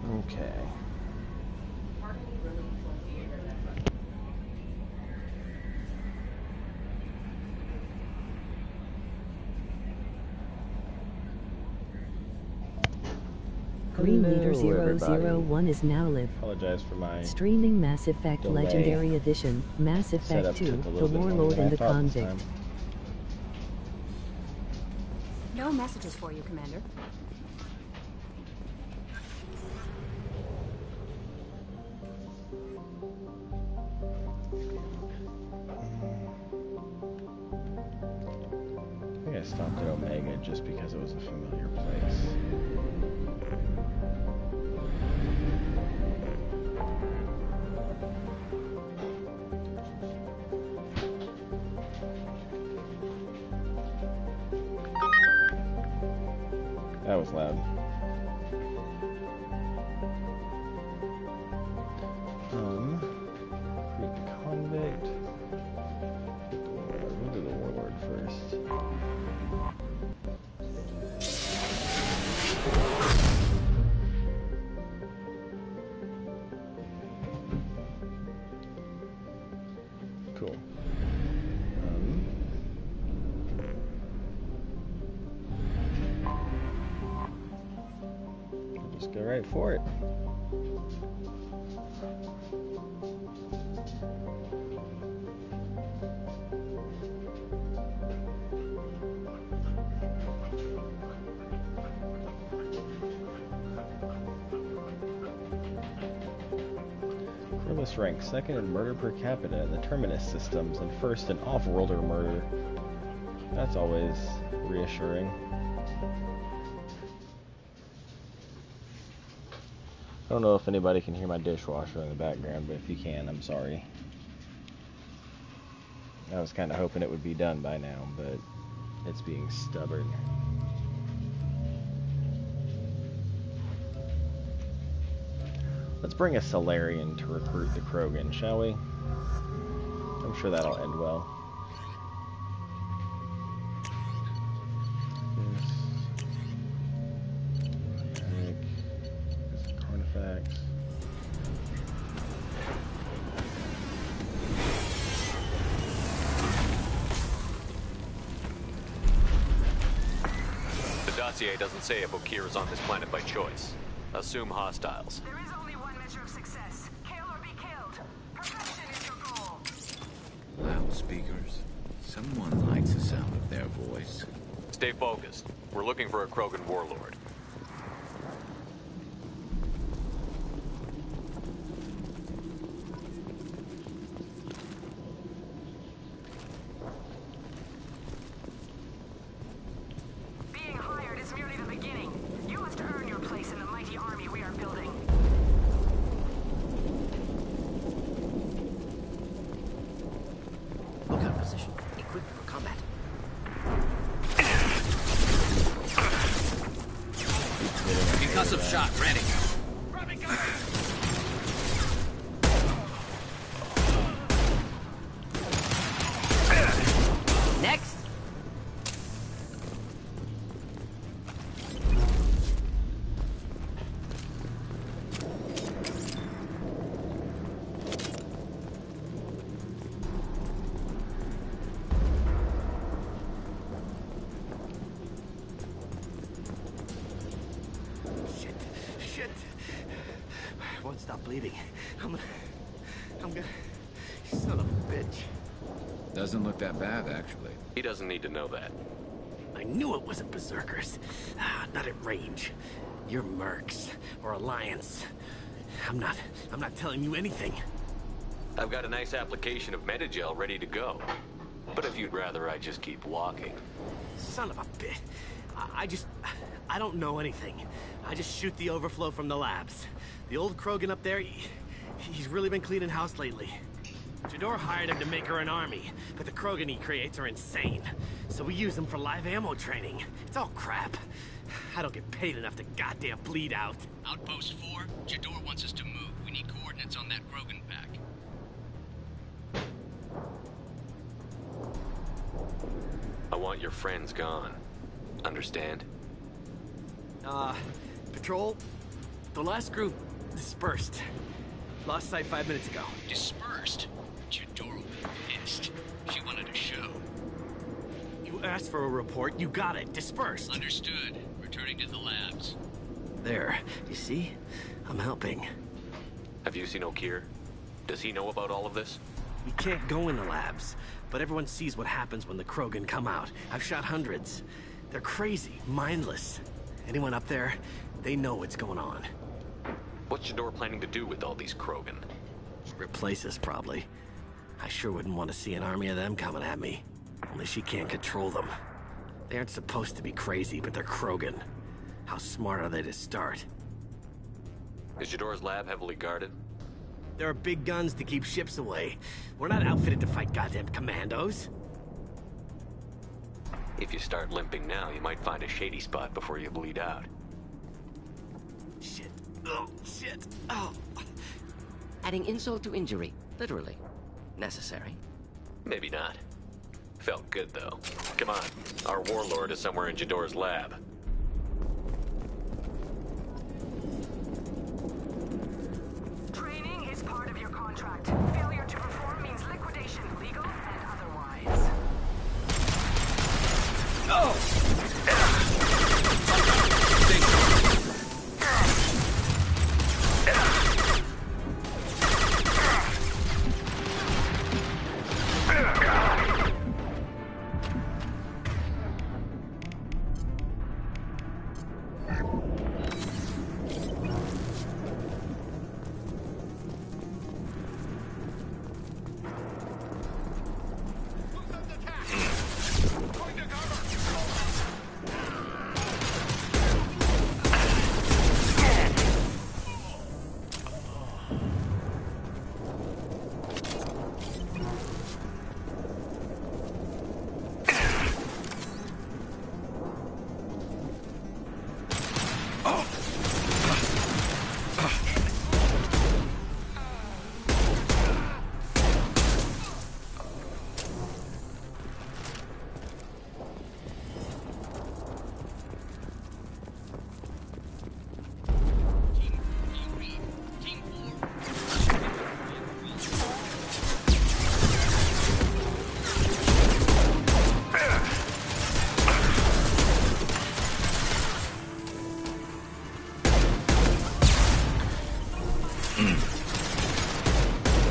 Okay. Green Hello, Leader everybody. 001 is now live. Apologize for my Streaming Mass Effect delay. Legendary Edition, Mass Setup Effect 2, took a The little bit longer Warlord than I and the thought this Convict. time. No messages for you, Commander. I think I stopped at Omega just because it was a familiar place. That was loud. Create the Convict. We'll do the Warlord first. Cool. We'll just go right for it. Fearless ranks second in murder per capita in the Terminus systems and first in off-worlder murder. That's always reassuring. I don't know if anybody can hear my dishwasher in the background, but if you can, I'm sorry. I was kind of hoping it would be done by now, but it's being stubborn. Let's bring a Solarian to recruit the Krogan, shall we? I'm sure that'll end well. This Carnifex. The dossier doesn't say if Okir is on this planet by choice. Assume hostiles. There is only one measure of success. Kill or be killed. Perfection is your goal. Loudspeakers. Someone likes the sound of their voice. Stay focused. We're looking for a Krogan warlord. Being hired is merely the beginning. You must earn your place in the mighty army we are building. Lookout position. Equipped for combat. Concussive shot ready. Next. Shit. Won't stop bleeding. I'm gonna... Son of a bitch. Doesn't look that bad, actually. He doesn't need to know that. I knew it wasn't berserkers. Not at range. You're mercs or Alliance. I'm not telling you anything. I've got a nice application of Metagel ready to go. But if you'd rather I just keep walking. Son of a bitch. I don't know anything. I just shoot the overflow from the labs. The old Krogan up there, he's really been cleaning house lately. Jador hired him to make her an army, but the Krogan he creates are insane. So we use them for live ammo training. It's all crap. I don't get paid enough to goddamn bleed out. Outpost 4, Jador wants us to move. We need coordinates on that Krogan pack. I want your friends gone. Understand? Patrol, The last group dispersed. Lost sight 5 minutes ago. Dispersed? Jador will be pissed. She wanted a show. You asked for a report, you got it. Dispersed. Understood. Returning to the labs. There. You see? I'm helping. Have you seen O'Keir? Does he know about all of this? We can't go in the labs, but everyone sees what happens when the Krogan come out. I've shot hundreds. They're crazy, mindless. Anyone up there, they know what's going on. What's Jador planning to do with all these Krogan? Replace us, probably. I sure wouldn't want to see an army of them coming at me. Only she can't control them. They aren't supposed to be crazy, but they're Krogan. How smart are they to start? Is Jador's lab heavily guarded? There are big guns to keep ships away. We're not outfitted to fight goddamn commandos. If you start limping now, you might find a shady spot before you bleed out. Shit. Oh, shit. Oh. Adding insult to injury, literally. Necessary. Maybe not. Felt good, though. Come on. Our Warlord is somewhere in Jador's lab. Training is part of your contract. Failure to perform means liquidation, legal and otherwise.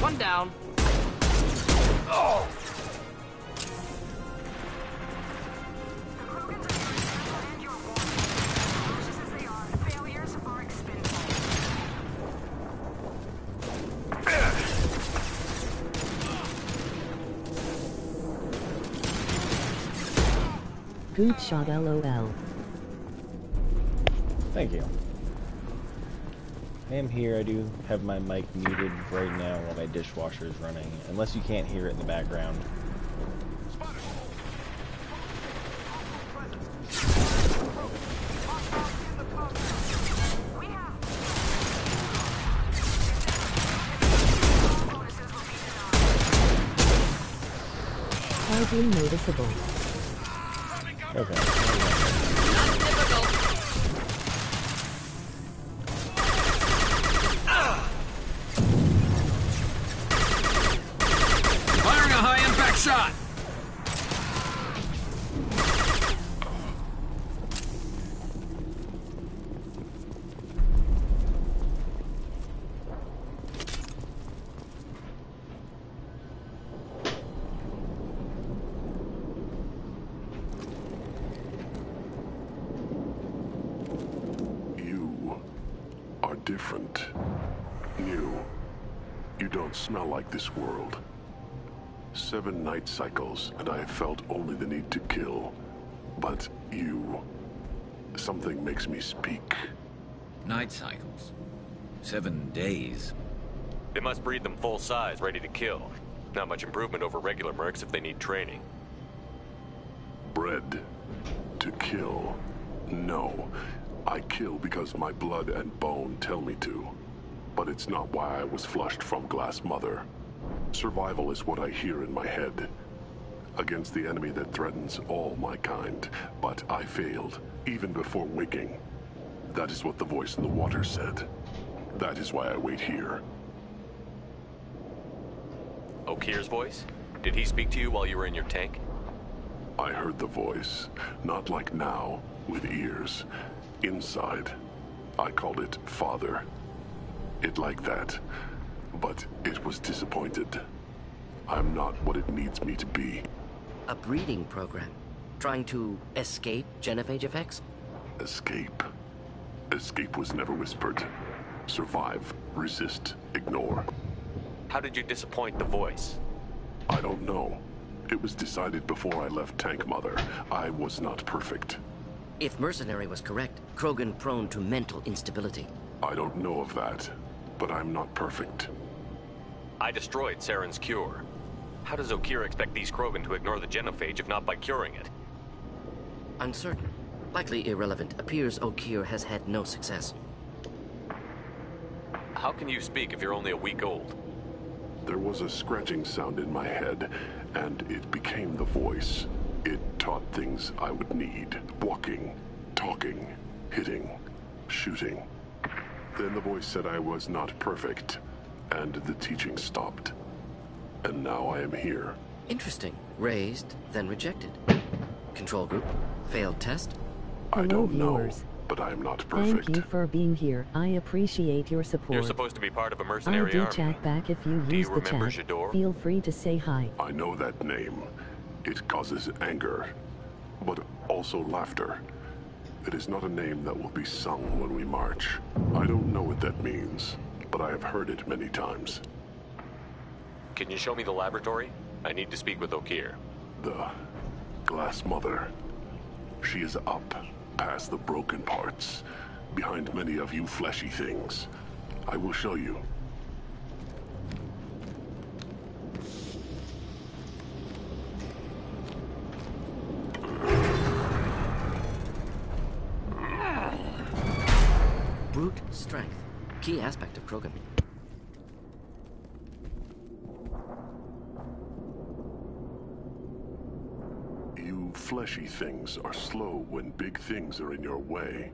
One down. The Krogans are and your warning. Cautious as they are, failures are expendable. Good shot LOL. Thank you. I am here. I do have my mic muted right now while my dishwasher is running, unless you can't hear it in the background. We have bonuses located on. Hardly noticeable. Okay. Firing a high-impact shot! You are different. New. You don't smell like this world. 7 night cycles, and I have felt only the need to kill. But you... something makes me speak. Night cycles. 7 days. They must breed them full size, ready to kill. Not much improvement over regular mercs if they need training. Bred to kill. No. I kill because my blood and bone tell me to. But it's not why I was flushed from Glass Mother. Survival is what I hear in my head. Against the enemy that threatens all my kind. But I failed, even before waking. That is what the voice in the water said. That is why I wait here. Okir's voice? Did he speak to you while you were in your tank? I heard the voice, not like now, with ears. Inside. I called it Father. It liked that, but it was disappointed. I'm not what it needs me to be. A breeding program? Trying to escape genophage effects? Escape. Escape was never whispered. Survive, resist, ignore. How did you disappoint the voice? I don't know. It was decided before I left Tank Mother. I was not perfect. If Mercenary was correct, Krogan prone to mental instability. I don't know of that, but I'm not perfect. I destroyed Saren's cure. How does Okir expect these Krogan to ignore the genophage if not by curing it? Uncertain. Likely irrelevant. Appears Okir has had no success. How can you speak if you're only a week old? There was a scratching sound in my head, and it became the voice. It taught things I would need. Walking, talking, hitting, shooting. Then the voice said I was not perfect, and the teaching stopped. And now I am here. Interesting. Raised, then rejected. Control group. Failed test. I Hello, don't know, viewers. but I am not perfect. Thank you for being here. I appreciate your support. You're supposed to be part of a I mercenary do army. chat back if you Do use you the remember chat. Jador? Feel free to say hi. I know that name. It causes anger, but also laughter. It is not a name that will be sung when we march. I don't know what that means, but I have heard it many times. Can you show me the laboratory? I need to speak with Okir. The Glass Mother. She is up, past the broken parts, behind many of you fleshy things. I will show you. Brute strength. Key aspect of Krogan. You fleshy things are slow when big things are in your way.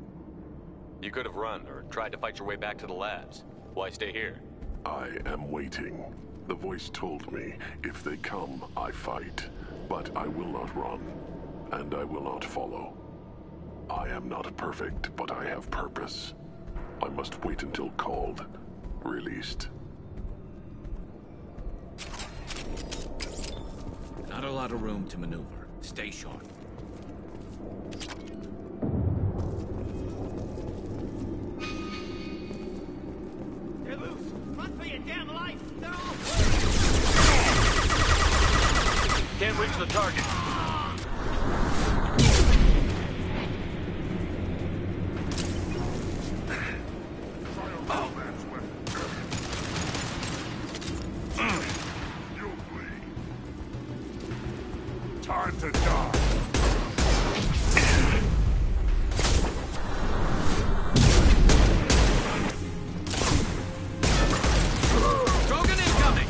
You could have run or tried to fight your way back to the labs. Why stay here? I am waiting. The voice told me, if they come, I fight. But I will not run, and I will not follow. I am not perfect, but I have purpose. I must wait until called, released. Not a lot of room to maneuver. Stay sharp. They're loose! Run for your damn life! They're all... Can't reach the target. Time to die. Krogan incoming!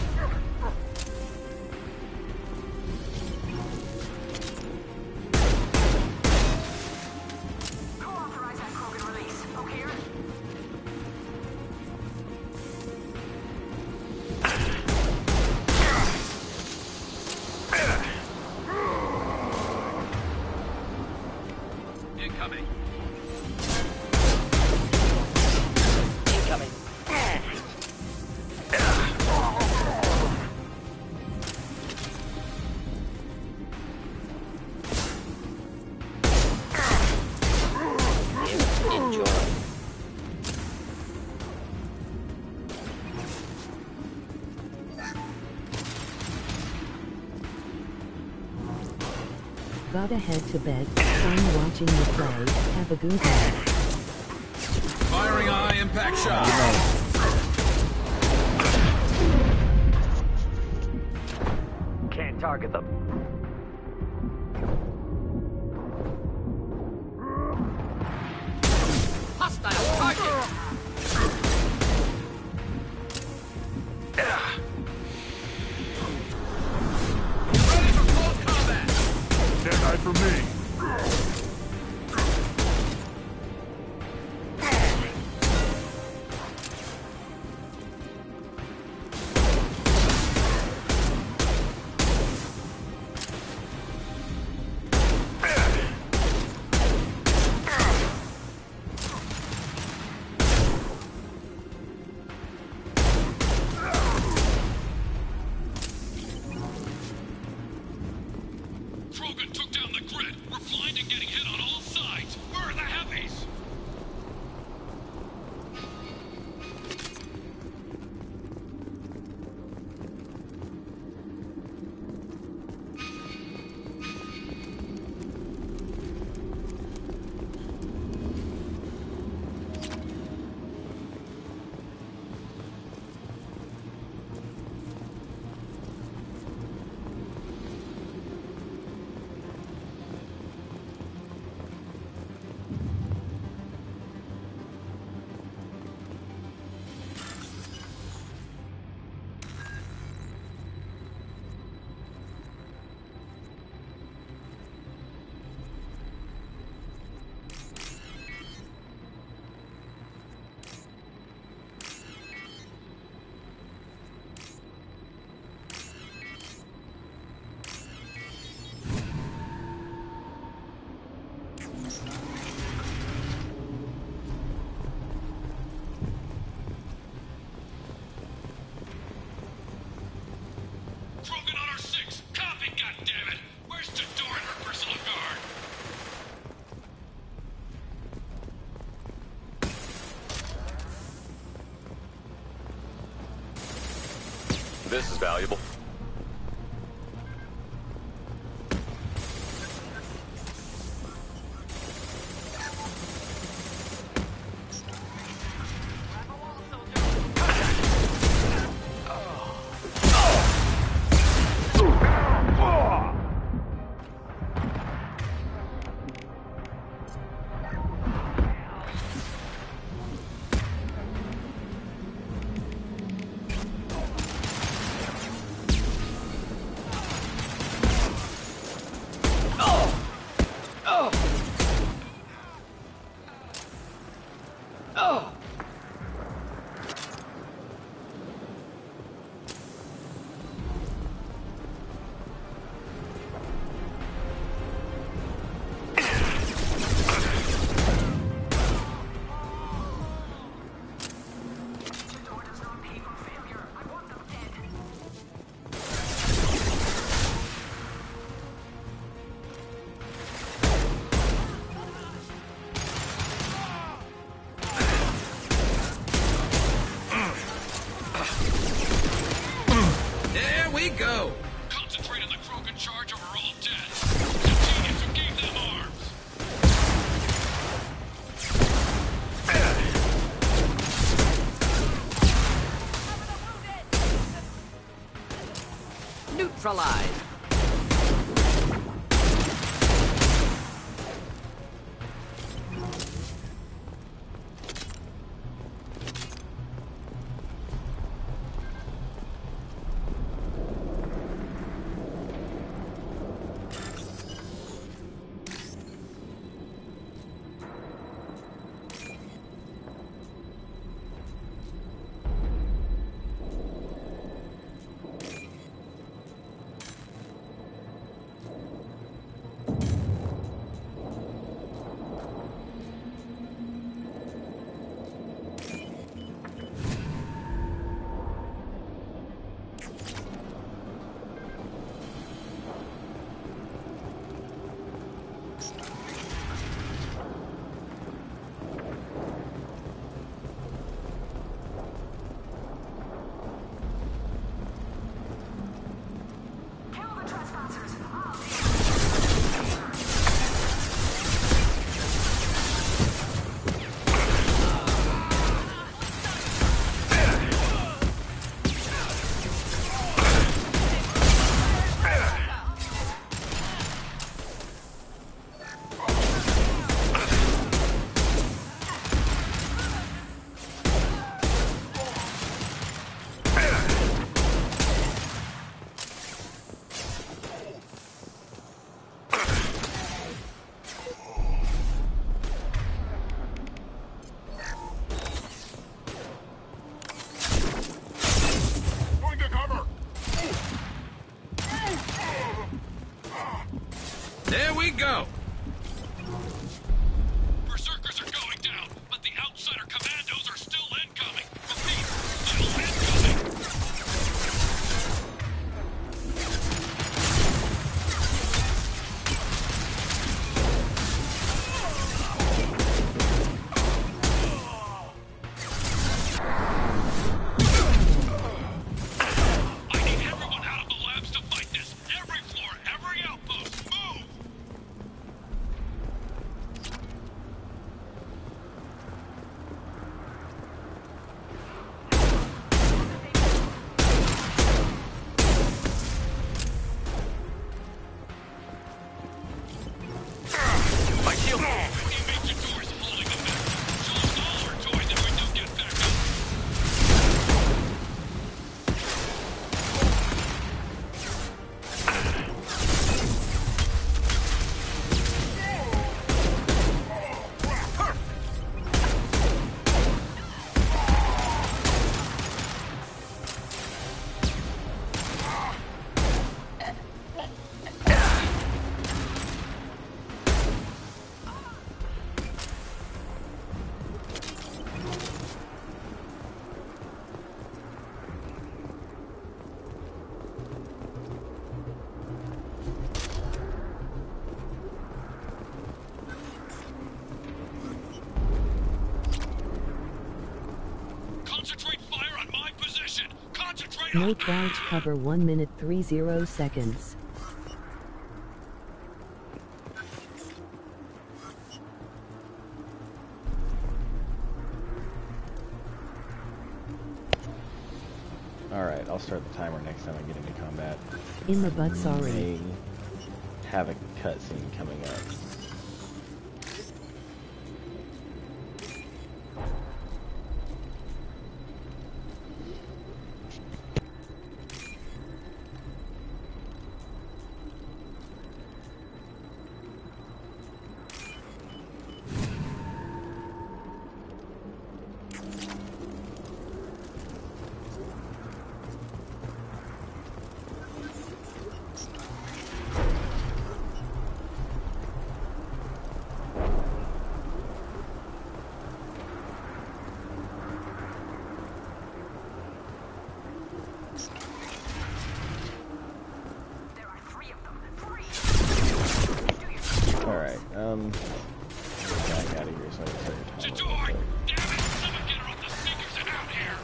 Who authorized that Krogan release? Okir? Incoming. Incoming. Enjoy. Gotta head to bed. Fun watching you play. Have a good night. Firing a high impact shot. Can't target them. Hostile target! Ready for close combat. Can't hide from me. This is valuable. Go! Concentrate on the Krogan charge or we're all dead. The genius who gave them arms. Neutralized. There we go! Berserkers are going down, but the outsider commandos are still incoming. Repeat, still incoming. I need everyone out of the labs to fight this. Every floor, every outpost, move! My shield. You make the doors holding them back. Show us all our toys if we do get back up. Concentrate fire on my position! Concentrate No charge cover 1 minute 30 seconds. Alright, I'll start the timer next time I get into combat. In the butt, sorry. May have a cutscene coming up. Get back out of here so I can start your timer. Damn it! Someone get her off the sneakers and out here!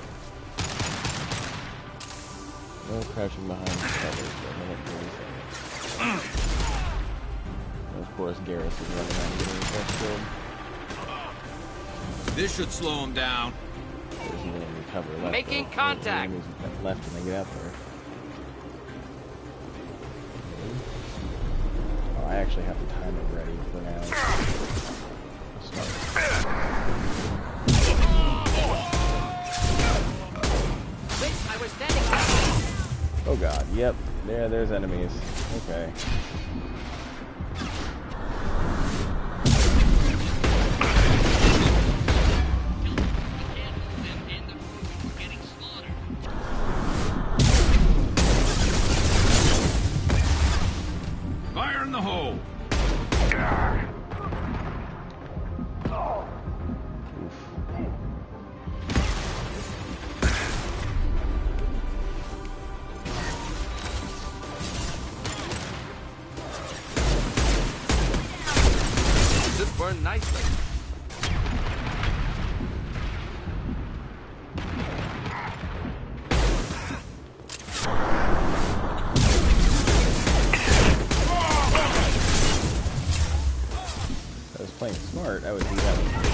No crouching behind the covers for a minute 30 seconds. And of course, Garrus is running around getting himself killed. This should slow him down. There's even any cover left. Making though. contact. There's enemies left when they get out there. Oh, I actually have the timer ready for now. Start. Wait, I was standing. Oh god, yep. There's enemies. Okay. Fire in the hole. This burned nicely. If I was playing smart, I would do that with the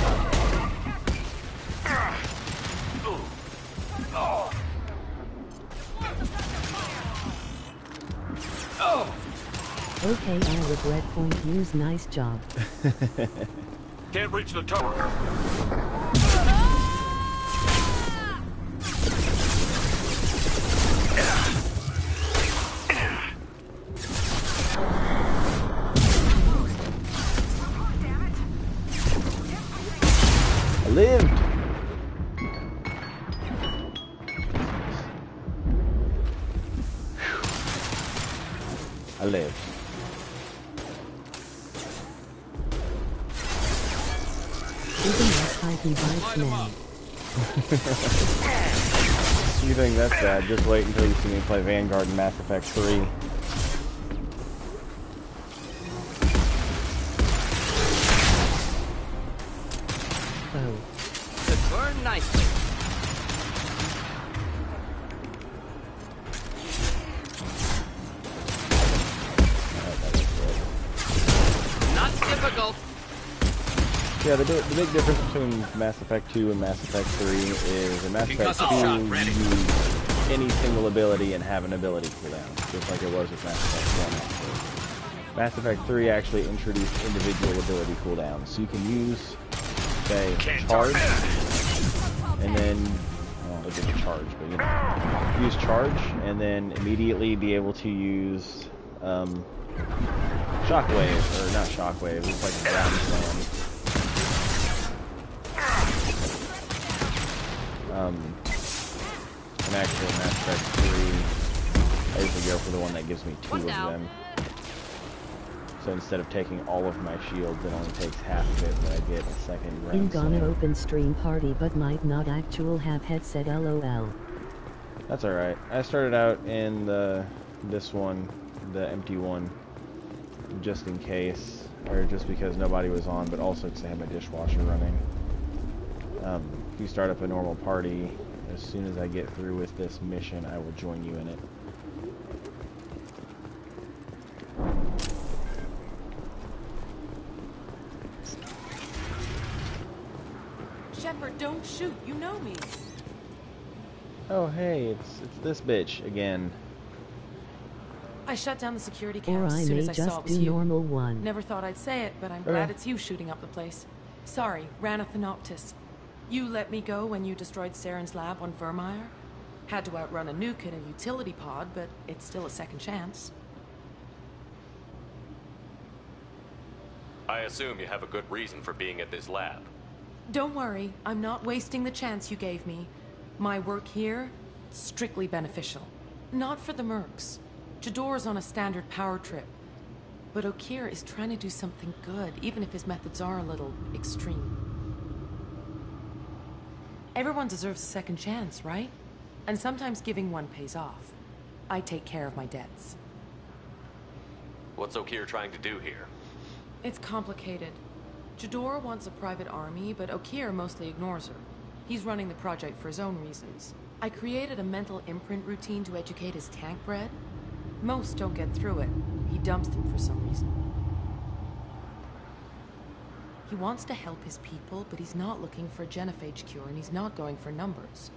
Okay, I regret point use. Nice job. Can't reach the tower. I lived! I lived. Even less hypey vibes now. You think that's bad? Just wait until you see me play Vanguard and Mass Effect 3. Oh. This burned nicely. Not difficult. Yeah, the big difference between Mass Effect 2 and Mass Effect 3 is in Mass Effect 2 shot you ready. use any single ability and have an ability cooldown, just like it was with Mass Effect 1. Mass Effect 3 actually introduced individual ability cooldowns, so you can use, say, charge, and then, well, it didn't charge, but you know, use charge, and then immediately be able to use, shockwave, or not shockwave, it's like ground slam. And actually in Mass Effect 3, I usually go for the one that gives me 2 of them. So instead of taking all of my shields, it only takes half of it, but I get a second In ground gonna slam. open stream party but might not actual have headset lol. That's alright. I started out in this one, the empty one, just in case, or just because nobody was on, but also because I had my dishwasher running. If you start up a normal party, As soon as I get through with this mission, I will join you in it. Shepard, don't shoot. You know me. Oh, hey, it's this bitch again. I shut down the security Or cams I as soon may as I saw just it was do you. normal one. Never thought I'd say it, but I'm Okay. glad it's you shooting up the place. Sorry, Ranathanoptis. You let me go when you destroyed Saren's lab on Vermeer? Had to outrun a nuke in a utility pod, but it's still a second chance. I assume you have a good reason for being at this lab. Don't worry, I'm not wasting the chance you gave me. My work here, strictly beneficial. Not for the mercs. Jador's on a standard power trip. But Okeer is trying to do something good, even if his methods are a little extreme. Everyone deserves a second chance, right? And sometimes giving one pays off. I take care of my debts. What's Okeer trying to do here? It's complicated. Jador wants a private army, but Okeer mostly ignores her. He's running the project for his own reasons. I created a mental imprint routine to educate his tank bred. Most don't get through it. He dumps them for some reason. He wants to help his people, but he's not looking for a genophage cure, and he's not going for numbers.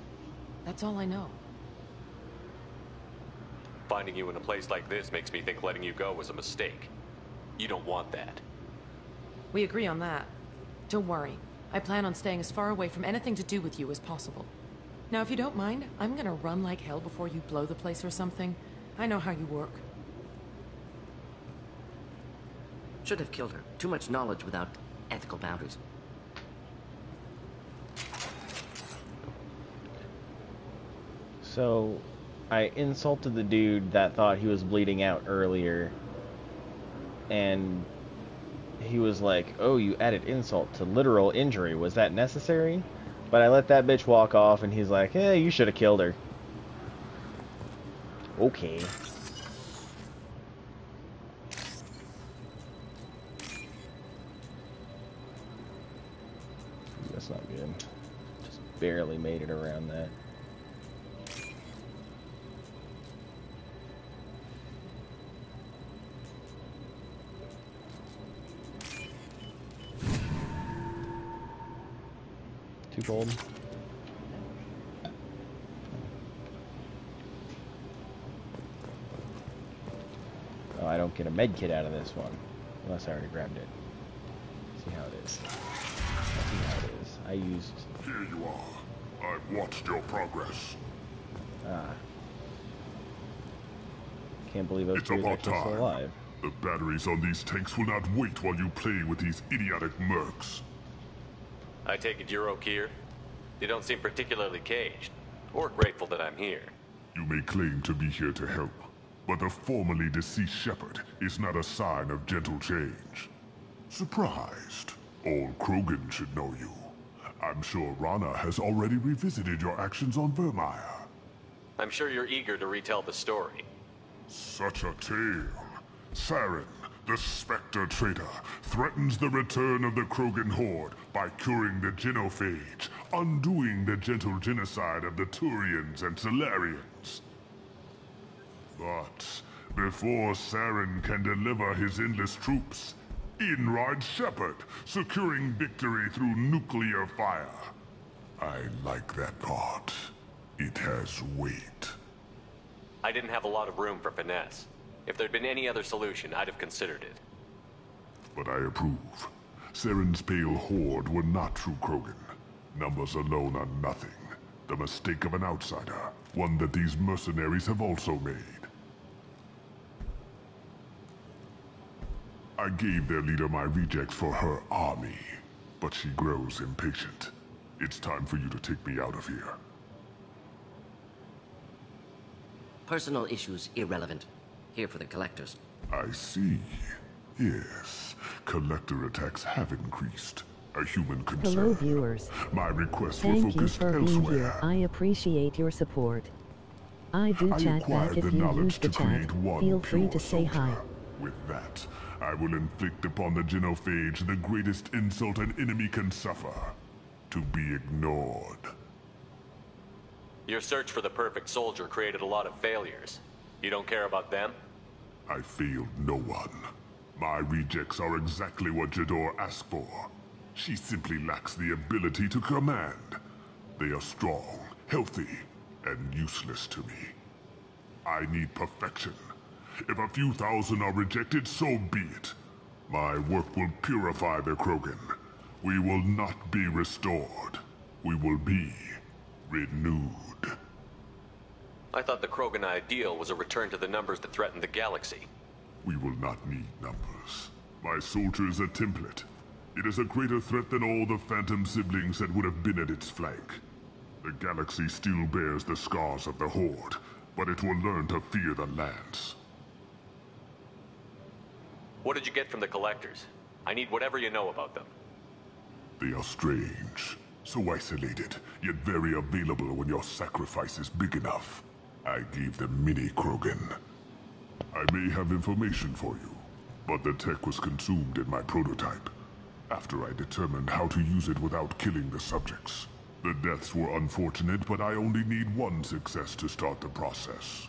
That's all I know. Finding you in a place like this makes me think letting you go was a mistake. You don't want that. We agree on that. Don't worry. I plan on staying as far away from anything to do with you as possible. Now, if you don't mind, I'm gonna run like hell before you blow the place or something. I know how you work. Should have killed her. Too much knowledge without ethical boundaries. So, I insulted the dude that thought he was bleeding out earlier, and he was like, oh, you added insult to literal injury. Was that necessary? But I let that bitch walk off, and he's like, hey, you should have killed her. Okay. That's not good. Just barely made it around that. Too cold. Oh, I don't get a med kit out of this one. Unless I already grabbed it. Let's see how it is. Let's see how it is. I used... Here you are. I've watched your progress. Ah. Can't believe those It's two are about actually still time. alive. The batteries on these tanks will not wait while you play with these idiotic mercs. I take it you're Okeer? You don't seem particularly caged, or grateful that I'm here. You may claim to be here to help, but the formerly deceased Shepard is not a sign of gentle change. Surprised? Old Krogan should know you. I'm sure Rana has already revisited your actions on Vermeer. I'm sure you're eager to retell the story. Such a tale. Saren, the Spectre traitor, threatens the return of the Krogan horde by curing the genophage, undoing the gentle genocide of the Turians and Solarians. But before Saren can deliver his endless troops, in rides Shepard, securing victory through nuclear fire. I like that part. It has weight. I didn't have a lot of room for finesse. If there'd been any other solution, I'd have considered it. But I approve. Saren's pale horde were not true Krogan. Numbers alone are nothing. The mistake of an outsider, one that these mercenaries have also made. I gave their leader my rejects for her army, but she grows impatient. It's time for you to take me out of here. Personal issues irrelevant. Here for the collectors. I see. Yes, collector attacks have increased. A human concern. Hello, viewers. My requests were Thank you focused for being elsewhere. here. I appreciate your support. I do I chat back acquired if the you knowledge use the to chat. create one Feel free pure to say hi. soldier. With that, I will inflict upon the genophage the greatest insult an enemy can suffer. To be ignored. Your search for the perfect soldier created a lot of failures. You don't care about them? I failed no one. My rejects are exactly what Jador asked for. She simply lacks the ability to command. They are strong, healthy, and useless to me. I need perfection. If a few thousand are rejected, so be it. My work will purify the Krogan. We will not be restored. We will be renewed. I thought the Krogan ideal was a return to the numbers that threatened the galaxy. We will not need numbers. My soldier is a template. It is a greater threat than all the Phantom siblings that would have been at its flank. The galaxy still bears the scars of the Horde, but it will learn to fear the Lance. What did you get from the Collectors? I need whatever you know about them. They are strange, so isolated, yet very available when your sacrifice is big enough. I gave them mini Krogan. I may have information for you, but the tech was consumed in my prototype, after I determined how to use it without killing the subjects. The deaths were unfortunate, but I only need one success to start the process.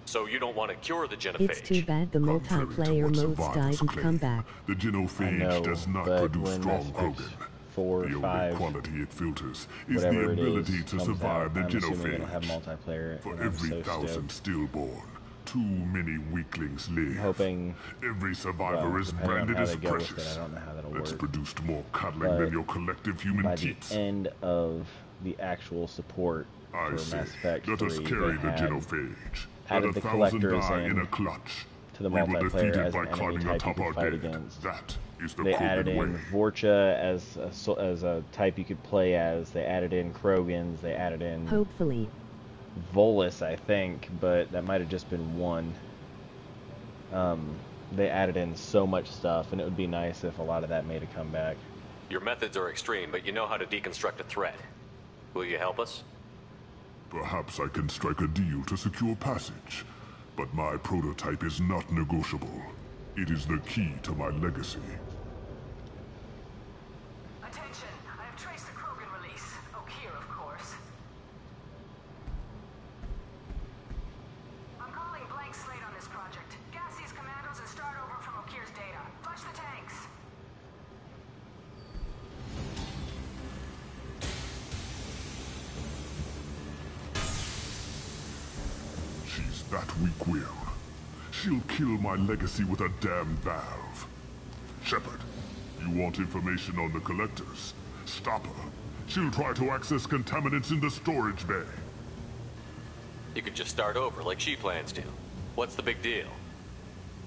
So you don't want to cure the genophage? It's too bad the multiplayer modes died and come back. The genophage does not produce strong Krogan. 4 or 5, the quality it filters is the ability to survive the genophage. For every 1,000 stillborn, too many weaklings live. Hoping every survivor is branded as precious. That's produced more cuddling than your collective human teats. By the end of the actual support for Mass Effect 3, let us carry the genophage. Added the Collectors in a clutch. To the multiplayer as an enemy type you can fight against. That is the they added in Vorcha as a type you could play as. They added in Krogans. They added in hopefully Volus, I think, but that might have just been one. They added in so much stuff, and it would be nice if a lot of that made a comeback. Your methods are extreme, but you know how to deconstruct a threat. Will you help us? Perhaps I can strike a deal to secure passage. But my prototype is not negotiable. It is the key to my legacy. Attention, I have traced the Krogan release. Okeer, of course. I'm calling blank slate on this project. Gas these commandos and start over from Okeer's data. Flush the tanks. She's that weak-willed. She'll kill my legacy with a damn valve. Shepard, you want information on the Collectors? Stop her. She'll try to access contaminants in the storage bay. You could just start over, like she plans to. What's the big deal?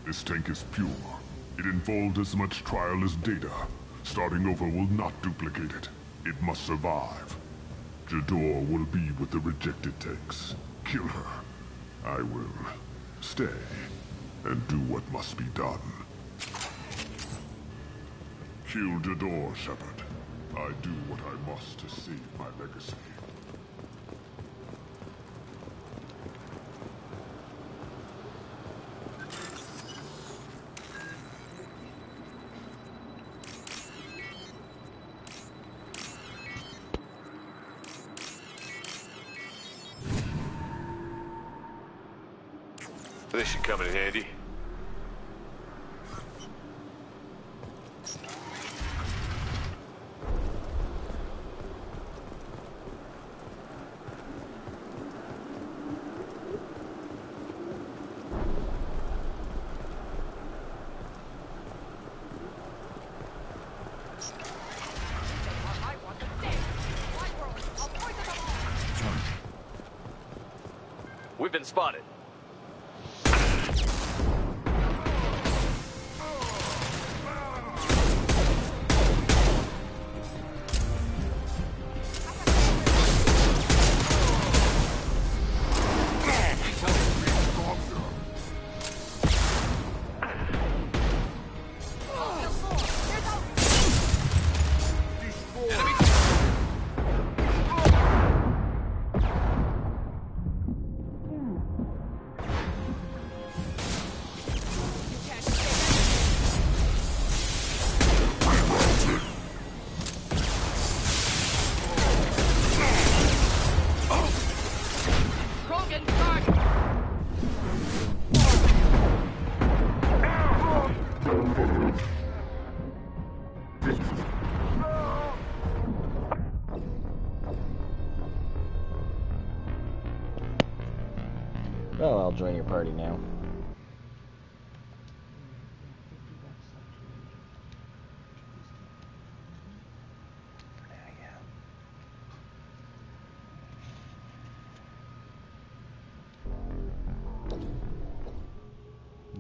This tank is pure. It involved as much trial as data. Starting over will not duplicate it. It must survive. Jador will be with the rejected tanks. Kill her. I will stay and do what must be done. Kill Jador, Shepard. I do what I must to save my legacy. This should come in handy. We've been spotted. Well, I'll join your party now.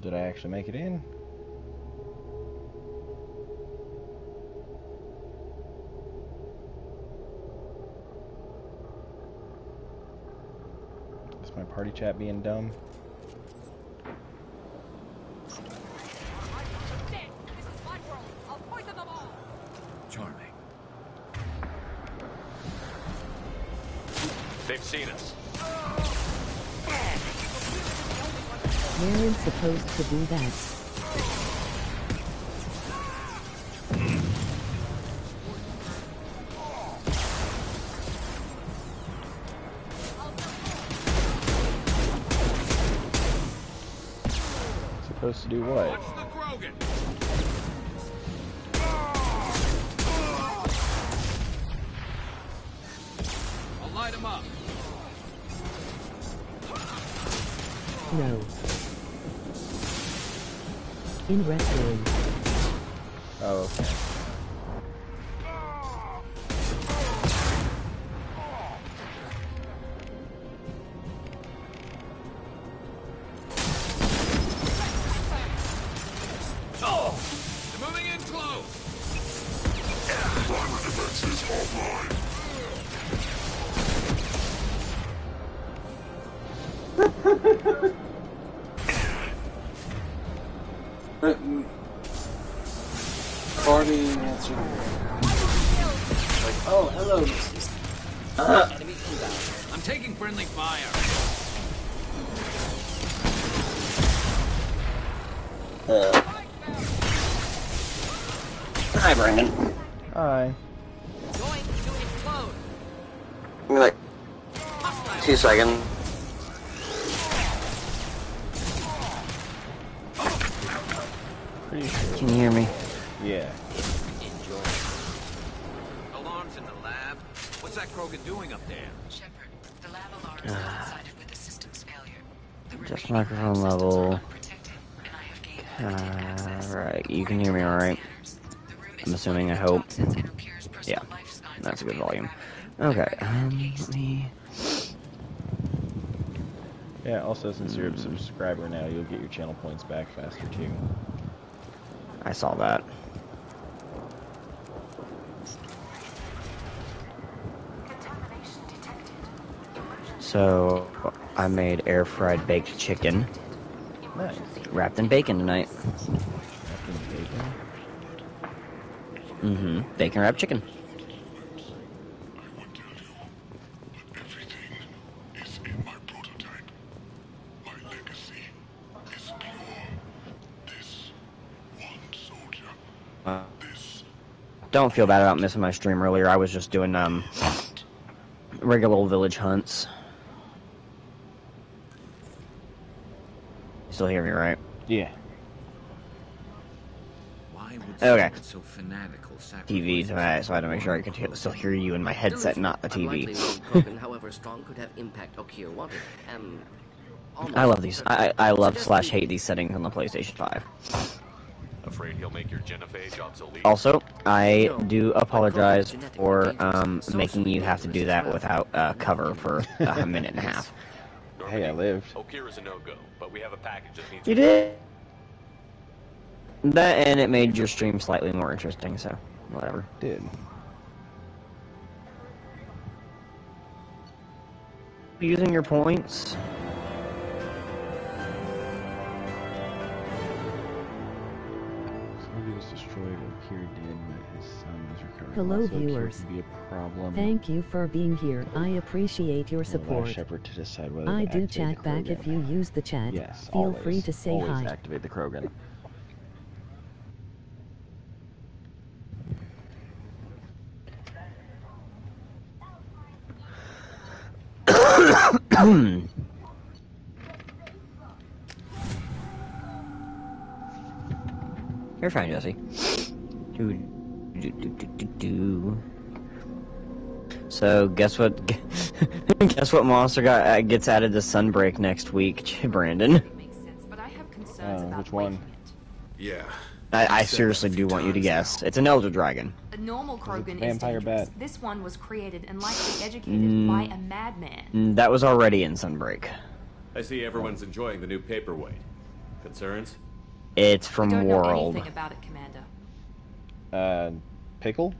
Did I actually make it in? Is my party chat being dumb? Charming. They've seen us. Weren't supposed to do that. Supposed to do what? Watch the Krogan. I'll light him up. No. In wrestling. Oh, okay. Oh! They're moving in close. Climate defenses online. Party answer. Like, oh, hello, Mrs. Enemy inbound. I'm taking friendly fire. Hi, Brandon. Hi. Going to explode. Give me like 2 seconds. Pretty sure. Can you hear me? Yeah. Enjoy. Alarms in the lab. What's that Krogan doing up there? Shepard, the lab alarms coincided with the system's failure. The Just remaining microphone systems are level. unprotected, and I have gained limited access. Right, you can hear me alright. I'm assuming, I hope. Yeah, that's a good volume. Okay, let me... Yeah, also since you're a subscriber now, you'll get your channel points back faster too. I saw that. So, I made air-fried baked chicken. Nice. Wrapped in bacon tonight. Bacon. Bacon wrapped chicken. Don't feel bad about missing my stream earlier. I was just doing regular old village hunts. You still hear me, right? Yeah. Why would Okay. someone so fanatical TV tonight, so I had to make sure I could still hear you in my headset, not the TV. Unlikely lone Krogan, however strong, could have impact Okir wanted. I love these. I love / hate these settings on the PlayStation 5. Afraid he'll make your genophage obsolete. Also, I do apologize for making you have to do that without cover for a minute and a half. Hey, I lived. Okir is a no-go, but we have a package that needs. You did that, and it made your stream slightly more interesting. So, whatever. Did. Using your points. Hello viewers. Thank you for being here. I appreciate your support. Shepard to decide whether I to do activate chat the back Krogan. if you use the chat. Yes, Feel always, free to say always hi. activate the Krogan. You're fine, Jesse. So, guess what? Guess what monster gets added to Sunbreak next week, Brandon? Makes sense, but I have concerns about which one? waking it. Yeah. I seriously do want you to guess. It's an Elder Dragon. A normal Krogan is vampire dangerous. bat. This one was created and likely educated by a madman. That was already in Sunbreak. I see everyone's enjoying the new paperweight. Concerns? It's from We don't know World. anything about it, Commander. Pickle?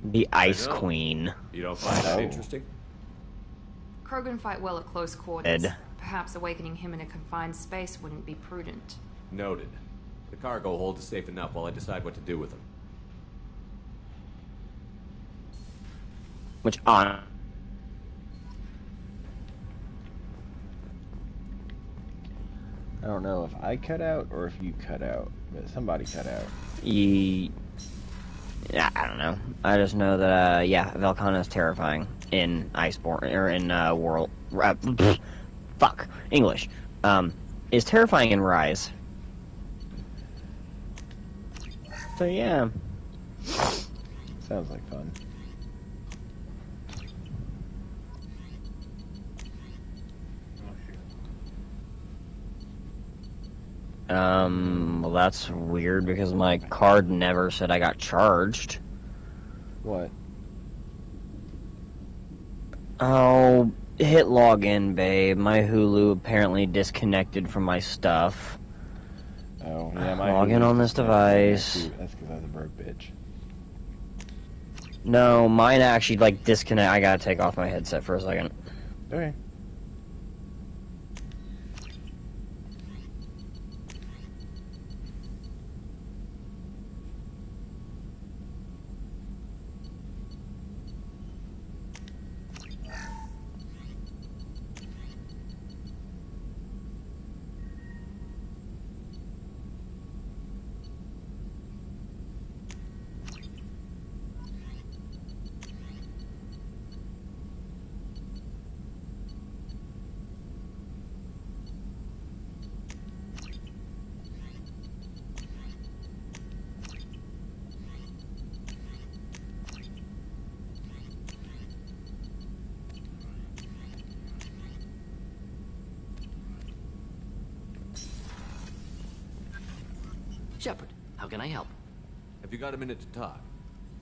The Ice I know. Queen. You don't find that Oh. interesting? Krogan fight well at close quarters. Ed. Perhaps awakening him in a confined space wouldn't be prudent. Noted. The cargo hold is safe enough while I decide what to do with them. Which on. I don't know if I cut out or if you cut out, but somebody cut out. Yeah, I don't know. I just know that, yeah, Velkhana is terrifying in Iceborne, or in, World. Fuck. English. Is terrifying in Rise. So, yeah. Sounds like fun. Well, that's weird because my card never said I got charged. What? Oh, hit login, babe. My Hulu apparently disconnected from my stuff. Oh, yeah, my Log in on this device. That's because I was a broke bitch. No, mine actually, like, disconnect. I gotta take off my headset for a second. Okay. Shepard, how can I help? Have you got a minute to talk?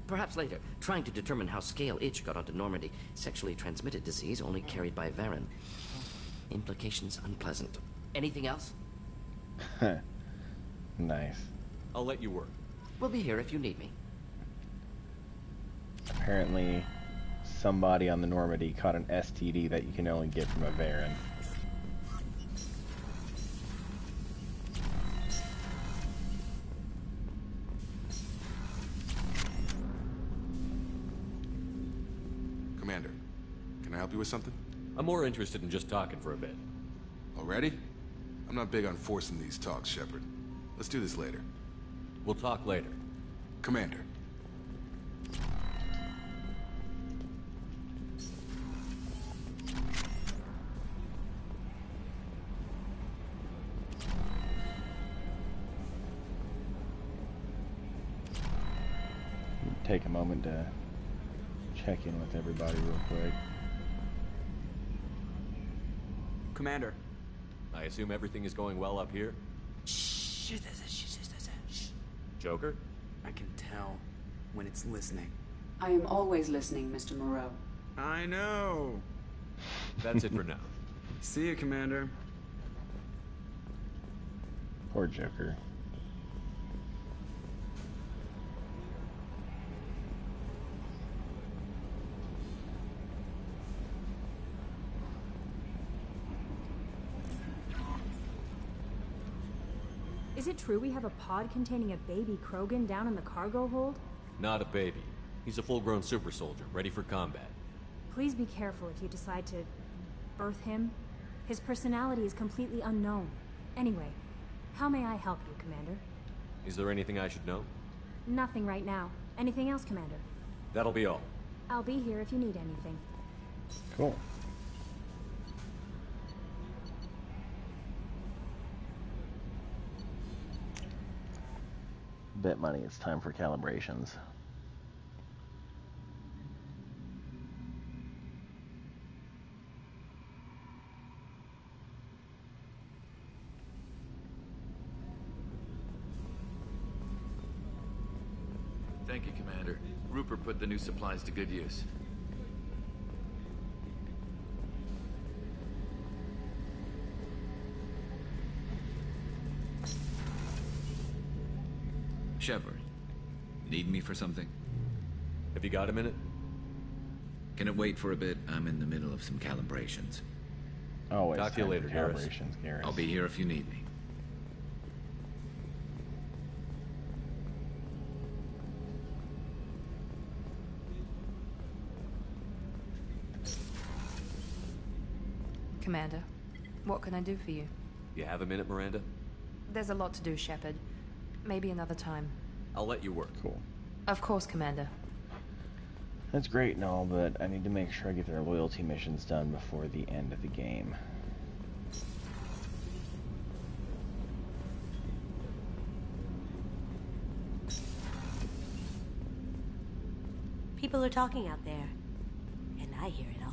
Perhaps later. Trying to determine how Scale Itch got onto Normandy. Sexually transmitted disease only carried by Varen. Implications unpleasant. Anything else? Nice. I'll let you work. We'll be here if you need me. Apparently, somebody on the Normandy caught an STD that you can only get from a Varen. Commander, can I help you with something? I'm more interested in just talking for a bit. Already? I'm not big on forcing these talks, Shepard. Let's do this later. We'll talk later. Commander. Take a moment to check in with everybody real quick. Commander. I assume everything is going well up here? Shh. Joker? I can tell when it's listening. I am always listening, Mr. Moreau. I know. That's it for now. See you, Commander. Poor Joker. Is it true we have a pod containing a baby Krogan down in the cargo hold? Not a baby. He's a full-grown super soldier, ready for combat. Please be careful if you decide to birth him. His personality is completely unknown. Anyway, how may I help you, Commander? Is there anything I should know? Nothing right now. Anything else, Commander? That'll be all. I'll be here if you need anything. Cool. Bet money it's time for calibrations. Thank you, Commander. Rupert put the new supplies to good use. Shepard, need me for something? Have you got a minute? Can it wait for a bit? I'm in the middle of some calibrations. Oh, it's Talk to you later, Garrus. calibrations, Garrus. I'll be here if you need me. Commander, what can I do for you? You have a minute, Miranda? There's a lot to do, Shepard. Maybe another time. I'll let you work. Cool. Of course, Commander. That's great and all, but I need to make sure I get their loyalty missions done before the end of the game. People are talking out there, and I hear it all.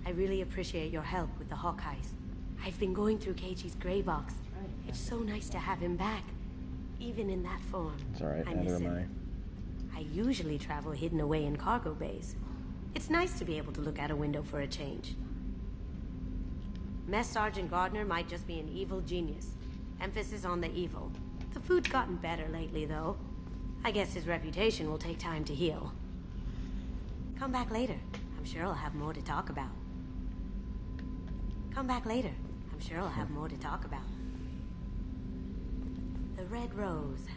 I really appreciate your help with the Hawkeyes. I've been going through Keiichi's gray box. It's so nice to have him back, even in that form. It's alright, I neither miss am him. I usually travel hidden away in cargo bays. It's nice to be able to look out a window for a change. Mess Sergeant Gardner might just be an evil genius. Emphasis on the evil. The food's gotten better lately, though. I guess his reputation will take time to heal. Come back later. I'm sure I'll have more to talk about. Come back later. I'm sure I'll have more to talk about. The Red Rose.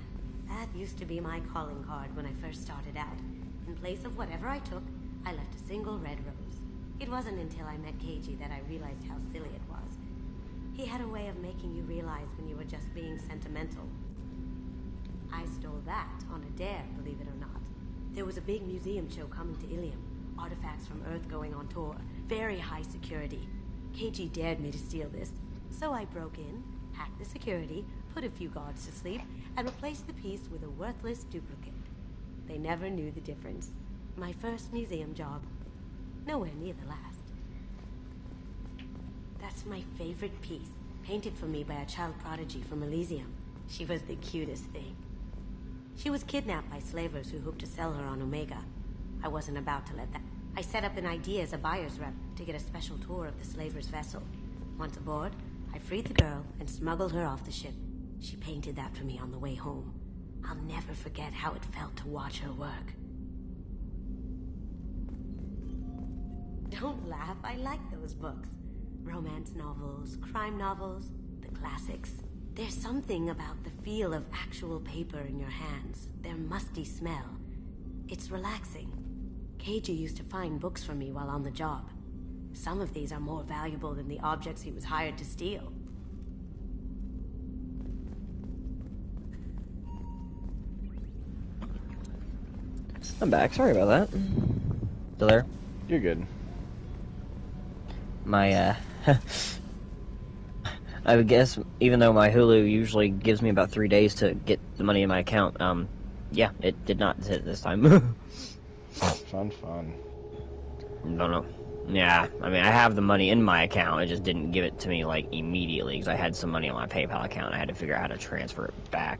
That used to be my calling card when I first started out. In place of whatever I took, I left a single red rose. It wasn't until I met Keiichi that I realized how silly it was. He had a way of making you realize when you were just being sentimental. I stole that on a dare, believe it or not. There was a big museum show coming to Ilium. Artifacts from Earth going on tour. Very high security. Keiichi dared me to steal this. So I broke in, hacked the security, put a few guards to sleep, and replaced the piece with a worthless duplicate. They never knew the difference. My first museum job. Nowhere near the last. That's my favorite piece, painted for me by a child prodigy from Elysium. She was the cutest thing. She was kidnapped by slavers who hoped to sell her on Omega. I wasn't about to let that. I set up an idea as a buyer's rep to get a special tour of the slaver's vessel. Once aboard, I freed the girl and smuggled her off the ship. She painted that for me on the way home. I'll never forget how it felt to watch her work. Don't laugh, I like those books. Romance novels, crime novels, the classics. There's something about the feel of actual paper in your hands, their musty smell. It's relaxing. Keiichi used to find books for me while on the job. Some of these are more valuable than the objects he was hired to steal. I'm back. Sorry about that. Still there? You're good. My, I would guess, even though my Hulu usually gives me about 3 days to get the money in my account, yeah, it did not hit this time. Fun. Don't know. Yeah, I mean, I have the money in my account, it just didn't give it to me, like, immediately, because I had some money on my PayPal account, I had to figure out how to transfer it back.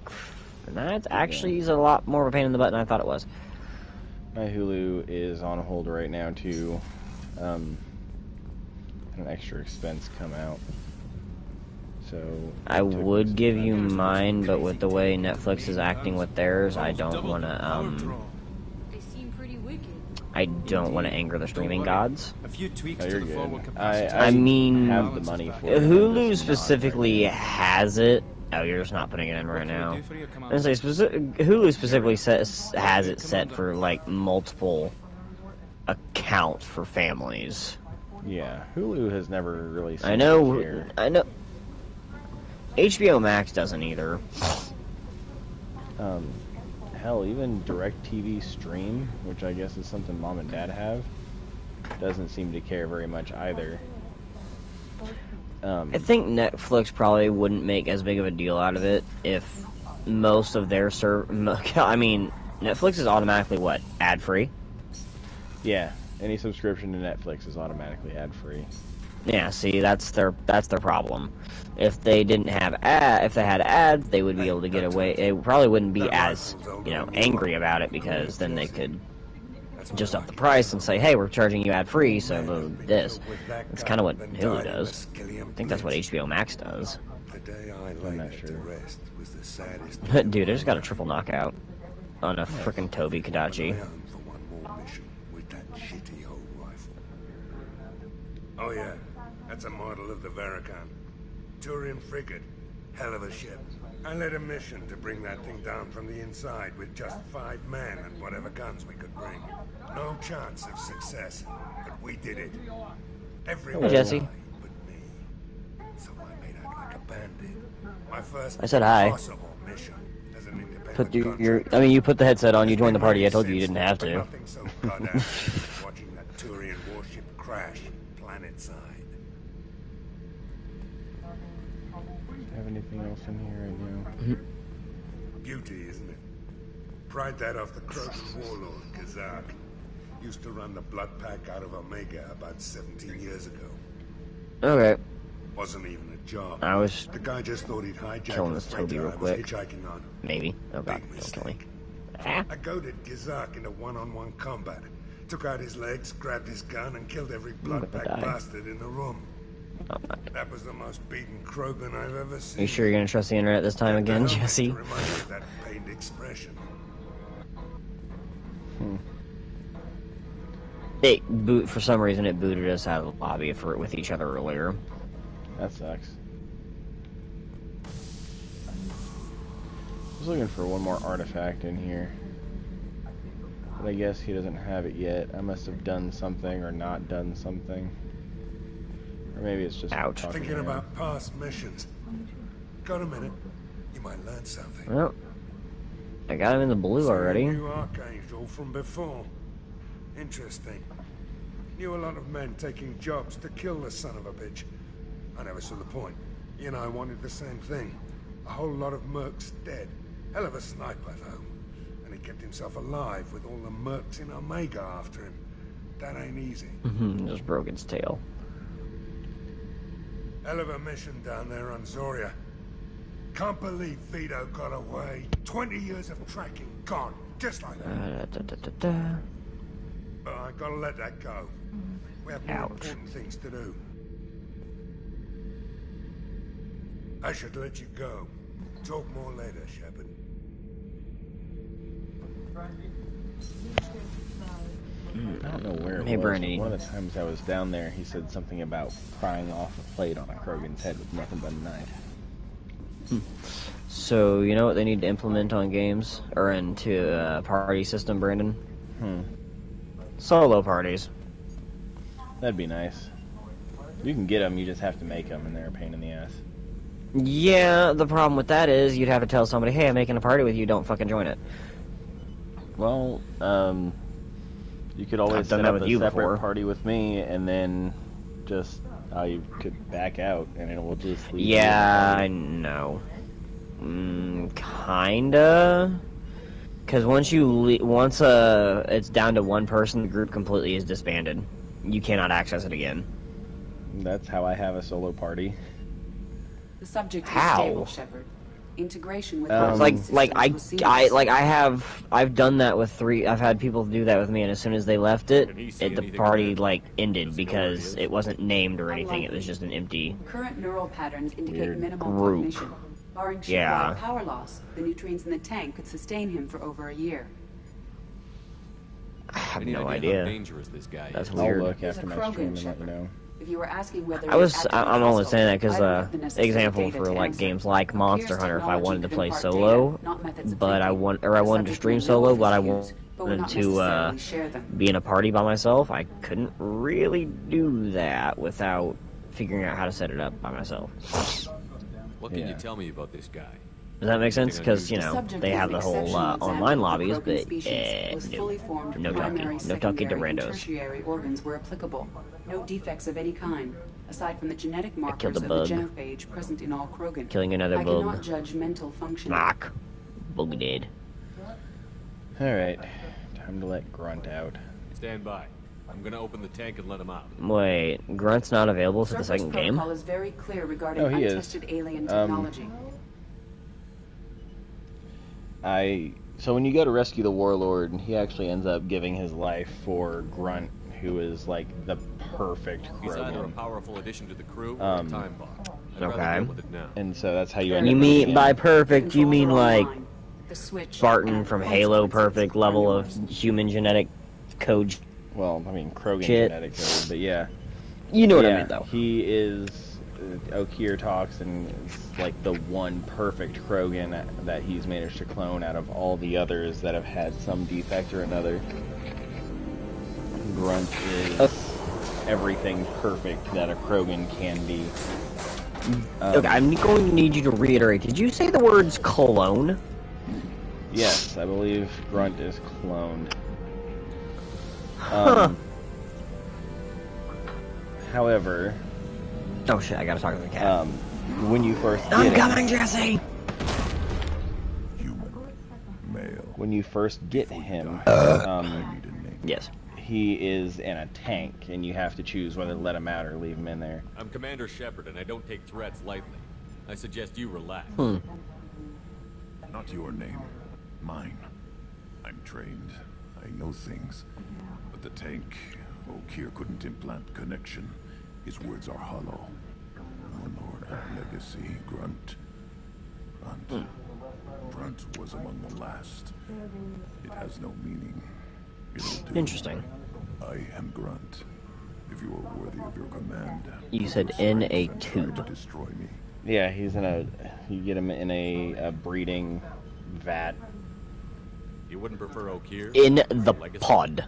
And that actually is a lot more of a pain in the butt than I thought it was. My Hulu is on hold right now to an extra expense come out. So I would give you mine, but with the way Netflix is acting with theirs, I don't want to I don't want to anger the streaming gods. A few tweaks to the forward capacity. I mean, have the money for it. Hulu specifically has it. Oh, you're just not putting it in right now. I was gonna say, Hulu specifically has it set for like multiple accounts for families. Yeah, Hulu has never really. I know. HBO Max doesn't either. Hell, even DirecTV Stream, which I guess is something Mom and Dad have, doesn't seem to care very much either. I think Netflix probably wouldn't make as big of a deal out of it if most of their I mean, Netflix is automatically what? Ad-free? Yeah, any subscription to Netflix is automatically ad-free. Yeah, see, that's their problem. If they didn't have if they had ads, they would be able to get away. They probably wouldn't be as, angry about it, because then they could just up the price and say, hey, we're charging you ad-free, so this. That's kind of what Hulu does. I think that's what HBO Max does. I'm not sure. Dude, I just got a triple knockout on a frickin' Toby Kadachi. Oh yeah, that's a model of the Veracon. Turian frigate. Hell of a ship. I led a mission to bring that thing down from the inside with just 5 men and whatever guns we could bring. No chance of success, but we did it. Everyone Jesse. died but me. So I made out like a bandit. My first I said hi. possible mission as an independent you put the headset on, you joined the party. I told you you didn't have to. nothing so cut out as watching that Turian warship crash planet-side. Have anything else in here right now? Beauty, isn't it? Pried that off the Krogan Warlord, Kazak. Used to run the blood pack out of Omega about 17 years ago. Okay. Wasn't even a job. I was the guy just thought he'd hijack killing the this Toby real freighter I was quick. hitchhiking on. Maybe. Oh god, don't kill me. I goaded Kazak into one-on-one combat. Took out his legs, grabbed his gun, and killed every blood pack bastard in the room. That was the most beaten Krogan I've ever seen. Are you sure you're gonna trust the internet this time again, Jesse? To remind you of that pained expression. For some reason, it booted us out of the lobby with each other earlier. That sucks. I was looking for one more artifact in here, but I guess he doesn't have it yet. I must have done something or not done something. Or maybe it's just Thinking about past missions. Got a minute? You might learn something. Well, I got him in the blue already. New Archangel from before. Interesting. Knew a lot of men taking jobs to kill the son of a bitch. I never saw the point. You know, I wanted the same thing. A whole lot of mercs dead. Hell of a sniper, though. And he kept himself alive with all the mercs in Omega after him. That ain't easy. Just broke its tail. Hell of a mission down there on Zoria. Can't believe Vito got away. 20 years of tracking gone. Just like that. But I gotta let that go. We have more important things to do. I should let you go. Talk more later, Shepard. I don't know where it Hey, was. Bernie. One of the times I was down there, he said something about prying off a plate on a Krogan's head with nothing but a knife. So, you know what they need to implement on games? Or into a party system, Brandon? Solo parties. That'd be nice. You can get them, you just have to make them, and they're a pain in the ass. Yeah, the problem with that is you'd have to tell somebody, hey, I'm making a party with you, don't fucking join it. Well, you could always set up a separate party with me, and then just, you could back out, and it will just leave. Yeah, I know. Kinda. Because once it's down to one person, the group completely is disbanded. You cannot access it again. That's how I have a solo party. The subject is stable, Shepard. Integration with I've done that with 3. I've had people do that with me, and as soon as they left the party ended because it wasn't named or anything. It was just an empty. Current neural patterns indicate minimal group. cognition. Barring shipwide power loss, the nutrients in the tank could sustain him for over a year. I have no idea. How dangerous this guy is. That's weird. I'll look after my stream and let you know. If you were asking whether I'm only saying that because example for games like Monster Hunter, if I wanted to play solo, but I wanted to stream solo, but I wanted to be in a party by myself, I couldn't really do that without figuring out how to set it up by myself. What can you tell me about this guy? Does that make sense? Because, they have the whole online lobbies, but no talking to randos. Tertiary organs were applicable. No defects of any kind, aside from the genetic markers of the bug. genophage present in all Krogan. Killing another I bug. cannot judge mental function. Bug dead. Alright, time to let Grunt out. Stand by. I'm gonna open the tank and let him out. Wait, Grunt's not available for the Cerberus second game? protocol is very clear regarding Oh, he is. untested alien technology. So when you go to rescue the Warlord, he actually ends up giving his life for Grunt, who is like the perfect He's either a Krogan. powerful addition to the crew or a time bomb. I'd rather Okay. deal with it now. And so that's how you end You up mean using by him. perfect, you mean like The switch Spartan and from Halo consequences perfect are level of yours. human genetic code? Well, I mean, Krogan Shit. genetic code, but yeah. You know what I Yeah, mean, though. He is, Okier talks, and it's like the one perfect Krogan that he's managed to clone out of all the others that have had some defect or another. Grunt is everything perfect that a Krogan can be. Okay, I'm going to need you to reiterate. Did you say the words clone? Yes, I believe Grunt is cloned. Huh. However... Oh shit, I gotta talk to the cat. When you first get I'm him, coming, Jesse! when you first get him, yes, he is in a tank, and you have to choose whether to let him out or leave him in there. I'm Commander Shepard, and I don't take threats lightly. I suggest you relax. Not your name. Mine. I'm trained. I know things. But the tank, Okier couldn't implant connection. His words are hollow. Warlord, legacy, Grunt. Grunt was among the last. It has no meaning. It'll do. Interesting. I am Grunt. If you are worthy of your command, You said in a tube. to destroy me. Yeah, he's in a... You get him in a breeding vat. You wouldn't prefer Okier? In the Legacy? pod.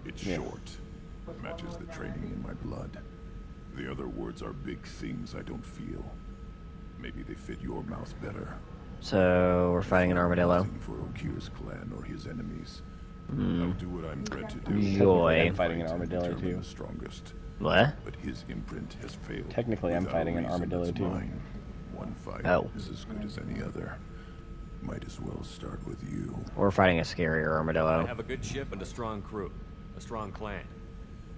It's short. Matches the training in my blood. The other words are big things I don't feel. Maybe they fit your mouth better. So, we're fighting an armadillo. Nothing for Okir's clan or his enemies. I'll do what I'm bred to do. Joy. I'm fighting an armadillo Determine too. the strongest. What? But his imprint has failed. Technically, I'm Without fighting an reason, armadillo it's too. mine. One fight Oh. is as good as any other. Might as well start with you. We're fighting a scarier I armadillo. have a good ship and a strong crew. A strong clan.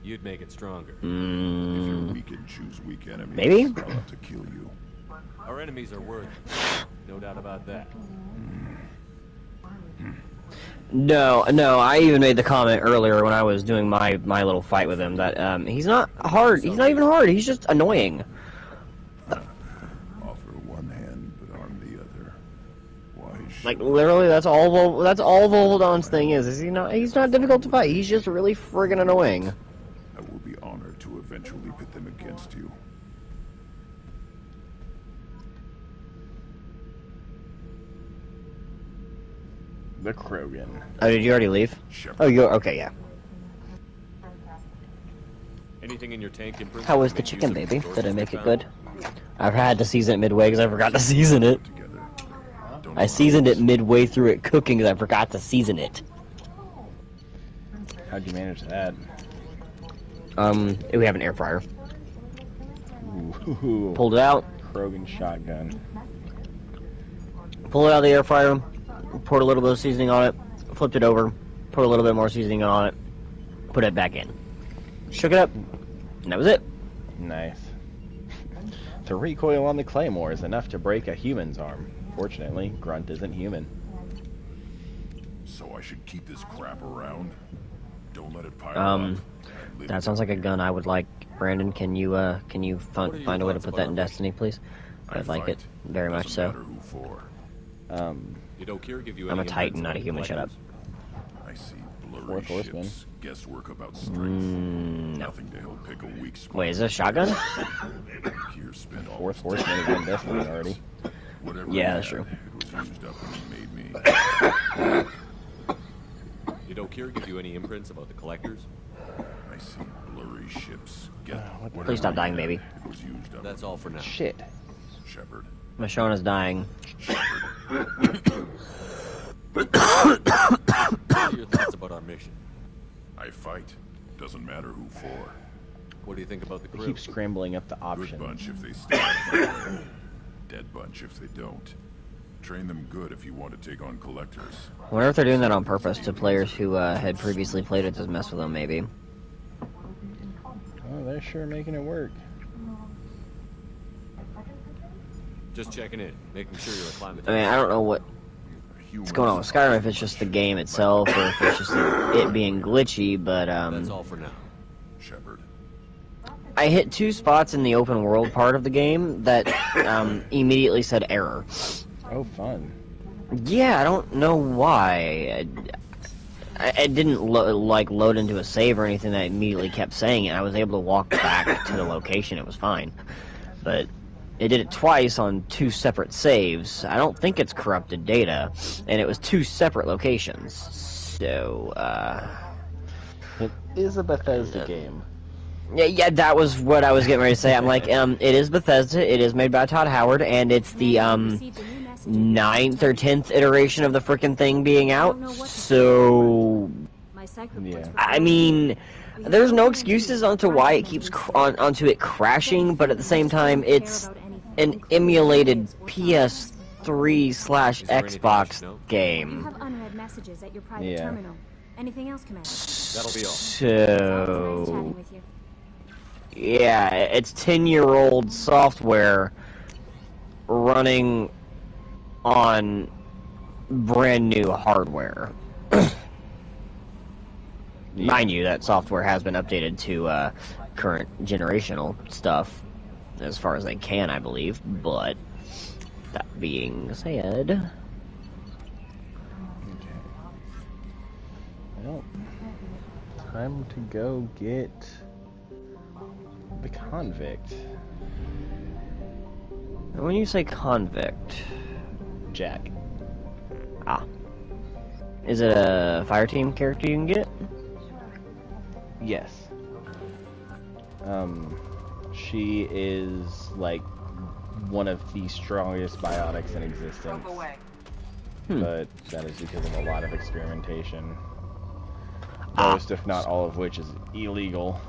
You'd make it stronger. If you're weak and choose weak enemies, Maybe? I'll have to kill you. Our enemies are worthy. No doubt about that. No, I even made the comment earlier when I was doing my little fight with him that he's not hard. He's not even hard. He's just annoying. Offer one hand, but arm the other. Why Like literally, that's all Volvodon's thing is he's not difficult to fight. He's just really friggin' annoying. I will be honored to eventually pit them against you. The Krogan. Oh, did you already leave? Oh, you're okay. Yeah. Anything in your tank imprint? How was the chicken, baby? Did I make it good? I've had to season it midway because I forgot to season it. I seasoned it midway through it cooking because I forgot to season it. How'd you manage that? We have an air fryer. Ooh. Pulled it out. Krogan shotgun. Pulled it out of the air fryer. Poured a little bit of seasoning on it. Flipped it over. Put a little bit more seasoning on it. Put it back in. Shook it up. And that was it. Nice. The recoil on the claymore is enough to break a human's arm. Fortunately, Grunt isn't human. So I should keep this crap around? Don't let it pile up. That sounds like a gun I would like. Brandon, can you find a way to put that in Destiny, please? I'd like it very much so. Did Okier give you I'm a any Titan, imprints not a on human. Shut up. I see blurry Fourth Horseman. ships, guesswork about strength. No. Nothing to help pick a weak spot. Wait, is this a shotgun? Okir spent all Fourth his Horseman is in Destiny already. Whatever Yeah, he that's had, true. It was used up when he made me. Did Okier give you any imprints about the collectors? I see blurry ships. Please stop dying, baby. It was used up. That's all for now. Shit. Shepard. Mashona's dying. What are your thoughts about our mission? I fight. Doesn't matter who for. What do you think about the They crew? keep scrambling up the Good option. bunch if they stay. Dead bunch if they don't. Train them good if you want to take on collectors. I wonder if they're doing that on purpose to players who had previously played it to mess with them, maybe. They're sure making it work. Just checking in, making sure you're acclimated. I mean, I don't know what's going on with Skyrim, if it's just the game itself, or if it's just it being glitchy, but, That's all for now. Shepard. I hit 2 spots in the open world part of the game that, immediately said error. Oh, fun. Yeah, I don't know why. I didn't load into a save or anything that immediately kept saying it. I was able to walk back to the location. It was fine. But it did it twice on 2 separate saves. I don't think it's corrupted data. And it was 2 separate locations. So, It is a Bethesda game. Yeah, that was what I was getting ready to say. I'm like, it is Bethesda. It is made by Todd Howard. And it's the, 9th or 10th iteration of the frickin' thing being out, so yeah. I mean, there's no excuses onto why it keeps onto it crashing, but at the same time, it's an emulated PS3/Xbox game. You have unread messages at your private Yeah. terminal. Anything else, Commander? That'll be all. So yeah, it's 10-year-old software running on brand new hardware. Mind you, that software has been updated to current generational stuff as far as they can, I believe. But that being said, Okay. Well, time to go get the Convict. when you say Convict, Jack. Ah. Is it a fireteam character you can get? Yes. She is like one of the strongest biotics in existence. But that is because of a lot of experimentation. Most, if not all of which, is illegal.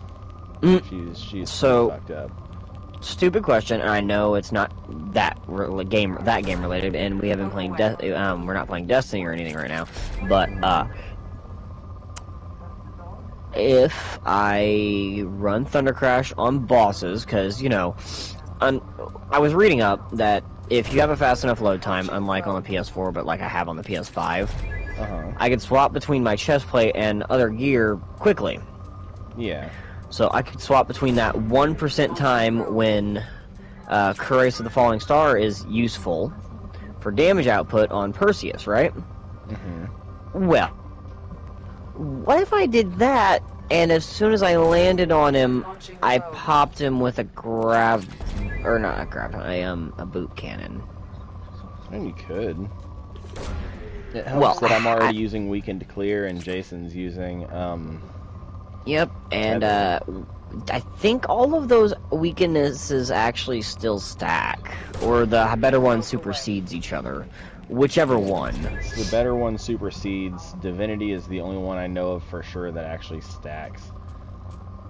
She's so fucked up. Stupid question, and I know it's not that game related, and we haven't playing we're not playing Destiny or anything right now. But if I run Thunder Crash on bosses, because you know, I was reading up that if you have a fast enough load time, unlike on the PS4, but like I have on the PS5, I could swap between my chest plate and other gear quickly. Yeah. So I could swap between that 1% time when Courageous of the Falling Star is useful for damage output on Perseus, right? Well, what if I did that, and as soon as I landed on him, I popped him with a a boot cannon. And you could. It helps that I'm already using Weekend to Clear, and Jason's using, Yep, and I think all of those weaknesses actually still stack, or the better one supersedes each other, whichever one. The better one supersedes. Divinity is the only one I know of for sure that actually stacks.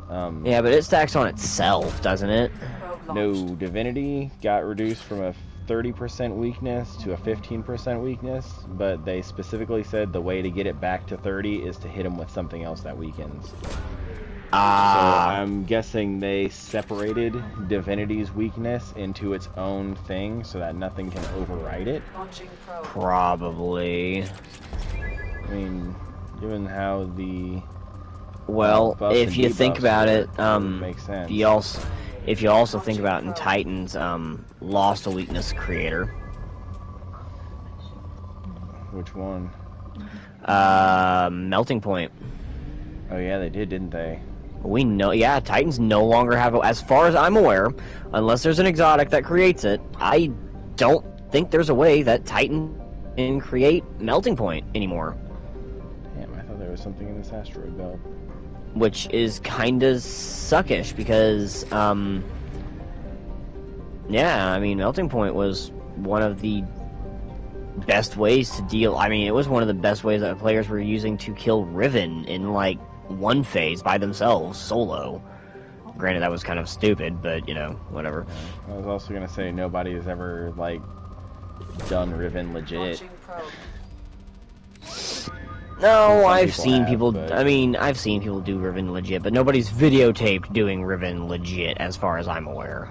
Yeah, but it stacks on itself, doesn't it? No, Divinity got reduced from a 30% weakness to a 15% weakness, but they specifically said the way to get it back to 30 is to hit them with something else that weakens. So I'm guessing they separated Divinity's weakness into its own thing so that nothing can override it. Probably. I mean, given how the if you think about it, makes sense. If you also think about in Titans, lost a weakness creator. Which one? Melting Point. Oh yeah, they did, didn't they? We know, yeah, Titans no longer have, as far as I'm aware, unless there's an exotic that creates it, I don't think there's a way that Titan can create Melting Point anymore. Damn, I thought there was something in this asteroid belt. Which is kinda suckish, because, yeah, I mean, Melting Point was one of the best ways to deal, I mean, it was one of the best ways that players were using to kill Riven in, like, one phase by themselves, solo. Granted, that was kind of stupid, but, you know, whatever. I was also gonna say, nobody has ever, like, done Riven legit. No, I've people seen have, people. but- I mean, I've seen people do Riven legit, but nobody's videotaped doing Riven legit, as far as I'm aware.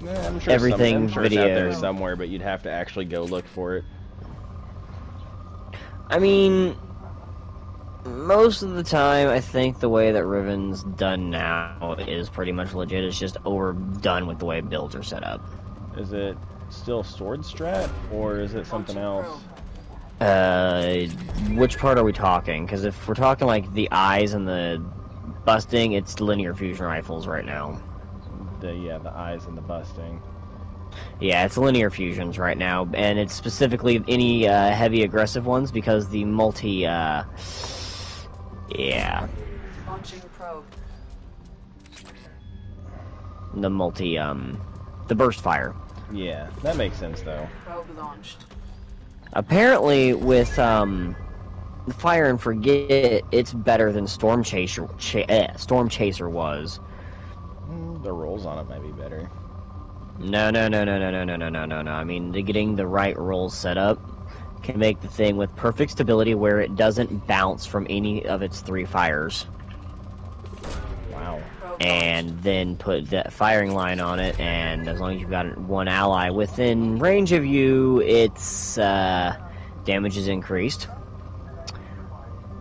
Yeah, I'm sure Everything I'm sure it's out there videoed. somewhere, but you'd have to actually go look for it. I mean, most of the time, I think the way that Riven's done now is pretty much legit. It's just overdone with the way builds are set up. Is it still sword strat, or is it something else? Which part are we talking? Because if we're talking like the eyes and the busting, it's linear fusion rifles right now. The eyes and the busting. Yeah, it's linear fusions right now, and it's specifically any heavy aggressive ones because the multi. Yeah. Launching probe. The multi. The burst fire. Yeah, that makes sense though. Probe launched. Apparently, with Fire and Forget, it's better than Storm Chaser. Storm Chaser was. The rolls on it might be better. No. I mean, getting the right rolls set up can make the thing with perfect stability where it doesn't bounce from any of its 3 fires. Wow. And then put that firing line on it, and as long as you've got one ally within range of you, its damage is increased.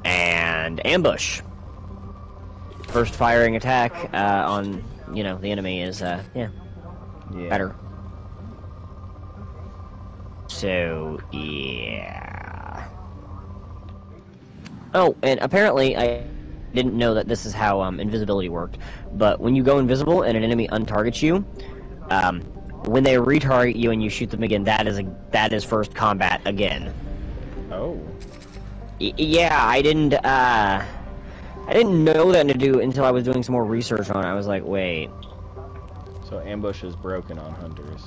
And ambush. First firing attack on, the enemy is, better. So, yeah. Oh, and apparently I didn't know that this is how invisibility worked, but when you go invisible and an enemy untargets you, when they retarget you and you shoot them again, that is first combat again. Oh. Yeah, I didn't know that until I was doing some more research on it. I was like, wait. So ambush is broken on hunters.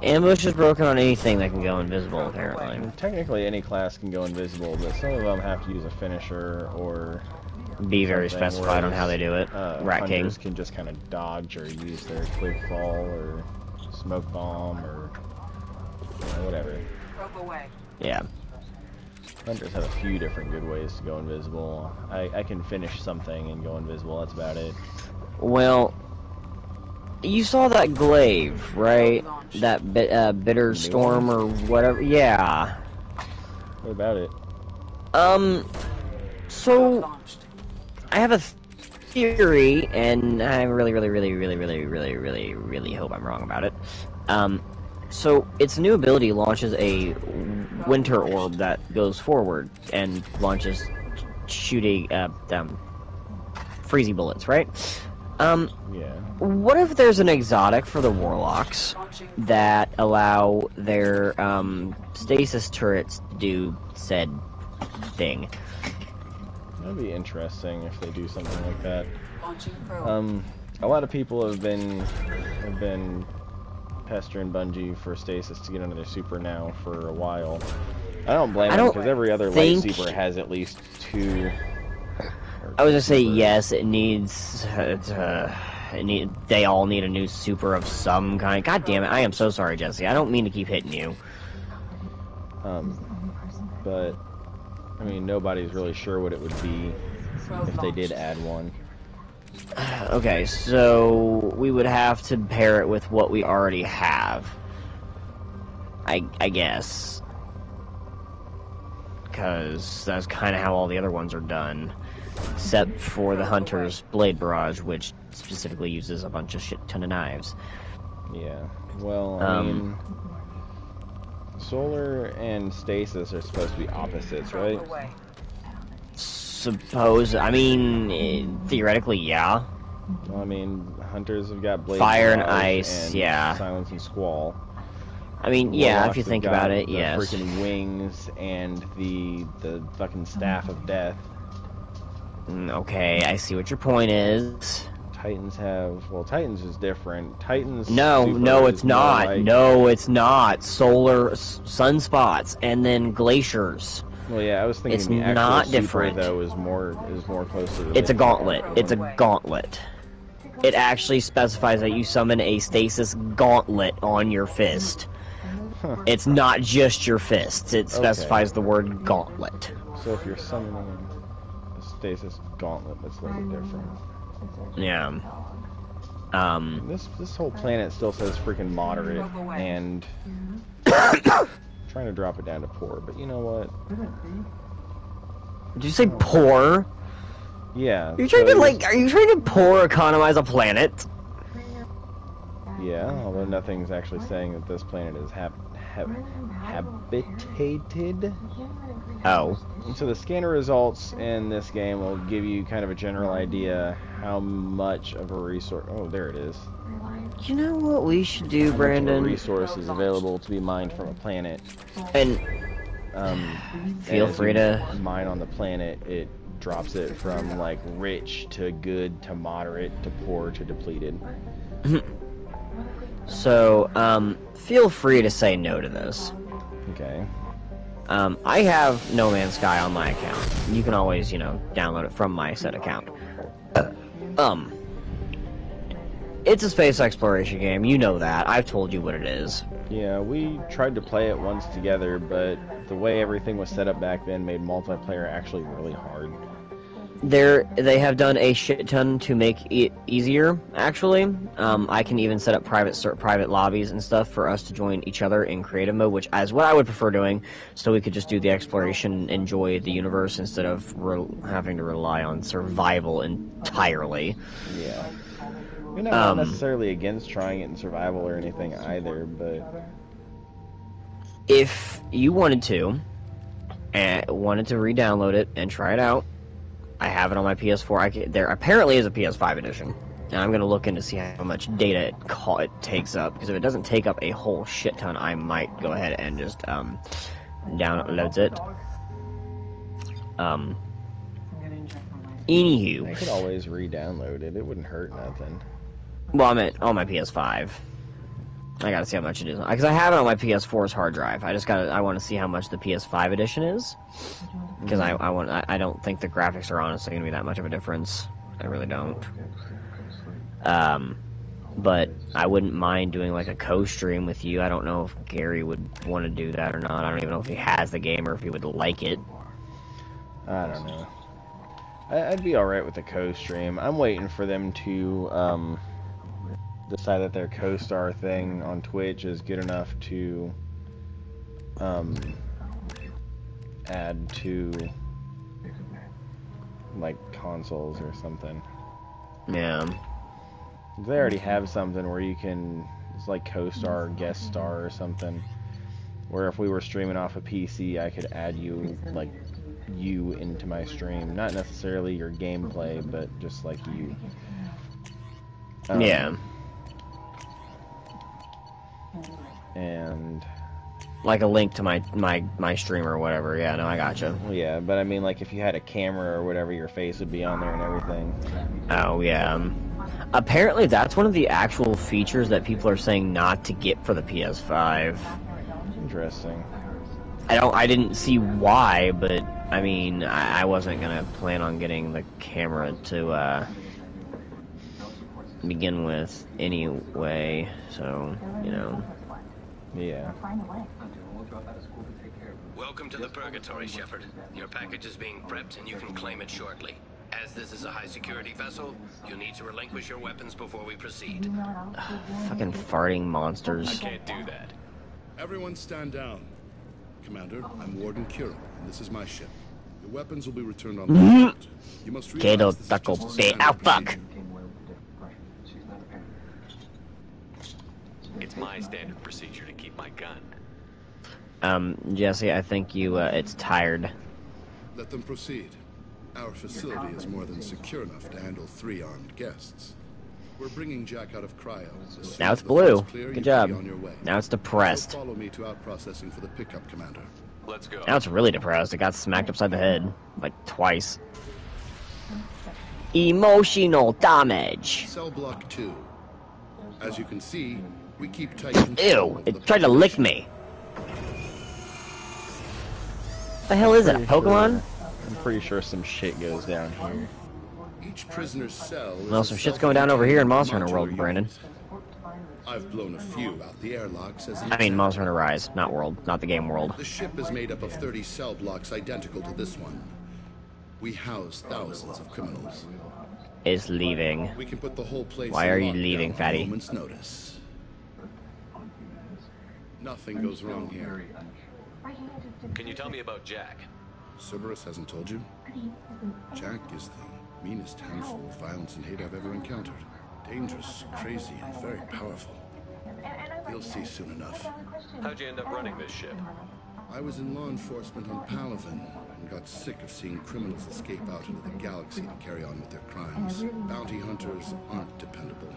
Ambush is broken on anything that can go invisible, apparently. Technically, any class can go invisible, but some of them have to use a finisher or be very specified on how they do it. Rat King hunters can just kind of dodge or use their quick fall or smoke bomb or whatever. Probe away. Yeah. Hunters have a few different good ways to go invisible. I can finish something and go invisible. That's about it. Well, you saw that glaive, right? That bitter storm or whatever. Yeah. What about it? So I have a theory, and I really hope I'm wrong about it. So its new ability launches a winter orb that goes forward and launches shooting freezy bullets, right? Yeah. What if there's an exotic for the warlocks that allow their stasis turrets to do said thing? That'd be interesting if they do something like that. Launching probe. A lot of people have been pestering Bungie for stasis to get under their super now for a while. I don't blame them because every other light super has at least 2. I was gonna say yes. It needs. They all need a new super of some kind. God damn it! I am so sorry, Jesse. I don't mean to keep hitting you. But I mean, nobody's really sure what it would be if they did add one. Okay, so we would have to pair it with what we already have. I guess. Because that's kind of how all the other ones are done. Except for the Hunter's Blade Barrage, which specifically uses a bunch of shit ton of knives. Yeah, well, I mean, Solar and Stasis are supposed to be opposites, right? I mean, theoretically, yeah. Well, I mean, Hunters have got Blade Fire and Barrage Ice, and yeah. Silence and Squall. I mean, yeah, Warlocks if you have think got about it, the yes. freaking wings and the fucking Staff of Death. Okay, I see what your point is. Titans have... Well, Titans is different. Titans... No, it's not. Like, no, it's not. Solar sunspots and then glaciers. Well, yeah, I was thinking it's the actual not super, different. Though, is more close to the... It's a gauntlet. It's a gauntlet. It actually specifies that you summon a stasis gauntlet on your fist. Huh. It's not just your fists. It specifies the word gauntlet. So if you're summoning a stasis gauntlet, that's a little bit different. Yeah. This whole planet still says freaking moderate, and trying to drop it down to poor, but you know what? Did you say poor? Yeah. You're trying to are you trying to poor economize a planet? Yeah, although nothing's actually saying that this planet is habitated. Oh. So the scanner results in this game will give you kind of a general idea how much of a resource. Oh, there it is. You know what we should do, Brandon? Resource is available to be mined from a planet. And feel free to mine on the planet. It drops it from like rich to good to moderate to poor to depleted. So, feel free to say no to this. Okay. I have No Man's Sky on my account. You can always, download it from my set account. It's a space exploration game. You know that. I've told you what it is. Yeah, we tried to play it once together, but the way everything was set up back then made multiplayer actually really hard. They have done a shit ton to make it easier, actually. I can even set up private lobbies and stuff for us to join each other in creative mode, which is what I would prefer doing, so we could just do the exploration, enjoy the universe, instead of having to rely on survival entirely. Yeah. You're not necessarily against trying it in survival or anything either, but... If you wanted to re-download it and try it out, I have it on my PS4. There apparently is a PS5 edition, and I'm gonna look in to see how much data it takes up. Because if it doesn't take up a whole shit ton, I might go ahead and just download it. Anywho, I could always re-download it. It wouldn't hurt nothing. Well, I meant on my PS5. I gotta see how much it is because I have it on my PS4's hard drive. I want to see how much the PS5 edition is because I don't think the graphics are honestly gonna be that much of a difference. I really don't. But I wouldn't mind doing like a co-stream with you. I don't know if Gary would want to do that or not. I don't even know if he has the game or if he would like it. I don't know. I'd be alright with a co-stream. I'm waiting for them to decide that their co-star thing on Twitch is good enough to add to like consoles or something. Yeah. They already have something where you can, it's like co-star or guest star or something, where if we were streaming off a PC, I could add you into my stream. Not necessarily your gameplay, but just like you. Yeah. And like a link to my stream or whatever. Yeah, no, I gotcha. Yeah, but I mean, like if you had a camera or whatever, your face would be on there and everything. Oh yeah. Apparently, that's one of the actual features that people are saying not to get for the PS5. Interesting. I didn't see why, but I mean, I wasn't gonna plan on getting the camera to begin with anyway. So Yeah. Welcome to the Purgatory, Shepard. Your package is being prepped and you can claim it shortly. As this is a high-security vessel, you'll need to relinquish your weapons before we proceed. Fucking farting monsters. I can't do that. Everyone stand down. Commander, I'm Warden Kira, and this is my ship. Your weapons will be returned on board. You must realize this is just a standard fuck. It's my standard procedure to keep my gun. Jesse, I think it's tired. Let them proceed. Our facility is more than secure enough to handle 3 armed guests. We're bringing Jack out of cryo. Now it's blue. Good job. Now it's depressed. Follow me to out-processing for the pickup, Commander. Let's go. Now it's really depressed. It got smacked upside the head. Like, twice. Emotional damage. Cell block 2. As you can see, we keep tight control. Ew, it tried to lick me. What the hell is it, a Pokemon? I'm pretty sure some shit goes down here. Each prisoner's cell Well, some shit's going down over here in Monster Hunter World, Brandon. I've blown a few out the airlocks as an I mean, Monster Hunter Rise, not World, not the game World. The ship is made up of 30 cell blocks identical to this one. We house thousands of criminals. Is leaving. We can put the whole place. Why are you leaving, fatty? On a moment's notice. Nothing goes wrong here. Can you tell me about Jack? Cerberus hasn't told you? Jack is the meanest handful of violence and hate I've ever encountered. Dangerous, crazy, and very powerful. You'll see soon enough. How'd you end up running this ship? I was in law enforcement on Palaven and got sick of seeing criminals escape out into the galaxy to carry on with their crimes. Bounty hunters aren't dependable.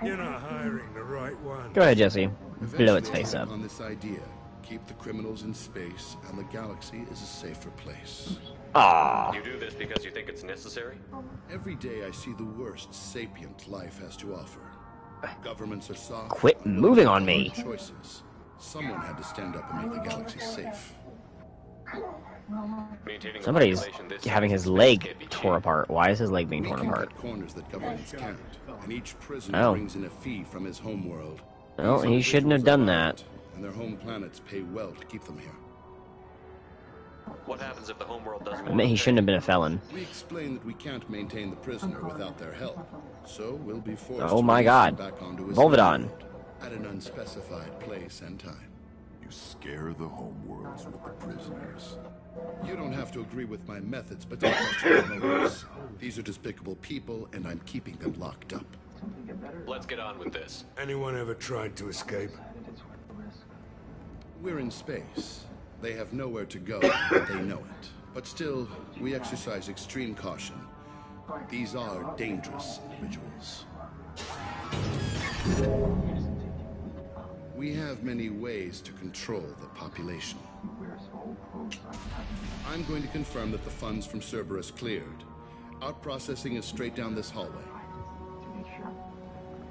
You're not hiring the right one. Go ahead, Jesse. Blow its face up. On this idea, keep the criminals in space, and the galaxy is a safer place. Ah. You do this because you think it's necessary? Every day I see the worst sapient life has to offer. Governments are soft. Quit moving on me. Choices. Someone had to stand up and make the galaxy safe. Somebody's having his leg tore apart. Why is his leg being torn apart? Cut corners that governments can't, and each prisoner brings in a fee from his home world. No, he shouldn't have done that. And their home planets pay well to keep them here. What happens if the homeworld doesn't? I mean, he shouldn't have been a felon. We explain that we can't maintain the prisoner without their help, so we'll be forced Oh to my release God. him back onto his Volvidon. home world at an unspecified place and time. You scare the homeworlds with the prisoners. You don't have to agree with my methods, but don't question my motives. These are despicable people, and I'm keeping them locked up. Let's get on with this. Anyone ever tried to escape? We're in space. They have nowhere to go, and they know it. But still, we exercise extreme caution. These are dangerous individuals. We have many ways to control the population. I'm going to confirm that the funds from Cerberus cleared. Out processing is straight down this hallway.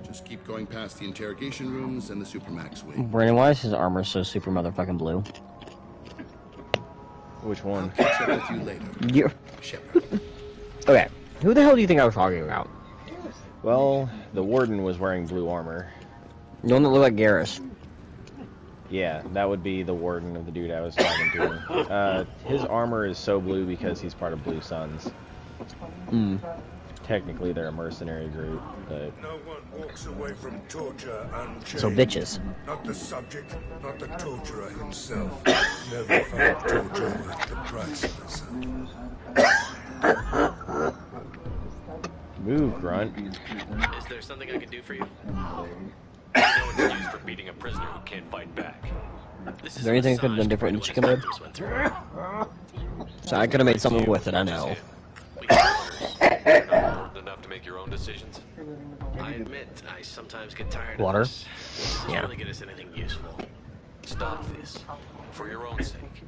Just keep going past the interrogation rooms and the Supermax wing. Brandon, why is his armor so super motherfucking blue? Which one? I'll catch up with you later. You're... Okay, who the hell do you think I was talking about? Well, the warden was wearing blue armor. The one that looked like Garrus. Yeah, that would be the warden of the dude I was talking to. His armor is so blue because he's part of Blue Suns. Technically, they're a mercenary group, but... No one walks away from torture unchanged. So bitches. Not the subject, not the torturer himself. Never found torture worth the price of itself. Move, Grunt. Is there something I can do for you? There's no excuse for beating a prisoner who can't fight back. Is there anything I could have done different in Chicken Bib? So I could have made something with it, I know. You're not important enough to make your own decisions. I admit, I sometimes get tired Water? of this. It doesn't really get us anything useful. Stop this. For your own sake.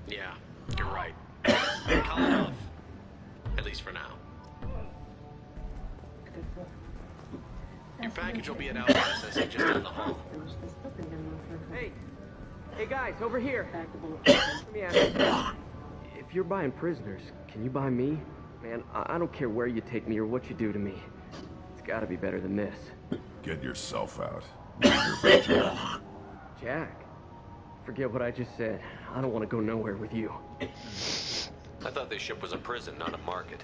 Yeah, you're right. Call it off. At least for now. Your package will be at out processing just down the hall. Hey guys, over here. Let me ask you. If you're buying prisoners, can you buy me? Man, I don't care where you take me or what you do to me. It's gotta be better than this. Get yourself out. You're here for Jack. Jack? Forget what I just said. I don't want to go nowhere with you. I thought this ship was a prison, not a market.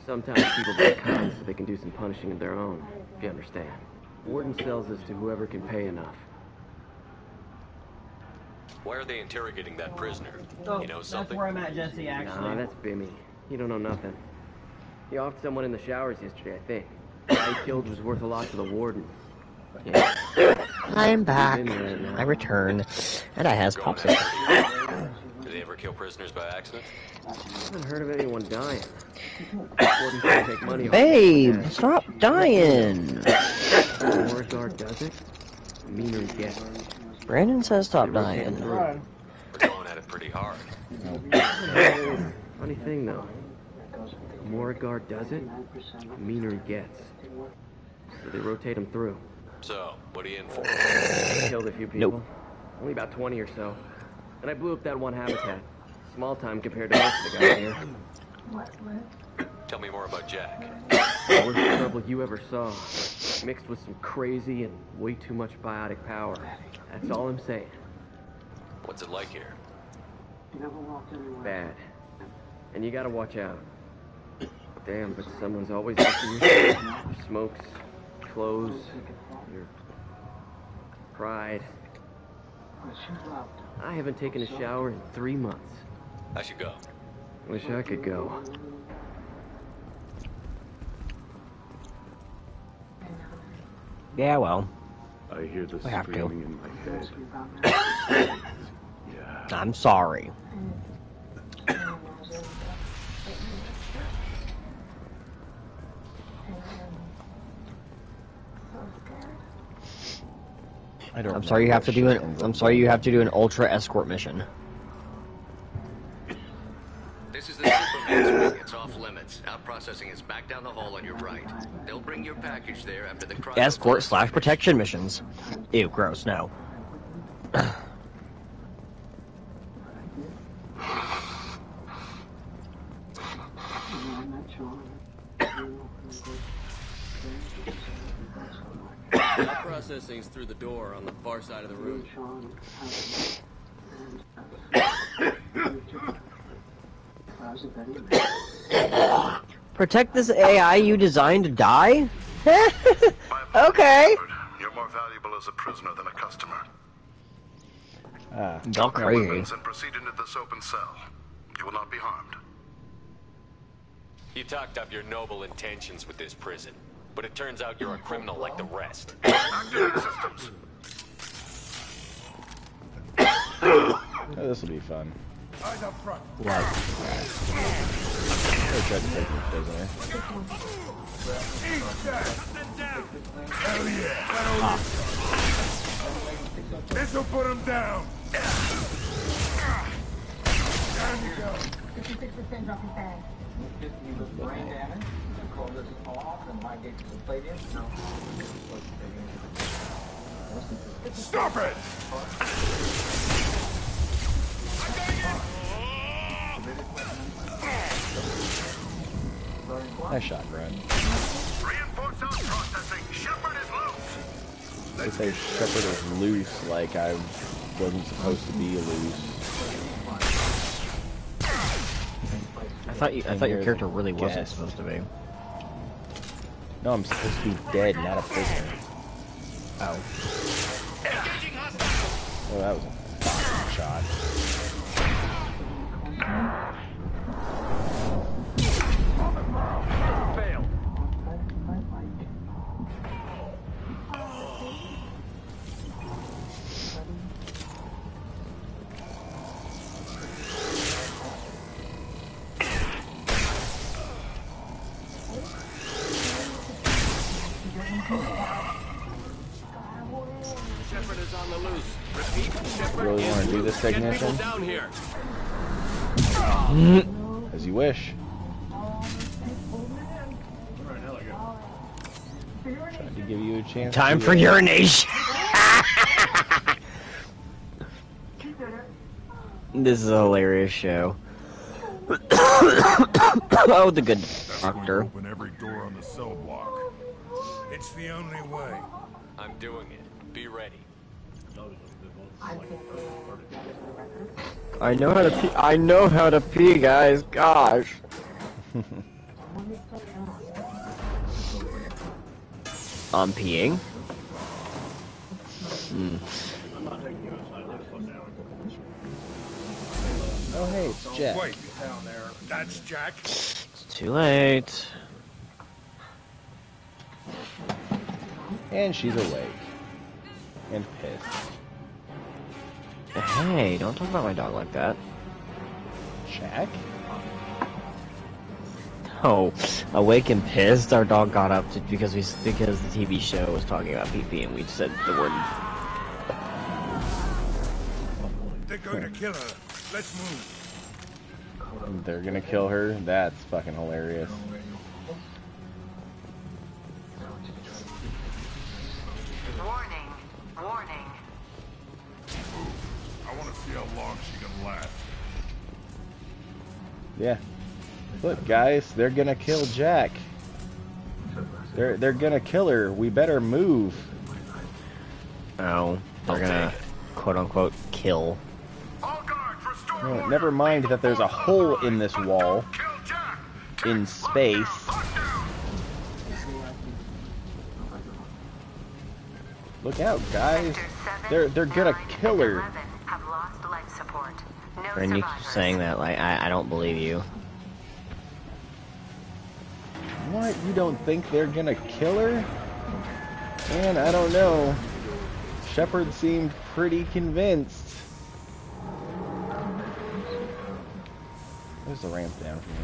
Sometimes people get kind so they can do some punishing of their own, if you understand. Warden sells us to whoever can pay enough. Why are they interrogating that prisoner? You know something? That's where I'm at, Jesse, actually. Nah, that's Bimmy. You don't know nothing. He offed someone in the showers yesterday, I think. The guy he killed was worth a lot to the warden. Yeah. I'm back. I return. And I has popsicle. Do they ever kill prisoners by accident? I haven't heard of anyone dying. Warden can't take money off. Babe, stop dying. The more guard does it, the meaner he gets. Brandon says stop dying. We're going at it pretty hard. Funny thing though, the more a guard does it, the meaner he gets. So they rotate him through. So, what are you in for? I killed a few people. Nope. Only about 20 or so. And I blew up that one habitat. Small time compared to most of the guys here. Tell me more about Jack. The worst trouble you ever saw. mixed with some crazy and way too much biotic power. That's all I'm saying. What's it like here? Bad. And you gotta watch out. Damn, but someone's always after your shit. Your smokes, clothes, your pride. I haven't taken a shower in 3 months. I should go. Wish I could go. Yeah, well. I hear the I have to. screaming in my head. Yeah. I'm sorry. I'm sorry you have to do an. I'm sorry you have to do an ultra escort mission. This is the Superman's wing. It's off limits. Out processing is back down the hall on your right. They'll bring your package there after the Escort / protection missions. Ew, gross. No. Out processing's through the door on the far side of the room. Protect this AI you designed to die? Okay. You're more valuable as a prisoner than a customer. Not crazy. And proceed into this open cell. You will not be harmed. You talked up your noble intentions with this prison, but it turns out you're a criminal like the rest. Activate systems. Oh, this will be fun. Eyes up front. What? I tried to take him prisoner. Eat that! Hell yeah! This'll put him down. Down you go. 56% drop his bag. He was brain damage. Call this off and might get some plate in. No. Stop it! Nice shot, Brad. Reinforce zone processing. Shepard is loose. They say Shepard is loose, like I wasn't supposed to be loose. I thought your character really wasn't supposed to be. No, I'm supposed to be dead, not a prisoner. Oh. Oh, that was a fucking shot. Fail. Shepard is on the loose. Repeat, Shepard Really want to do this technician? down here. As you wish. Tried to give you a chance. Time to, for urination. This is a hilarious show. Oh, the good doctor. Open every door on the cell block. It's the only way. I'm doing it. Be ready. I know how to pee. I know how to pee, guys. Gosh. I'm peeing. Oh, hey, it's Jack. Wait, down there. That's Jack. It's too late. And she's awake. And pissed. Hey, don't talk about my dog like that. Jack? Oh, awake and pissed. Our dog got up because the TV show was talking about pee and we said the word. They're going to kill her. Let's move. They're gonna kill her? That's fucking hilarious. Warning. Warning. I want to see how long she can last. Yeah. Look, guys, they're gonna kill Jack. They're gonna kill her. We better move. Oh, they're gonna quote unquote kill. No, never mind that there's a hole in this wall in space. Look out, guys. They're gonna kill her. And you keep saying that, like, I don't believe you. What? You don't think they're gonna kill her? Man, I don't know. Shepard seemed pretty convinced. Where's the ramp down from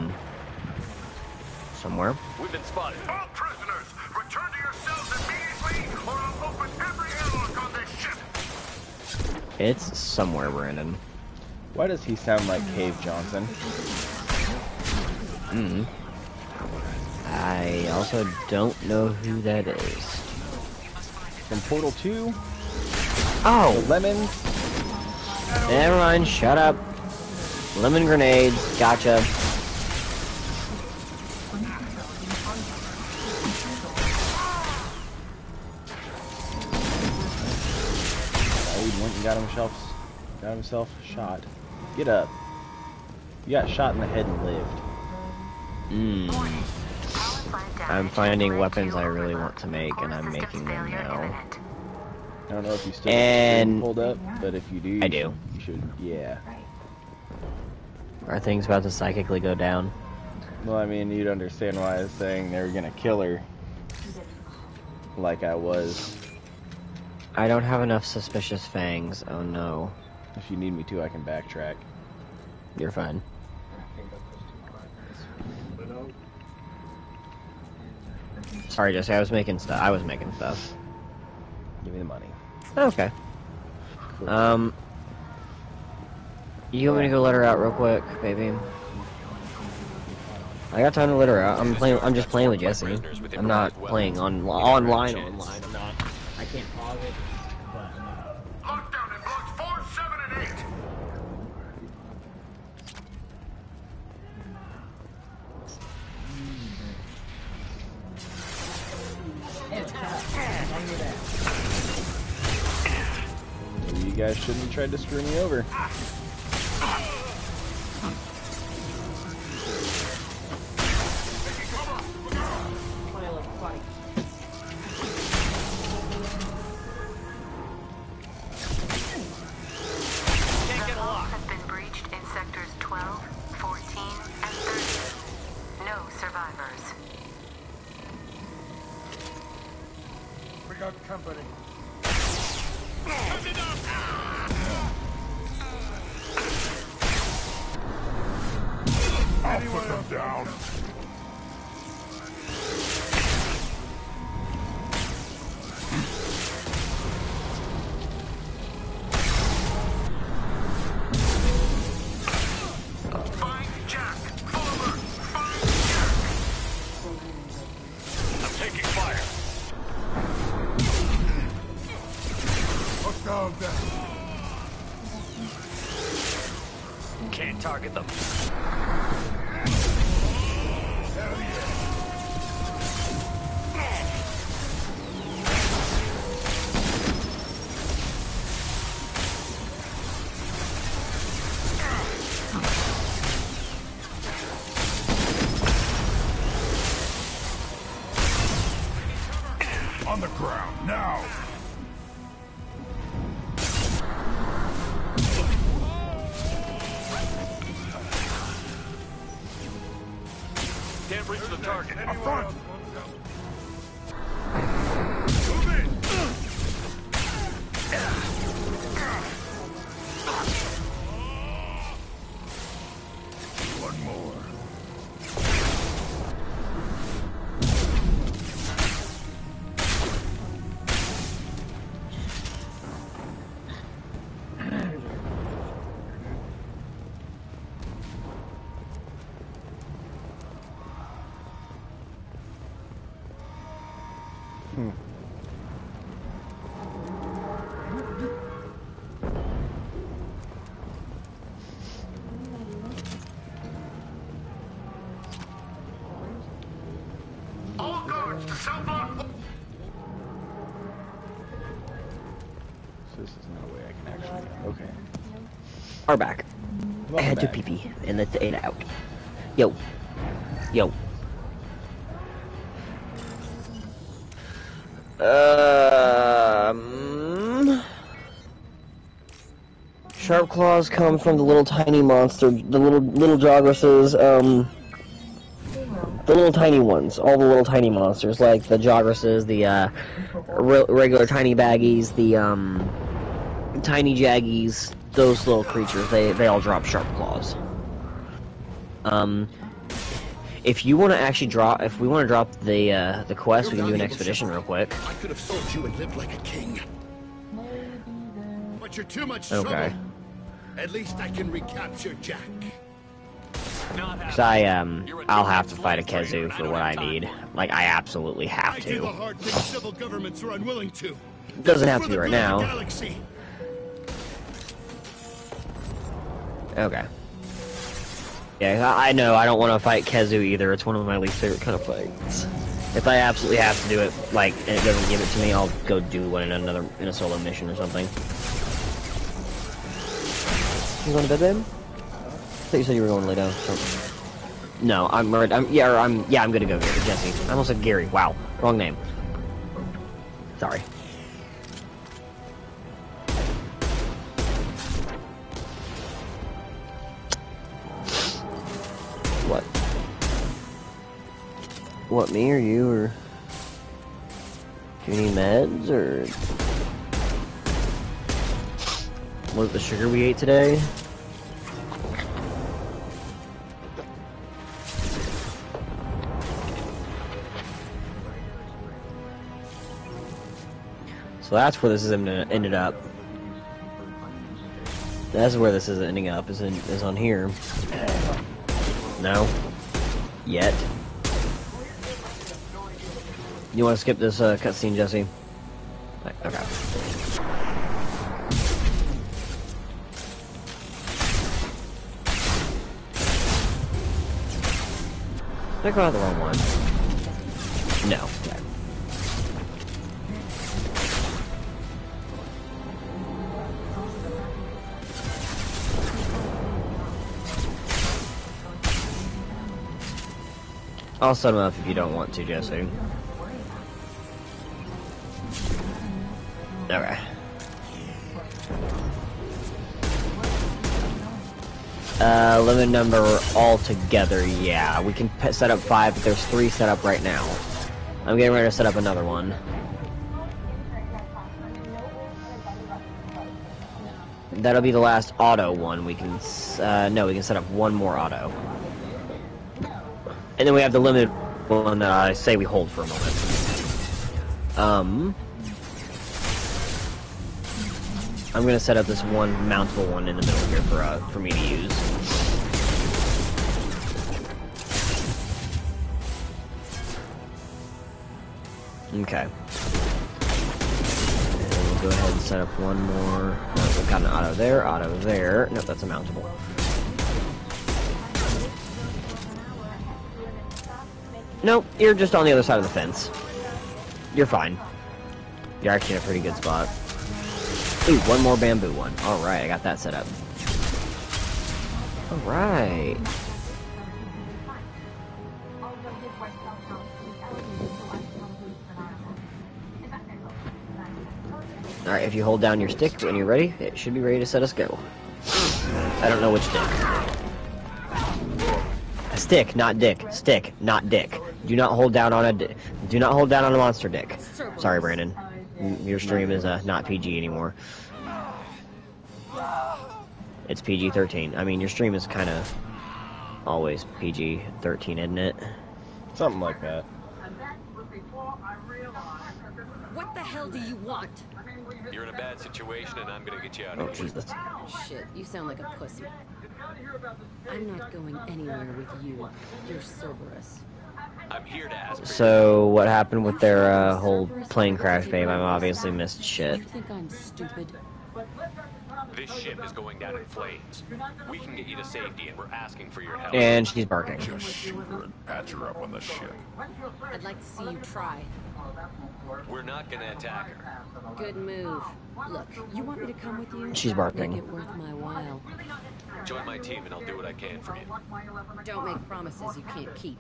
here? Somewhere. We've been spotted. All prisoners, return to your cells immediately, or I'll open every airlock on this ship. It's somewhere, Brandon. Why does he sound like Cave Johnson? I also don't know who that is. From Portal 2? Oh! The lemons? Never mind, shut up. Lemon grenades, gotcha. He went and got himself shot. Get up. You got shot in the head and lived. I'm finding weapons I really want to make, and I'm making them now. I don't know if you still have the pulled up, but if you do, I do. You should, yeah. Are things about to psychically go down? Well, I mean, you'd understand why I was saying they were gonna kill her. Like I was. I don't have enough suspicious fangs. Oh no. If you need me to, I can backtrack. You're fine. Sorry, Jesse. I was making stuff. Give me the money. Okay. Cool. You want me to go let her out real quick, baby? I got time to let her out. I'm just playing with Jesse. I'm not playing online. I'm not. I can't pause it. Lockdown in blocks 4, 7, and 8. Maybe you guys shouldn't have tried to screw me over. Company. I'll put them down. Find Jack. Follow her. Find Jack. I'm taking fire. Hostile down. Can't target them. Hell yeah. On the ground, now! Can't reach the target. Up front! One more. So this is not a way I can actually. Okay. Are back. I had to pee pee and let the air out. Yo. Yo. Sharp claws come from the little tiny monster, the little jogresses, the little tiny ones, all the little tiny monsters, like the jogresses, the regular tiny baggies, the tiny jaggies, those little creatures, they all drop sharp claws. If you want to actually drop, if we want to drop the quest, we can do an expedition real quick. I could have sold you and lived like a king. But you're too much trouble. Okay. At least I can recapture Jack. Cause I'll have to fight a Khezu for what I need. Like, I absolutely have I do the to. hard things civil governments are unwilling to. It doesn't have to be right now. Okay. Yeah, I know, I don't want to fight Khezu either. It's one of my least favorite kind of fights. If I absolutely have to do it, like, and it doesn't give it to me, I'll go do one in a solo mission or something. You going to bed, babe? I thought you said you were going to lay down. No, I'm gonna go get Jesse. I almost said Gary. Wow, wrong name. Sorry. What? What, me or you, or do you need meds, or was it the sugar we ate today? So that's where this is ended up. That's where this is ending up, is on here. No? Yet? You want to skip this cutscene, Jesse? Okay. Did I go out the wrong one? No. Okay. I'll set him up if you don't want to, Jesse. Okay. Limit number altogether, yeah. We can set up 5, but there's 3 set up right now. I'm getting ready to set up another one. That'll be the last auto one. We can, no, we can set up one more auto. And then we have the limited one that I say we hold for a moment. I'm gonna set up this one mountable one in the middle here for me to use. Okay. And we'll go ahead and set up one more. No, we've got an auto there. Nope, that's a mountable. Nope, you're just on the other side of the fence. You're fine. You're actually in a pretty good spot. Ooh, one more bamboo one. Alright, I got that set up. Alright. Alright, if you hold down your stick when you're ready, it should be ready to set us go. I don't know which stick. A stick, not dick. Stick, not dick. Do not hold down on a monster dick. Sorry, Brandon. Your stream is not PG anymore. It's PG-13. I mean, your stream is kind of always PG-13, isn't it? Something like that. What the hell do you want? You're in a bad situation, and I'm gonna get you out of here. Jesus. Shit, you sound like a pussy. I'm not going anywhere with you. You're Cerberus. I'm here to ask. So, what happened with their whole plane crash, babe? I've obviously missed shit. You think I'm stupid? This ship is going down in flames. We can get you to safety, and we're asking for your help. And she's barking. Just shoot her and patch her up on the ship. I'd like to see you try. We're not gonna attack her. Good move. Look, you want me to come with you? She's barking. Make it worth my while. Join my team, and I'll do what I can for you. Don't make promises you can't keep.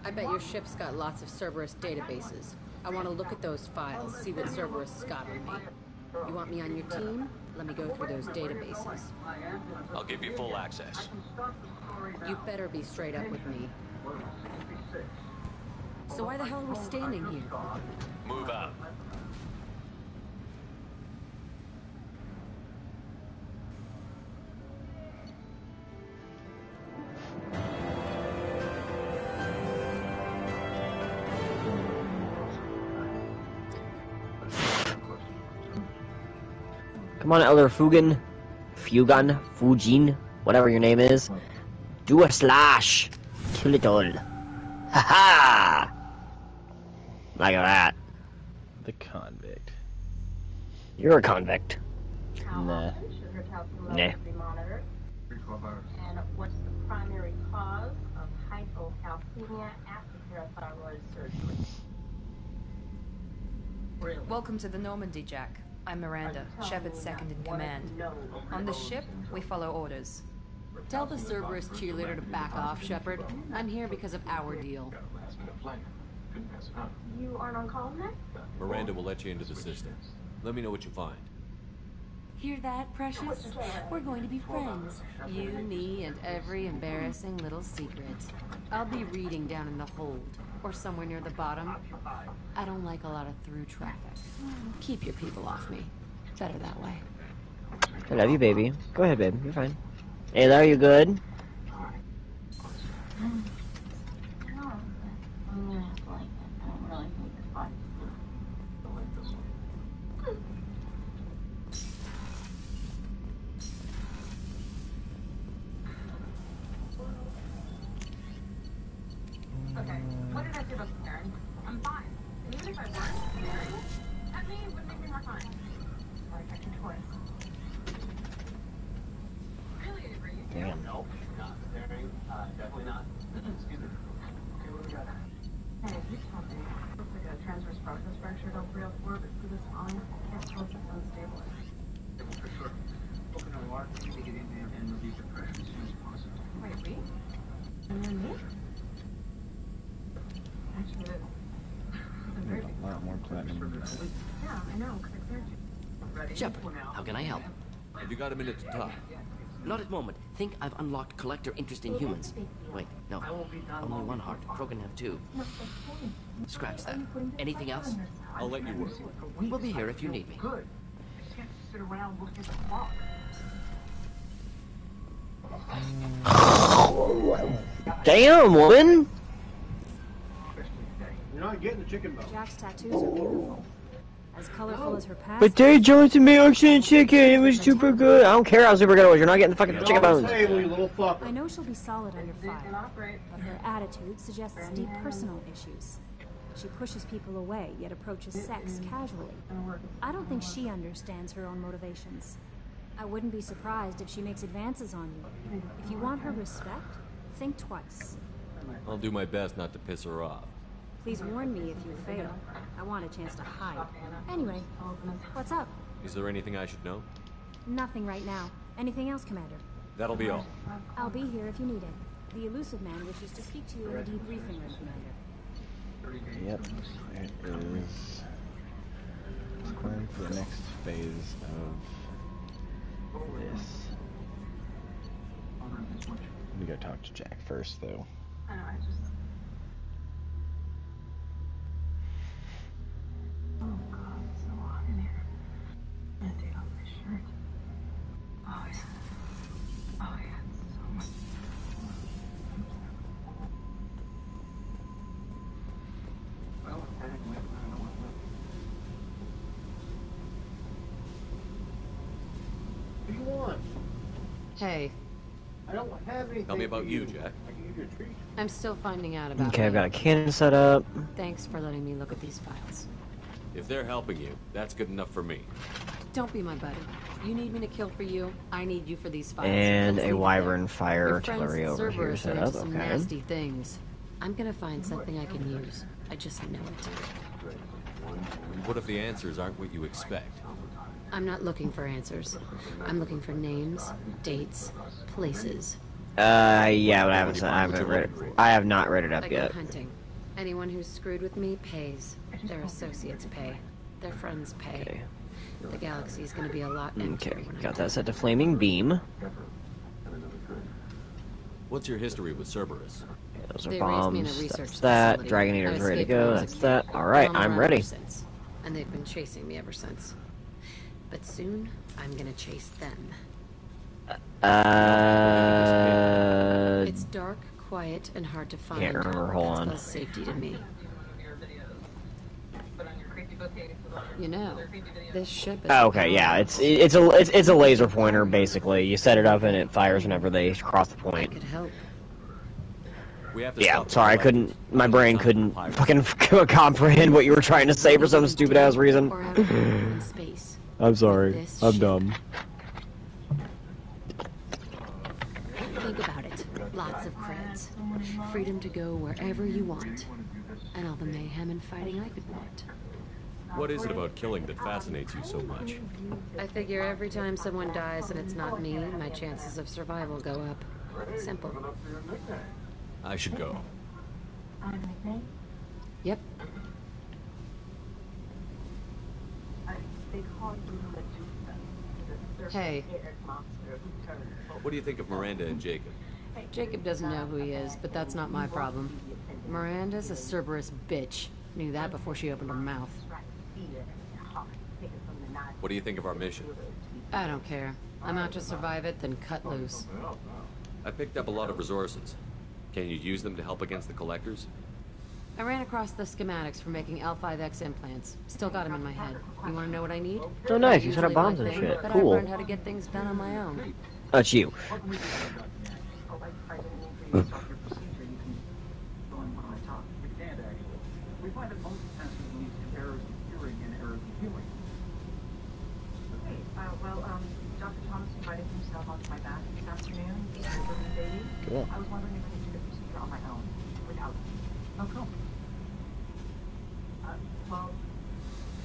I bet your ship's got lots of Cerberus databases. I want to look at those files, see what Cerberus has got on me. You want me on your team? Let me go through those databases. I'll give you full access. You better be straight up with me. So why the hell are we standing here? Move out. Come on, Elder Fujin, whatever your name is. Do a slash. Kill it all. Ha-ha! Like that. The convict. You're a convict. Nah. Nah. And what's the primary cause of hypocalcemia after parathyroid surgery? Welcome to the Normandy, Jack. I'm Miranda, Shepard's second in command. On the ship, we follow orders. Tell the Cerberus cheerleader to back off, Shepard. I'm here because of our deal. You aren't on call next? Miranda will let you into the system. Let me know what you find. Hear that, Precious? We're going to be friends. You, me, and every embarrassing little secret. I'll be reading down in the hold, or somewhere near the bottom. I don't like a lot of through traffic. Keep your people off me. Better that way. I love you, baby. Go ahead, babe. You're fine. Hey, are you good? Okay, what did I say about Karen? I'm fine. And even if I weren't married, that me would make me more fine. Like I can twist. Really agree. Damn. Nope, not staring. Definitely not. Excuse me. Okay, what do we got? Hey, you told me. Looks like a transverse process fracture. Don't real orbit through the spine. Can't tell if it's unstable. For sure. Open our water, we need to get in there and relieve the pressure as soon as possible. Wait, we? And then me? Actually, it is. There's a lot more platinum. Yeah, I know, because I cleared you. Shepard, how can I help? Have you got a minute to talk? Not at the moment. Think I've unlocked collector interest in humans. Wait, no. Only one heart. Crow can have two. Scratch that. Anything else? I'll let you work. We'll be here if you need me. Good. You can't sit around looking at the clock. Damn, woman! You're not getting the chicken bone. Jack's tattoos are beautiful. As colorful as her past. But Dave Johnson made action chicken. It was super good. I don't care how super good it was. You're not getting the fucking chicken bones. I know she'll be solid under fire, but her attitude suggests deep personal issues. She pushes people away, yet approaches sex casually. I don't think she understands her own motivations. I wouldn't be surprised if she makes advances on you. If you want her respect, think twice. I'll do my best not to piss her off. Please warn me if you fail. I want a chance to hide. Anyway, what's up? Is there anything I should know? Nothing right now. Anything else, Commander? That'll be all. I'll be here if you need it. The elusive man wishes to speak to you in the debriefing room, Commander. Yep, it is time for the next phase of this. Let me go talk to Jack first, though. I know, I just... Oh god, it's so hot in here. I'm gonna take off my shirt. Oh, it's... Oh yeah, it's so much... Well, I don't want What do you want? Hey. I don't have anything. Tell me about you, Jack. I can give you a treat. I'm still finding out about Okay, I've me. got a cannon set up. Thanks for letting me look at these files. If they're helping you, that's good enough for me. Don't be my buddy. You need me to kill for you. I need you for these fights. And Let's a leave it wyvern there. fire Your artillery friends over at here Cerberus set are up. into some Okay. nasty things. I'm gonna find something I can use. I just know it. What if the answers aren't what you expect? I'm not looking for answers. I'm looking for names, dates, places. Yeah, but I haven't read it. I have not read it up I yet. go hunting. Anyone who's screwed with me pays. Their associates pay. Their friends pay. Okay. The galaxy's gonna be a lot emptier Okay, when got that set to flaming beam. What's your history with Cerberus? Those are They raised me in a bombs. research That's that. facility. Dragon I Eater's ready to escaped when I go. was a That's kid. that. Alright, Been on the I'm run ready. ever since. And they've been chasing me ever since. But soon, I'm gonna chase them. It's dark, quiet, and hard to find. Can't remember. Hold That on. spells safety to me. You know, this ship is Oh, okay, yeah, it's a laser pointer basically. You set it up and it fires whenever they cross the point. could help. We have to Yeah, stop the sorry, I couldn't. My brain couldn't fucking comprehend what you were trying to say for some stupid ass reason. Or out of in space. I'm sorry. This I'm ship. dumb. Think about it. Lots of creds. Freedom to go wherever you want. And all the mayhem and fighting I could want. What is it about killing that fascinates you so much? I figure every time someone dies and it's not me, my chances of survival go up. Simple. I should go. Yep. Hey. What do you think of Miranda and Jacob? Jacob doesn't know who he is, but that's not my problem. Miranda's a Cerberus bitch. Knew that before she opened her mouth. What do you think of our mission? I don't care. I'm out to survive it, then cut loose. I picked up a lot of resources. Can you use them to help against the collectors? I ran across the schematics for making L5X implants. Still got them in my head. You want to know what I need? Oh, nice. You set up bombs and Usually my shit. thing, but Cool. I've learned how to get things done on my own. That's you. We find that most cancers lead to errors in hearing and errors in healing. Okay, Dr. Thomas invited himself onto my back this afternoon. He's a little baby. Cool. I was wondering if I could do the procedure on my own, without you. How come? Well,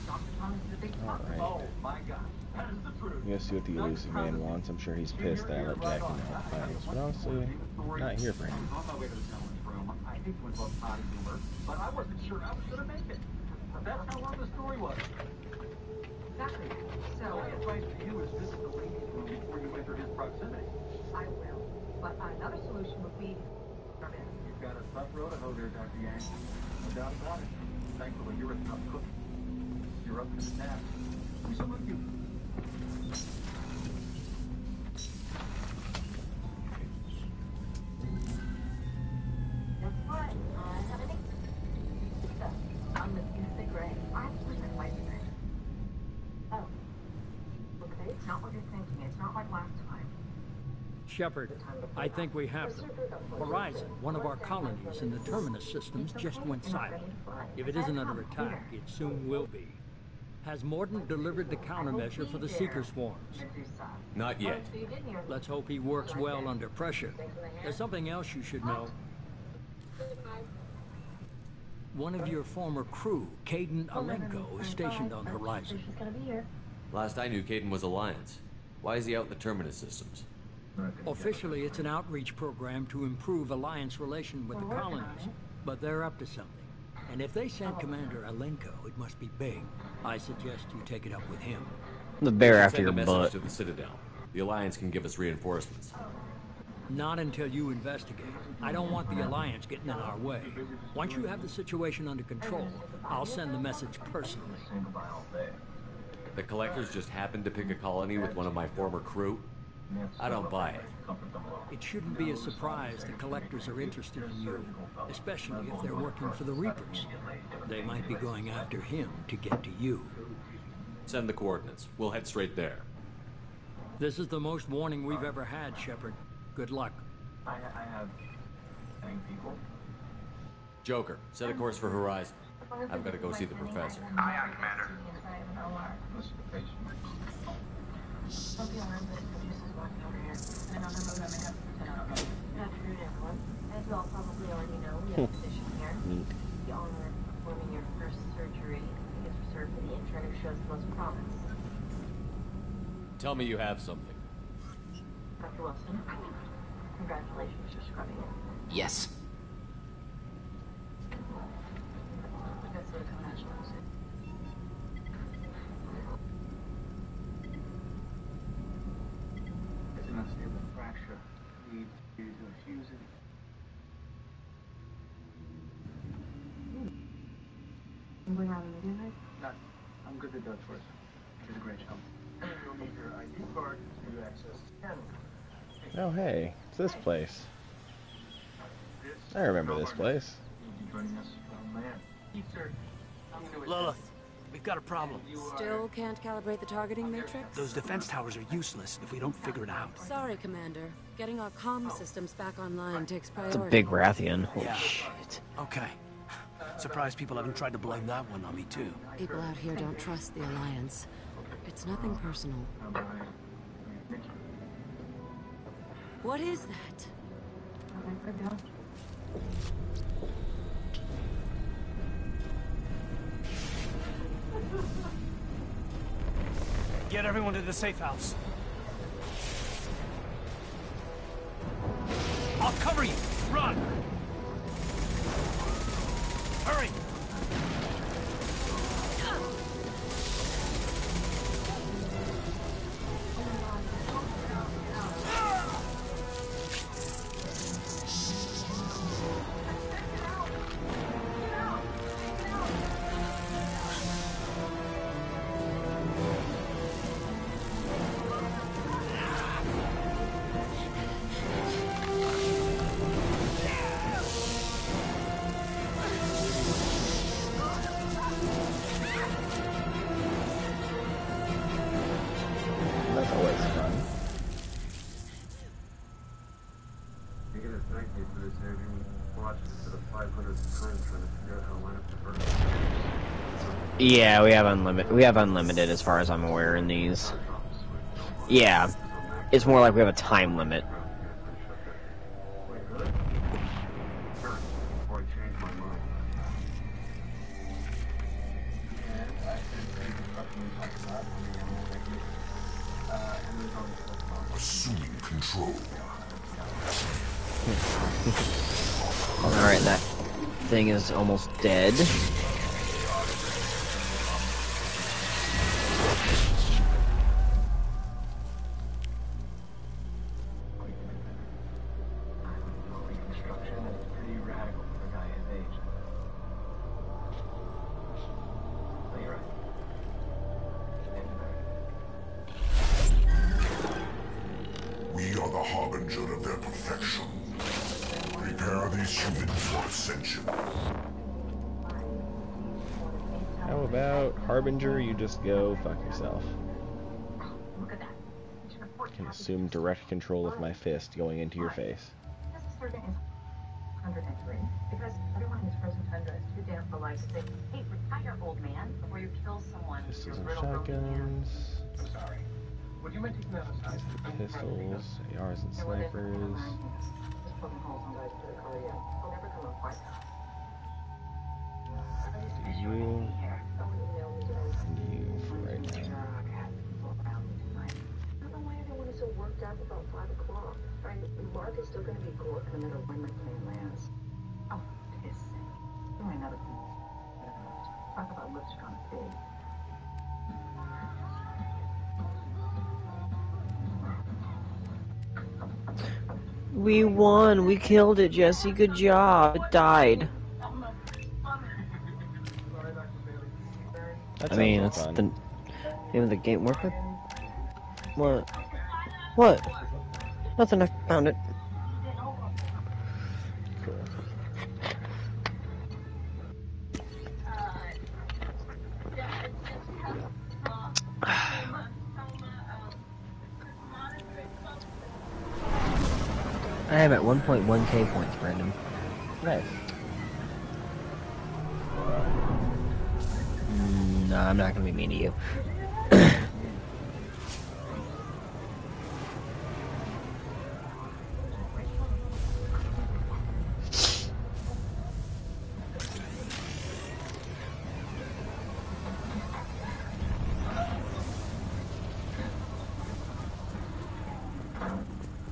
Dr. Thomas is a big talker. Oh, my God. That is the truth. You gotta see what the elusive man wants. I'm sure he's pissed that I let Jack in the files. But honestly, not here for him. On my way to the gentleman's room, I hate to invoke potty humor, but I wasn't sure I was going to make it. That's how long the story was. Exactly. So, My advice to you is visit the ladies' room before you enter his proximity. I will. But another solution would be... You've got a tough road to hoe there, Dr. Yang. No doubt about it. Thankfully, you're a tough cook. You're up to the task. We salute you. That's fine. I have any... I'm the Tuesday Gray. I have to lose my wife today. Oh. Okay, it's not what you're thinking. It's not like last time. Shepard, I think we have them. Horizon, one of our colonies in the Terminus systems, just went silent. If it isn't under attack, it soon will be. Has Mordant delivered the countermeasure for the Seeker swarms? Not yet. Let's hope he works well under pressure. There's something else you should know. One of your former crew, Caden Alenko, is stationed on Horizon. Last I knew, Caden was Alliance. Why is he out in the Terminus systems? Officially, it's an outreach program to improve Alliance relation with the colonies, but they're up to something. And if they sent Commander Alenko, it must be big. I suggest you take it up with him. The bear Send after your a message butt. to the Citadel. The Alliance can give us reinforcements. Not until you investigate. I don't want the Alliance getting in our way. Once you have the situation under control, I'll send the message personally. The collectors just happened to pick a colony with one of my former crew? I don't buy it. It shouldn't be a surprise the collectors are interested in you, especially if they're working for the Reapers. They might be going after him to get to you. Send the coordinates. We'll head straight there. This is the most warning we've ever had, Shepard. Good luck. I have... any people? Joker, set a course for Horizon. I've got to go see the professor. Aye, aye, Commander. As you all probably already know, we have a position here. The honor of performing your first surgery is reserved for the intern who shows the most promise. Tell me you have something. Dr. Wilson, congratulations for scrubbing it. Yes. It's an unstable fracture. Need to fuse it. You going around the meeting, right? Not. I'm good to go first. You did a great job. You'll need your ID card to access the scanner. Oh, hey, it's this place. I remember this place. Lilith, we've got a problem. Still can't calibrate the targeting matrix? Those defense towers are useless if we don't figure it out. Sorry, Commander. Getting our comm systems back online takes priority. It's a big Rathian. Holy shit. Okay. Surprised people haven't tried to blame that one on me, too. People out here don't trust the Alliance. It's nothing personal. What is that? Get everyone to the safe house. I'll cover you. Run! Hurry! That's always fun. You're gonna thank me for this. Have you watched it for the 500th time trying to figure out how to line up the burn? Yeah, we have unlimited as far as I'm aware in these. Yeah. It's more like we have a time limit. Wait, really? Sure. Before I change my mind. And I said maybe something we talked about on the animal technique. And there's always Assuming control. Alright, that thing is almost dead. Reconstruction is pretty radical for a guy his age. But you're right. We are the harbinger of their perfection. Prepare these humans for ascension. How about Harbinger, you just go fuck yourself. I can assume direct control of my fist going into your face. This surgeon is 103 because everyone in this present tundra is too damn polite to say, hey, retire, old man, before you kill someone. Pistols and shotguns. I'm sorry. Would you mind taking that aside? Pistols, ARs and snipers. Just poking holes in guys to the car yet. They'll never come up quite. You and you for right now. I don't know why everyone is so worked up about 5 o'clock. Right? Mark is still going to be court no matter when my plane lands. Oh, piss sake. Doing another thing. Talk about lipstick on a pig. We won. We killed it, Jesse. Good job. It died. I mean, it's the name of the game. What? What? Nothing. I found it. Cool. I am at 1.1k points, Brandon. Nice. I'm not gonna be mean to you.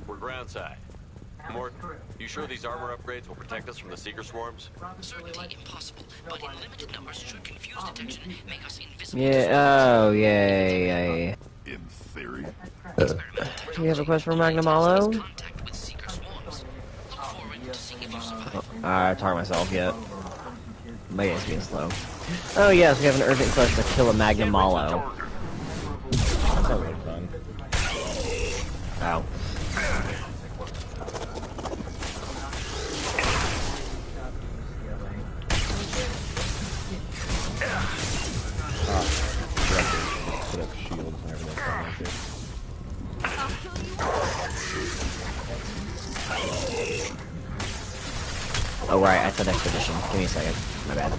We're groundside. Morton, you sure these armor upgrades will protect us from the Seeker swarms? Certainly impossible, but in limited numbers should confuse detection, make us invisible. Yeah, oh, yeah. In theory. You have a quest for Magnamalo? I talked to myself yet. My game's being slow. Oh yes, we have an urgent quest to kill a Magnamalo. That sounds like fun. Oh. Put up shields and everything. Oh right, I said expedition. Give me a second. My bad.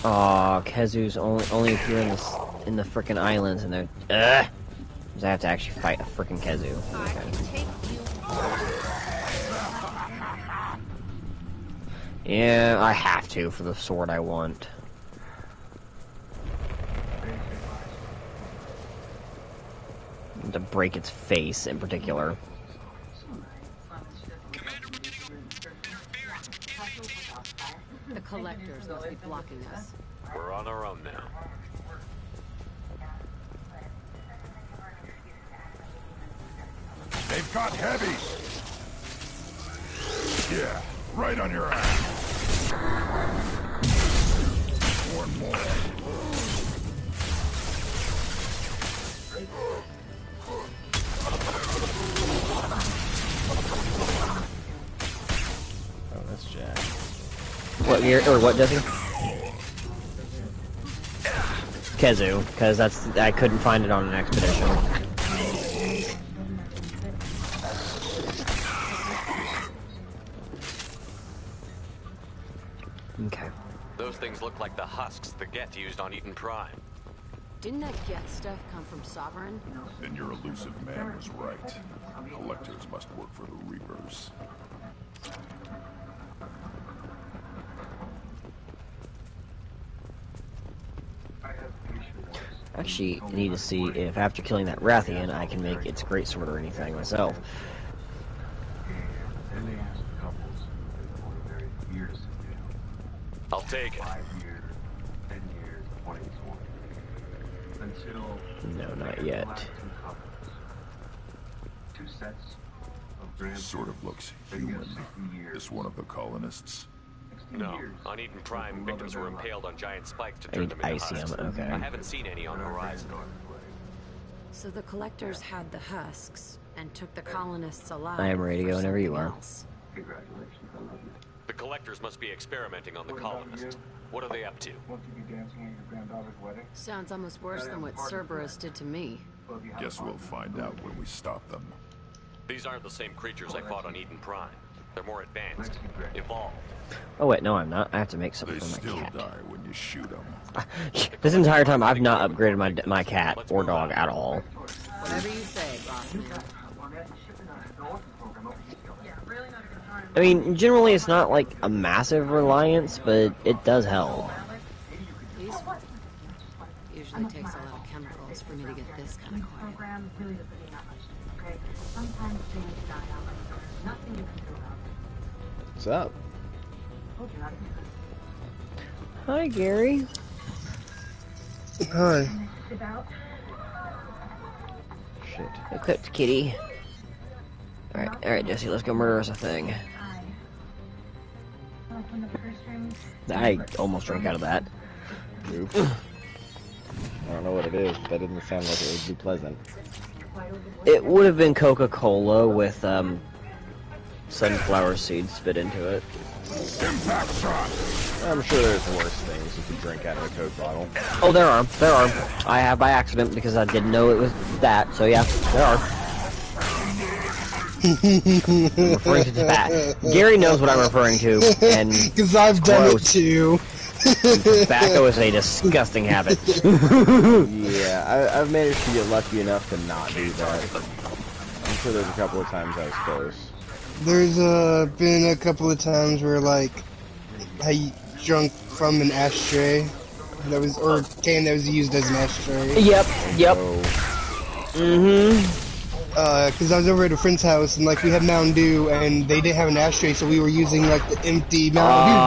Aw, Kezu's only if you're in the frickin' islands and they're I have to actually fight a frickin' Kezu. Okay. Yeah, I have to for the sword I want. To break its face in particular. The collectors must be blocking us. We're on our own now. They've got heavies! Yeah, right on your ass. One more. Oh, that's Jack. What year or what, Jesse? Kezu, because I couldn't find it on an expedition. Okay. Those things look like the husks the Geth used on Eden Prime. Didn't that Geth stuff come from Sovereign? Then your elusive man was right. Collectors must work for the Reapers. Actually, I need to see if after killing that Rathian, I can make its greatsword or anything myself. I'll take it. No, not yet. Sort of looks human. Is one of the colonists? No. On Eden Prime, victims were impaled on giant spikes to I turn need them into husks. Icium, okay. I haven't seen any on Horizon. So the collectors had the husks and took the colonists alive. I am ready to go whenever you are. The collectors must be experimenting on the colonists. What are they up to? Sounds almost worse than what Cerberus did to me. Guess we'll find out when we stop them. These aren't the same creatures I fought on Eden Prime. They're more advanced, evolved. Oh wait, no I'm not. I have to make something They for my still cat. die when you shoot them. This entire time I've not upgraded my cat or dog at all. Whatever you say, Bossman. I mean, generally it's not like a massive reliance, but it does help. Useful. Usually takes a lot of chemicals for me to get this kind of quiet. What's up? Hi, Gary. Hi. Shit. Equipped kitty. Alright, Jesse, let's go murder us a thing. I almost drank out of that. Oops. I don't know what it is, but that didn't sound like it would be pleasant. It would have been Coca-Cola with, sunflower seeds spit into it. Impact shot! I'm sure there's worse things if you drink out of a Coke bottle. Oh, there are. I have by accident because I didn't know it was that, so yeah, there are. I'm referring to tobacco. Gary knows what I'm referring to, and because I've done it too. Tobacco is a disgusting habit. Yeah, I've managed to get lucky enough to not do that. I'm sure there's a couple of times I was close. There's been a couple of times where like I drunk from an ashtray that was, or can that was used as an ashtray. Yep. Because I was over at a friend's house and like we had Mountain Dew and they didn't have an ashtray, so we were using like the empty Mountain Dew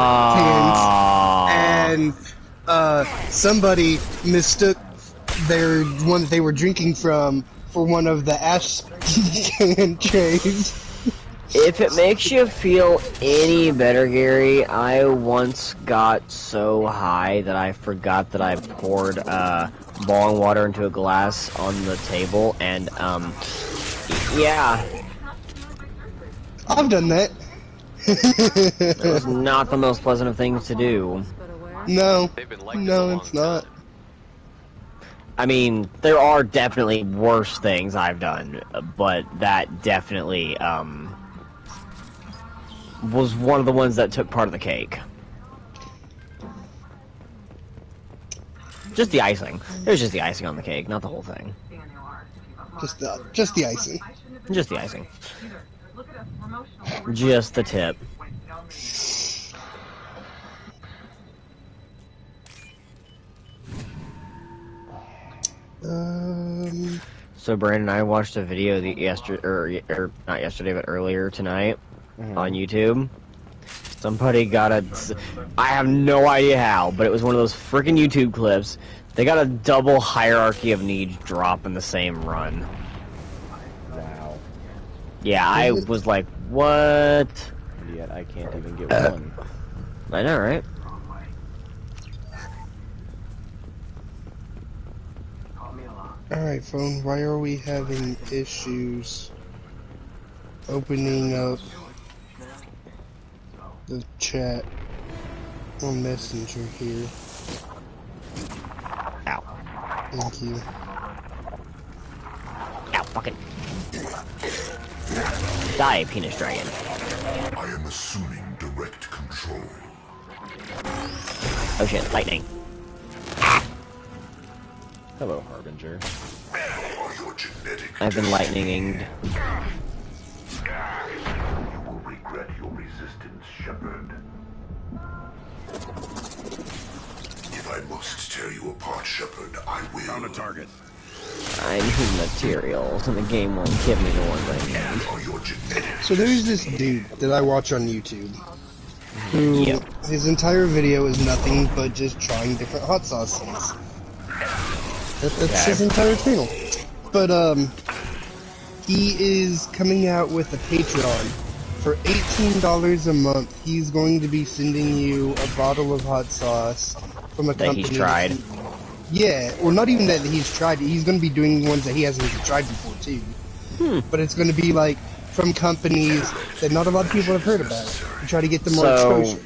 cans, and somebody mistook their one that they were drinking from for one of the ash can trays. If it makes you feel any better, Gary, I once got so high that I forgot that I poured boiling water into a glass on the table, and yeah. I've done that. It was not the most pleasant of things to do. No, it's not. I mean, there are definitely worse things I've done, but that definitely was one of the ones that took part of the cake. Just the icing. It was just the icing on the cake, not the whole thing. Just the icing. Just the icing. Just the tip. So Brandon and I watched a video yesterday, or not yesterday, but earlier tonight on YouTube. Somebody got I have no idea how, but it was one of those freaking YouTube clips. They got a double hierarchy of needs drop in the same run. Wow. Yeah, I was like, what? Yet I can't even get one. I know, right? Alright, phone, why are we having issues opening up the chat on Messenger here? Ow. Thank you. Ow, fucking. Die, penis dragon. I am assuming direct control. Oh shit, lightning. Hello, Harbinger. I've been lightninged. You will regret your resistance, Shepard. If I must tear you apart, Shepard, I will. Found a target. I need materials, and the game won't give me the ones I need. So there's this dude that I watch on YouTube. Yep. His entire video is nothing but just trying different hot sauces. That's his entire channel. But, he is coming out with a Patreon. For $18 a month, he's going to be sending you a bottle of hot sauce from a company. That he's tried. Yeah, or not even that he's tried it. He's going to be doing ones that he hasn't even tried before, too. But it's going to be, like, from companies that not a lot of people have heard about. To try to get them more exposure.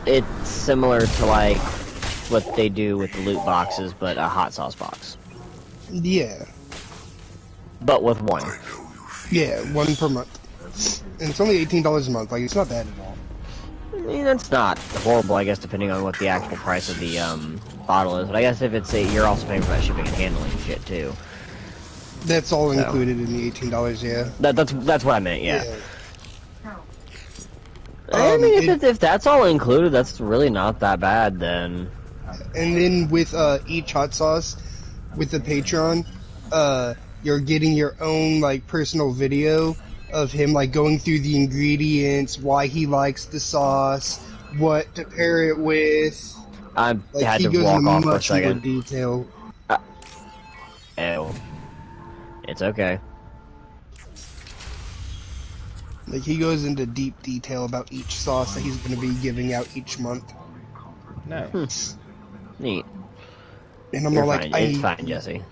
It's similar to, like, what they do with the loot boxes, but a hot sauce box. Yeah. But with one. Yeah, one per month. And it's only $18 a month, like, it's not bad at all. I mean, that's not horrible, I guess, depending on what the actual price of the, bottle is. But I guess if it's you're also paying for that shipping and handling shit, too. That's all included in the $18, yeah. That's what I meant, yeah. I mean, if that's all included, that's really not that bad, then. And then with each hot sauce, with the Patreon, you're getting your own like personal video of him like going through the ingredients, why he likes the sauce, what to pair it with. I like, had to walk off for a second. Detail. Ew. It's okay. Like he goes into deep detail about each sauce that he's going to be giving out each month. Nice. Neat. And I'm You're all fine. like, It's fine, Jesse.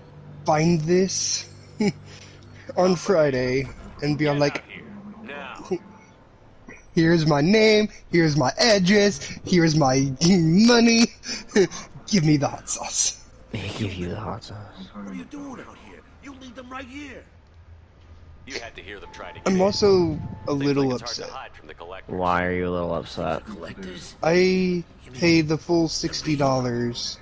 Find this on Friday and be all like, here's my name, here's my address, here's my money, give me the hot sauce. They give you the hot sauce. What are you doing out here? You leave them right here. You had to hear them try to get I'm in. also a Seems little like it's hard upset. to hide from the collectors. Why are you a little upset? I paid the full $60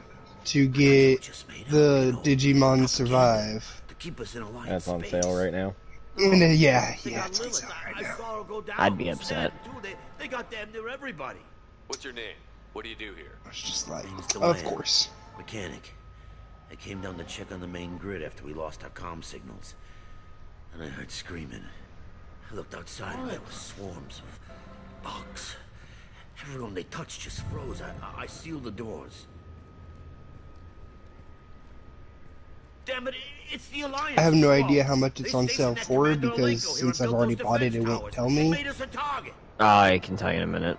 to get the Digimon Survive. To keep us in a line That's on sale right now. And, yeah, it's on sale right I now. saw her go down. I'd be upset. They got damn near everybody. What's your name? What do you do here? It's just like, Name's of Deland. course. Mechanic. I came down to check on the main grid after we lost our comm signals. And I heard screaming. I looked outside and there were swarms of bugs. Everyone they touched just froze. I sealed the doors. Damn it, it's the Alliance. I have no idea how much it's on sale for because since I've already bought it, it won't tell me. I can tell you in a minute.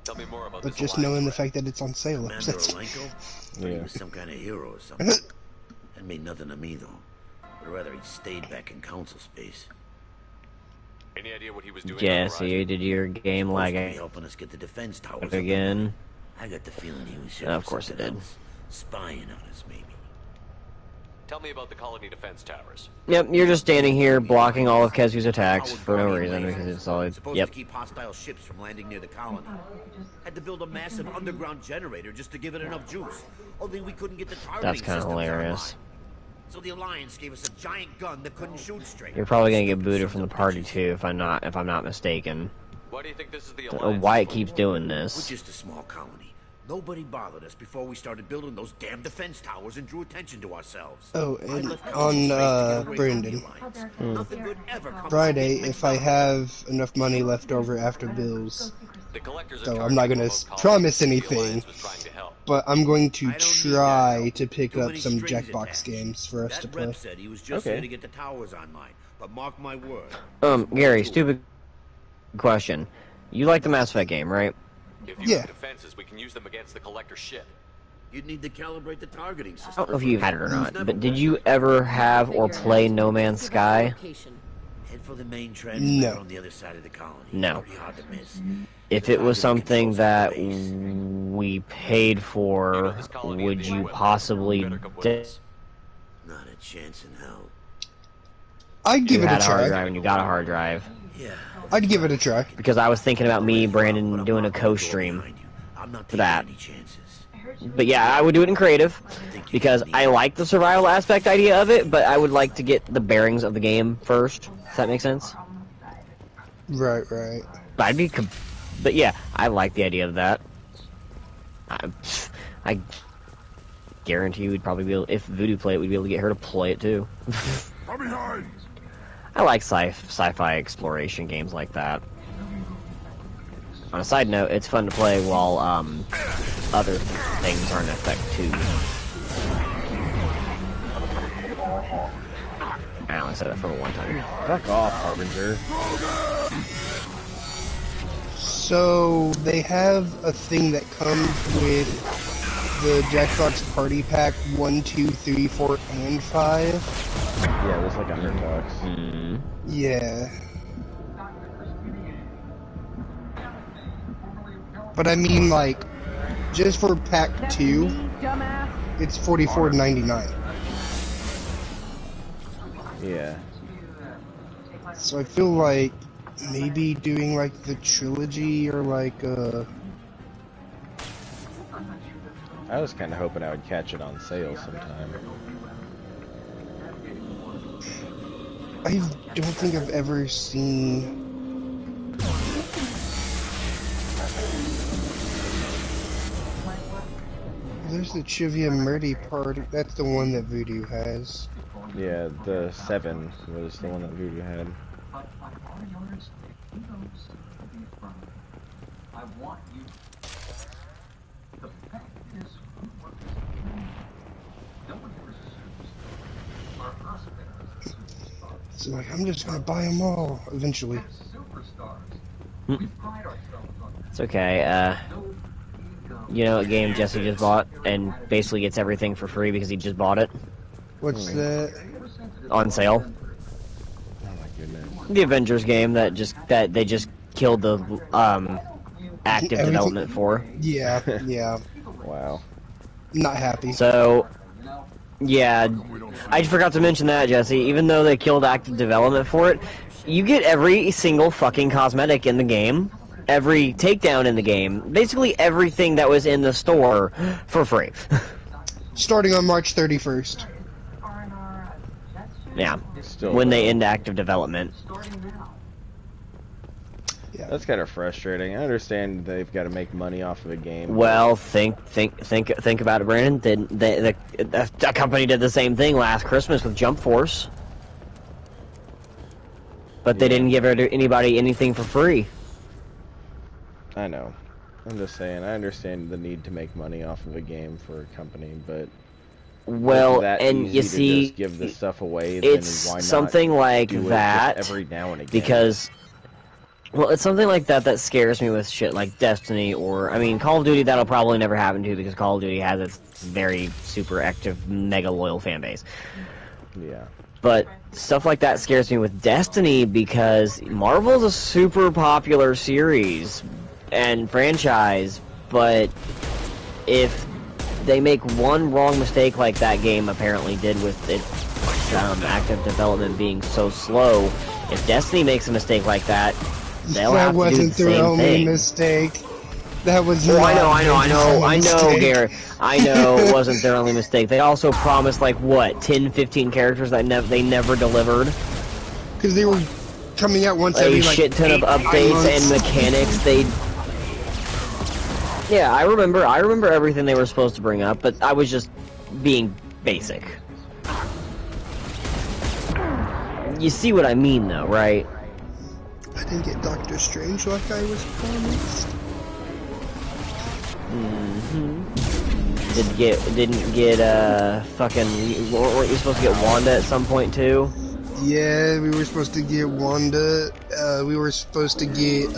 Tell me more about But this just alliance knowing the threat. fact that it's on sale Commander upsets me. Olenko? Yeah. He was some kind of hero or something. That made nothing to me, though. I'd rather he'd stayed back in council space. Any idea what he was doing? Jesse, did your game Supposed lag to be helping us get the defense towers up. again? I got the feeling he was Of course it did. spying on us, maybe. Tell me about the colony defense towers. Yep, you're just standing here blocking all of Kezu's attacks for no reason because it's all. Supposed Yep. to keep hostile ships from landing near the colony. Had to build a massive underground generator just to give it enough juice. Only we couldn't get the targeting That's kind of systems hilarious. online. So the Alliance gave us a giant gun that couldn't shoot straight. You're probably gonna get booted from the party too, if I'm not mistaken. Why do you think this is the Or alliance? why it keeps doing We're this? just a small colony. Nobody bothered us before we started building those damn defense towers and drew attention to ourselves. Oh, I and left council on space to get away from Brandon, the Alliance. Nothing good ever comes Friday, from if I have enough money left over after bills, The collectors are so I'm not targeting gonna remote colonies promise that the anything, alliance was trying to help. but I'm going to I don't need try that. to pick Too up many some strings Jackbox attached. games for us to That play. rep said he was just Okay. here to get the towers online. But mark my word. Gary, stupid question. You like the Mass Effect game, right? If you Yeah. have defenses, we can use them against the collector ship. You'd need to calibrate the targeting system. I don't know if you had it or not, but did you ever have or play No Man's Sky? Head for the main transmitter No. on the other side of the colony. No. Pretty hard to miss. If it was something that we paid for, would you possibly? Not a chance in hell. I'd give You it a had a hard try. drive and you got a hard drive. Yeah. I'd give it a try. Because I was thinking about me, Brandon, doing a co-stream I'm not for taking that. any chances. But yeah, I would do it in creative because I like the survival aspect idea of it, but I would like to get the bearings of the game first. Does that make sense? Right. But yeah, I like the idea of that. I guarantee we'd probably be able, if Voodoo played it, we'd be able to get her to play it too. From behind! I like sci-fi exploration games like that. On a side note, it's fun to play while other things are in effect too. I only said that for one time. Fuck off, Harbinger. So they have a thing that comes with the Jackbox Party Pack 1, 2, 3, 4, and 5. Yeah, there's like $100. Mm. Yeah. But I mean, like, just for Pack 2, it's $44.99. Yeah. So I feel like maybe doing like the trilogy or like I was kind of hoping I would catch it on sale sometime. I don't think I've ever seen. There's the Trivia Murdy part. That's the one that Voodoo has. Yeah, the 7 was the one that Voodoo had. I want you. The fact is, no one here is a superstar. Our hospitals are So like, I'm just gonna buy them all eventually. superstars. We pride ourselves on that. It's okay. You know what game Jesse just bought and basically gets everything for free because he just bought it What's that? on sale? Oh my goodness. The Avengers game that they just killed the active Everything- development for. Yeah, yeah. Wow. Not happy. So Yeah, I forgot to mention that, Jesse. Even though they killed active development for it, you get every single fucking cosmetic in the game, every takedown in the game, basically everything that was in the store for free. Starting on March 31st. Yeah, Still, when they end active development. Yeah. That's kind of frustrating. I understand they've got to make money off of a game. Well, think about it, Brandon. That company did the same thing last Christmas with Jump Force, but they didn't give anybody anything for free. I know. I'm just saying. I understand the need to make money off of a game for a company, but well, that and easy you to see, just give the stuff away, it's then why not something like do it that just every now and again? because. Well, it's something like that that scares me with shit like Destiny or, I mean, Call of Duty, that'll probably never happen to because Call of Duty has its very super active, mega loyal fan base. Yeah. But stuff like that scares me with Destiny because Marvel's a super popular series and franchise, but if they make one wrong mistake like that game apparently did with its active development being so slow, if Destiny makes a mistake like that, they'll have to do the same thing. That wasn't their only mistake. That was Oh, not I know, Garrett. I know it wasn't their only mistake. They also promised, like, what, 10, 15 characters that they never delivered? Because they were coming out once every, like, a shit ton of updates and mechanics. Yeah, I remember everything they were supposed to bring up, but I was just being basic. You see what I mean, though, right? I didn't get Doctor Strange like I was promised. Didn't get fucking. Weren't you supposed to get Wanda at some point too? Yeah, we were supposed to get Wanda. We were supposed to get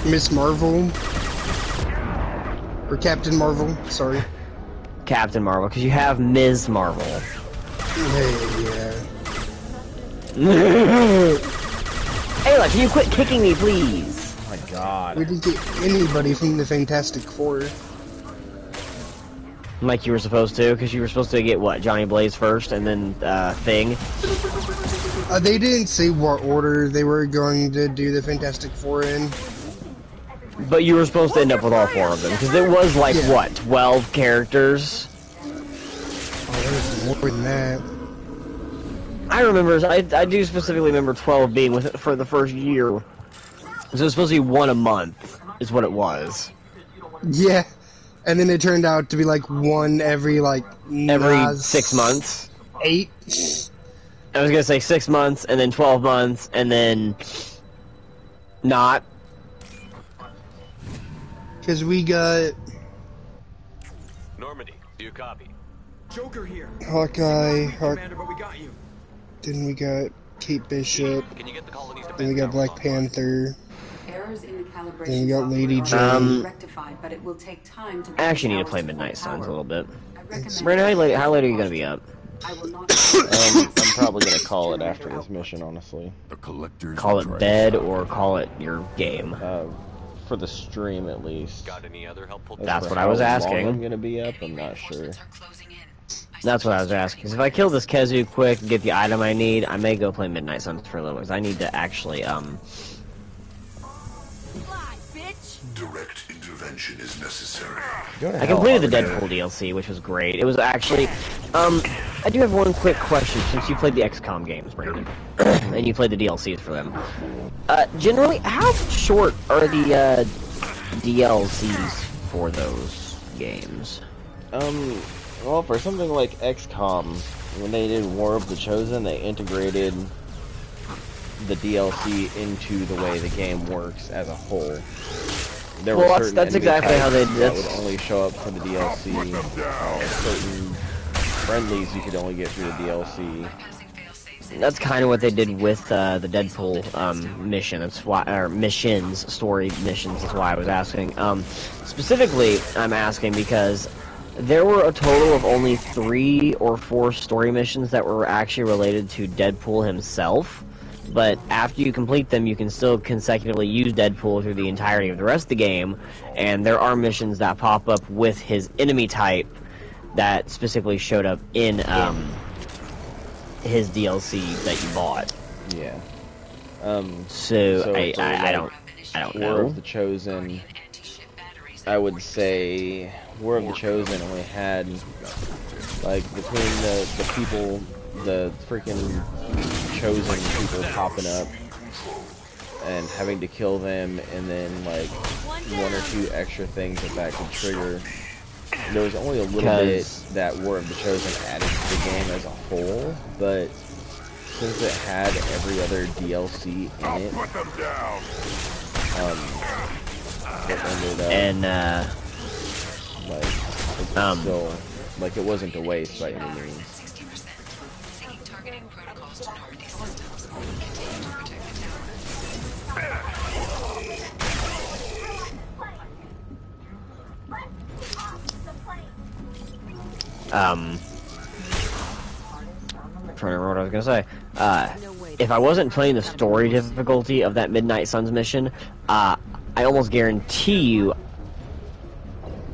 Miss Marvel or Captain Marvel. Sorry, Captain Marvel, because you have Ms. Marvel. Yeah. Ayla, can you quit kicking me, please? Oh my god. We didn't get anybody from the Fantastic Four. Like you were supposed to, because you were supposed to get, what, Johnny Blaze first, and then, Thing? They didn't say what order they were going to do the Fantastic Four in. But you were supposed to end up with all four of them, because it was, like, what, 12 characters? Oh, there was more than that. I remember, I do specifically remember 12 being with it for the first year. So it was supposed to be one a month, is what it was. Yeah, and then it turned out to be like one every, like... Every 6 months? 8? I was gonna say 6 months, and then 12 months, and then... not. Because we got... Normandy, do you copy? Joker here. Hawkeye, Commander, but we got you. Then we got Kate Bishop. Can you get the colonies to Then we got Black Panther. Errors in the calibration Then we got Lady software Jane. are rectified, but it will take time to I actually need to play Midnight Suns a little bit. recommend Brandon, how late are you gonna be up? I'm probably gonna call it after this mission, honestly. The collectors Call it bed or call it your game? For the stream, at least. Got any other helpful? That's what I was asking. How long I'm gonna be up, I'm not sure. That's what I was asking. Because if I kill this Kezu quick and get the item I need, I may go play Midnight Suns for a little bit. I need to actually, Direct intervention is necessary. I completed the Deadpool DLC, which was great. It was actually, I do have one quick question, since you played the XCOM games, Brandon, and you played the DLCs for them. Generally, how short are the, DLCs for those games? Well, for something like XCOM, when they did War of the Chosen, they integrated the DLC into the way the game works as a whole. There were certain that's exactly how they did that would only show up for the DLC. Certain friendlies you could only get through the DLC. That's kind of what they did with the Deadpool mission. That's why, or missions, story missions. That's why I was asking. Specifically, I'm asking because there were a total of only 3 or 4 story missions that were actually related to Deadpool himself. But after you complete them, you can still consecutively use Deadpool through the entirety of the rest of the game. And there are missions that pop up with his enemy type that specifically showed up in his DLC that you bought. Yeah. So I don't War know. of the Chosen, I would say War of the Chosen only had, like, between the people, the freaking chosen people popping up and having to kill them, and then like 1 or 2 extra things that could trigger. There was only a little bit that War of the Chosen added to the game as a whole, but since it had every other DLC in it, it ended up like it's still, like, it wasn't a waste by any means. Trying to remember what I was gonna say. If I wasn't playing the story difficulty of that Midnight Suns mission, I almost guarantee you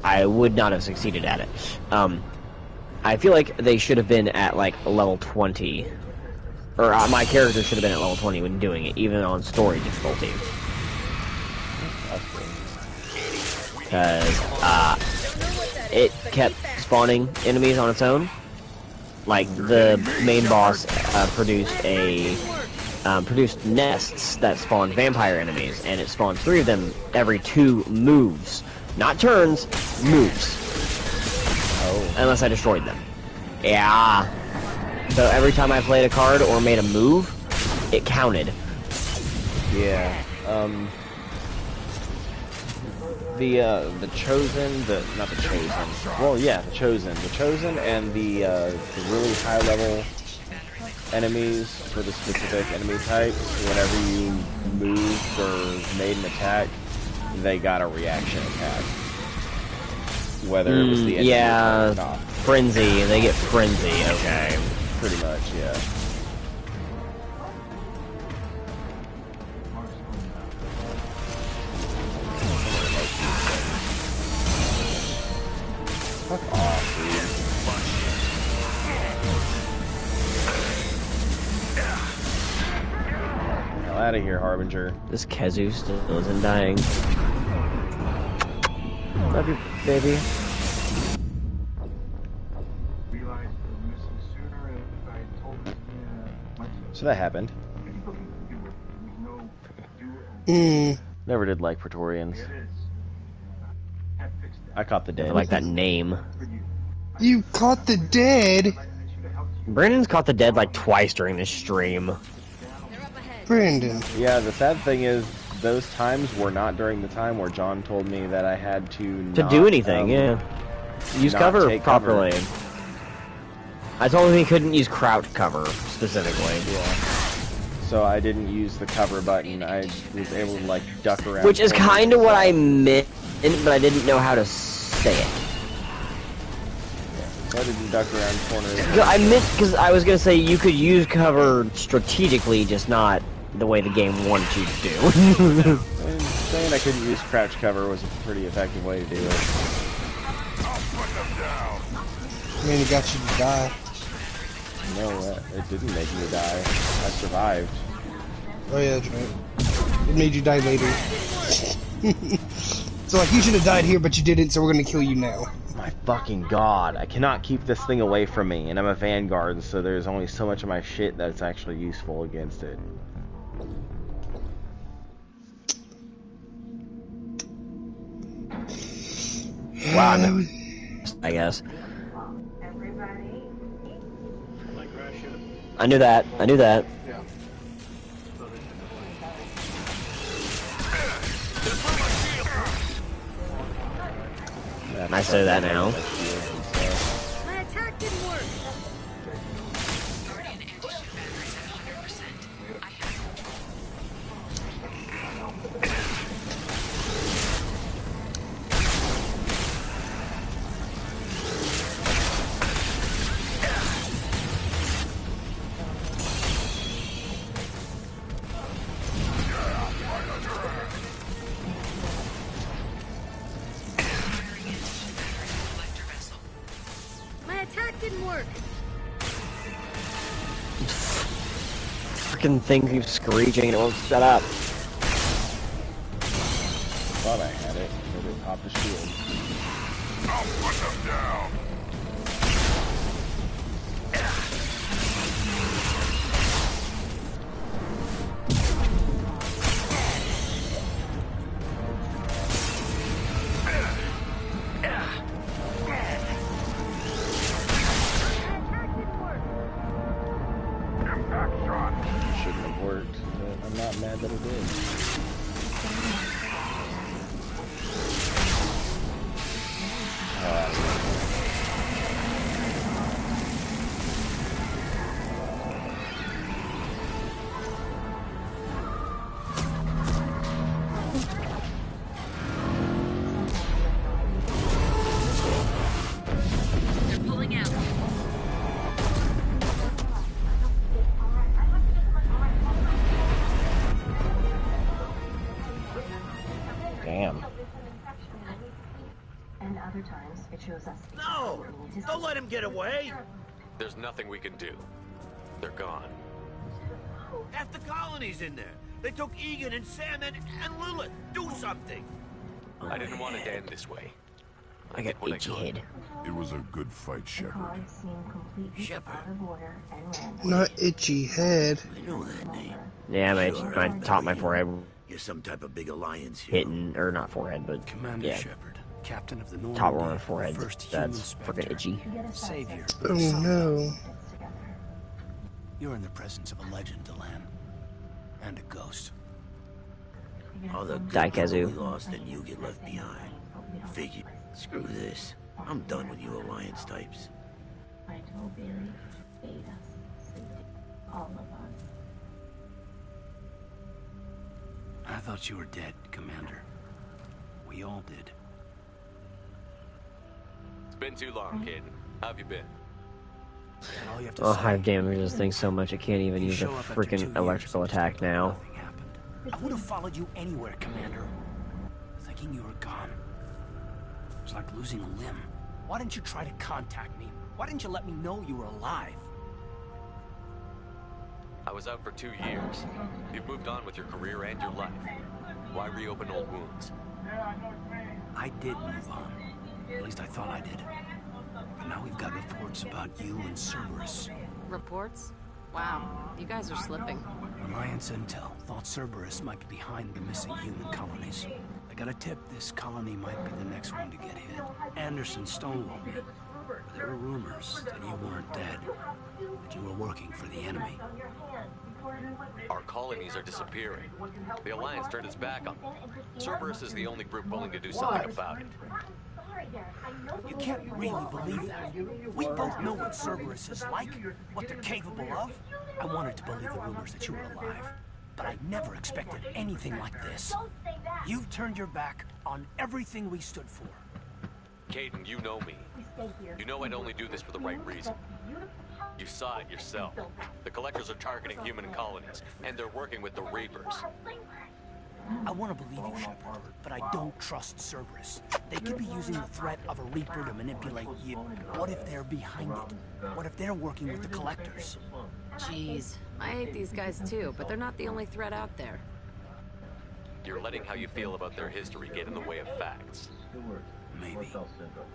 I would not have succeeded at it. I feel like they should have been at like level 20, or my character should have been at level 20 when doing it, even on story difficulty. Because it kept spawning enemies on its own. Like, the main boss produced nests that spawned vampire enemies, and it spawned 3 of them every 2 moves. Not turns, moves. Oh. Unless I destroyed them. Yeah. So every time I played a card or made a move, it counted. Yeah. The Chosen, not the Chosen. Well, yeah, the Chosen and the really high level enemies for the specific enemy types. Whenever you moved or made an attack, they got a reaction attack. Whether it was the enemy or not. Frenzy. They get frenzy. Okay. Pretty much, yeah. Fuck off, dude. Hell out of here, Harbinger. This Kezu still isn't dying. Love you, baby. So that happened. Never did like Praetorians. I caught the dead. I like that name. You caught the dead? Brandon's caught the dead like twice during this stream. Brandon. Yeah, the sad thing is, those times were not during the time where John told me that I had to do anything, yeah. Use cover properly. Cover. I told him he couldn't use crouch cover, specifically. Yeah. So I didn't use the cover button. I was able to, like, duck around. Which is kind of what I meant, but I didn't know how to say it. So I didn't duck around corners. I meant, because I was going to say you could use cover strategically, just not the way the game wanted you to do. Saying I couldn't use crouch cover was a pretty effective way to do it. I mean, it got you to die. No, it didn't make me die. I survived. Oh yeah, that's right. It made you die later. So like, you should have died here, but you didn't, so we're gonna kill you now. My fucking god, I cannot keep this thing away from me, and I'm a Vanguard, so there's only so much of my shit that's actually useful against it. Wow, I guess. I knew that. I knew that. I say that now. My attack didn't work. Frickin' thing keeps screeching and it won't shut up. Thought I had it, but it popped the shield. I'll put them down! Shouldn't have worked, but I'm not mad that it did. They're pulling out. Damn. And other times it shows us. No! Don't let him get away! There's nothing we can do. They're gone. Half the colony's in there. They took Egan and Sam and Lilith. Do something! I didn't want it to end this way. I got itchy head. It was a good fight, Shepard. Shepard. Not itchy head. I know that name. Yeah, my top of my forehead You're some type of big alliance hero. hitting, or not forehead, but Commander yeah, Shepard, captain of the Normandy, top of my forehead. first human That's Spectre, freaking itchy. savior. Oh no. You're in the presence of a legend, Delan, and a ghost. All the good Daikazu. people we lost and you get left behind. Figure. Screw this. I'm done with you alliance types. I told Bailey, fade us, sleep, all of us. I thought you were dead, Commander. We all did. It's been too long, kid. How have you been? All you have to Oh, say, I've damaged this thing so much I can't even You use a show up after 2 freaking years electrical and just attack act like now. nothing happened. I would have followed you anywhere, Commander. Thinking you were gone. It was like losing a limb. Why didn't you try to contact me? Why didn't you let me know you were alive? I was out for 2 years. You've moved on with your career and your life. Why reopen old wounds? I did move on. At least I thought I did. But now we've got reports about you and Cerberus. Reports? Wow, you guys are slipping. Alliance Intel thought Cerberus might be behind the missing human colonies. I got a tip this colony might be the next one to get hit. Anderson stonewalled me. But there were rumors that you weren't dead, that you were working for the enemy. Our colonies are disappearing. The Alliance turned its back on them. Cerberus is the only group willing to do something about it. You can't really believe that. We both know what Cerberus is like, what they're capable of. I wanted to believe the rumors that you were alive, but I never expected anything like this. You've turned your back on everything we stood for. Caden, you know me. You know I'd only do this for the right reason. You saw it yourself. The Collectors are targeting human colonies, and they're working with the Reapers. I want to believe you, Shepard, but I don't trust Cerberus. They could be using the threat of a Reaper to manipulate you. What if they're behind it? What if they're working with the Collectors? Jeez, I hate these guys too, but they're not the only threat out there. You're letting how you feel about their history get in the way of facts. Maybe.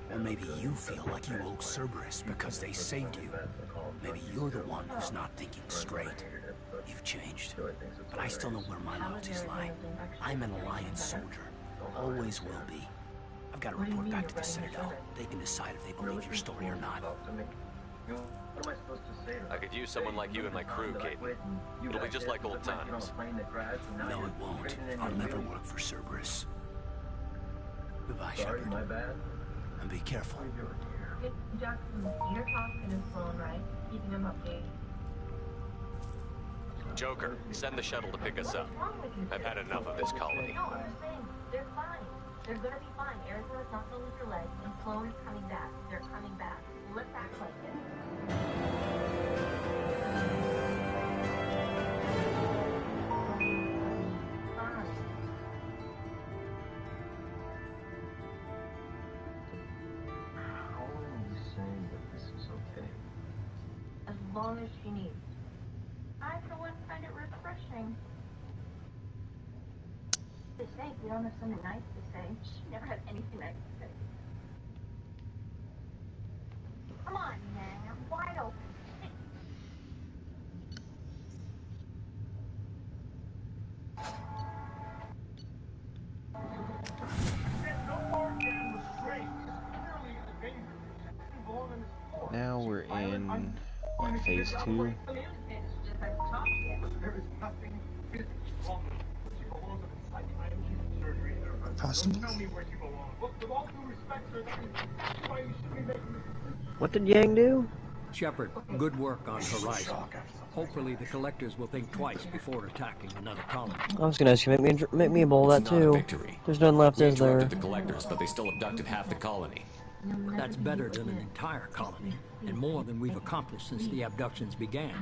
Or maybe you feel like you owe Cerberus because they saved you. Maybe you're the one who's not thinking straight. You've changed, but I still know where my loyalties lie. I'm an Alliance soldier. Always will be. I've got to report back to the Citadel. They can decide if they believe your story or not. I could use someone like you in my crew, Caden. It'll be just like old times. No, it won't. I'll never work for Cerberus. Goodbye, Shepard. And be careful. Jackson, you're talking to Sloan, right? Keeping him updated. Joker, send the shuttle to pick us up. I've had enough of this colony. No, I'm saying they're fine. They're gonna be fine. Arizona's not gonna lose her legs, and Sloan is coming back. They're coming back. Let's act like it. Fine. How are you saying that this is okay? As long as she needs. I, for one, find it nothing to say. If you don't have something nice to say, she never has anything nice to say. Come on, man, I'm wide open. Now we're in what, phase 2. Possible. What did Yang do? Shepard, good work on Horizon. Hopefully the collectors will think twice before attacking another colony. I was gonna ask you, make me a bowl of that too. Victory. There's none left, We is there? interrupted the collectors, but they still abducted half the colony. That's better than an entire colony, and more than we've accomplished since the abductions began.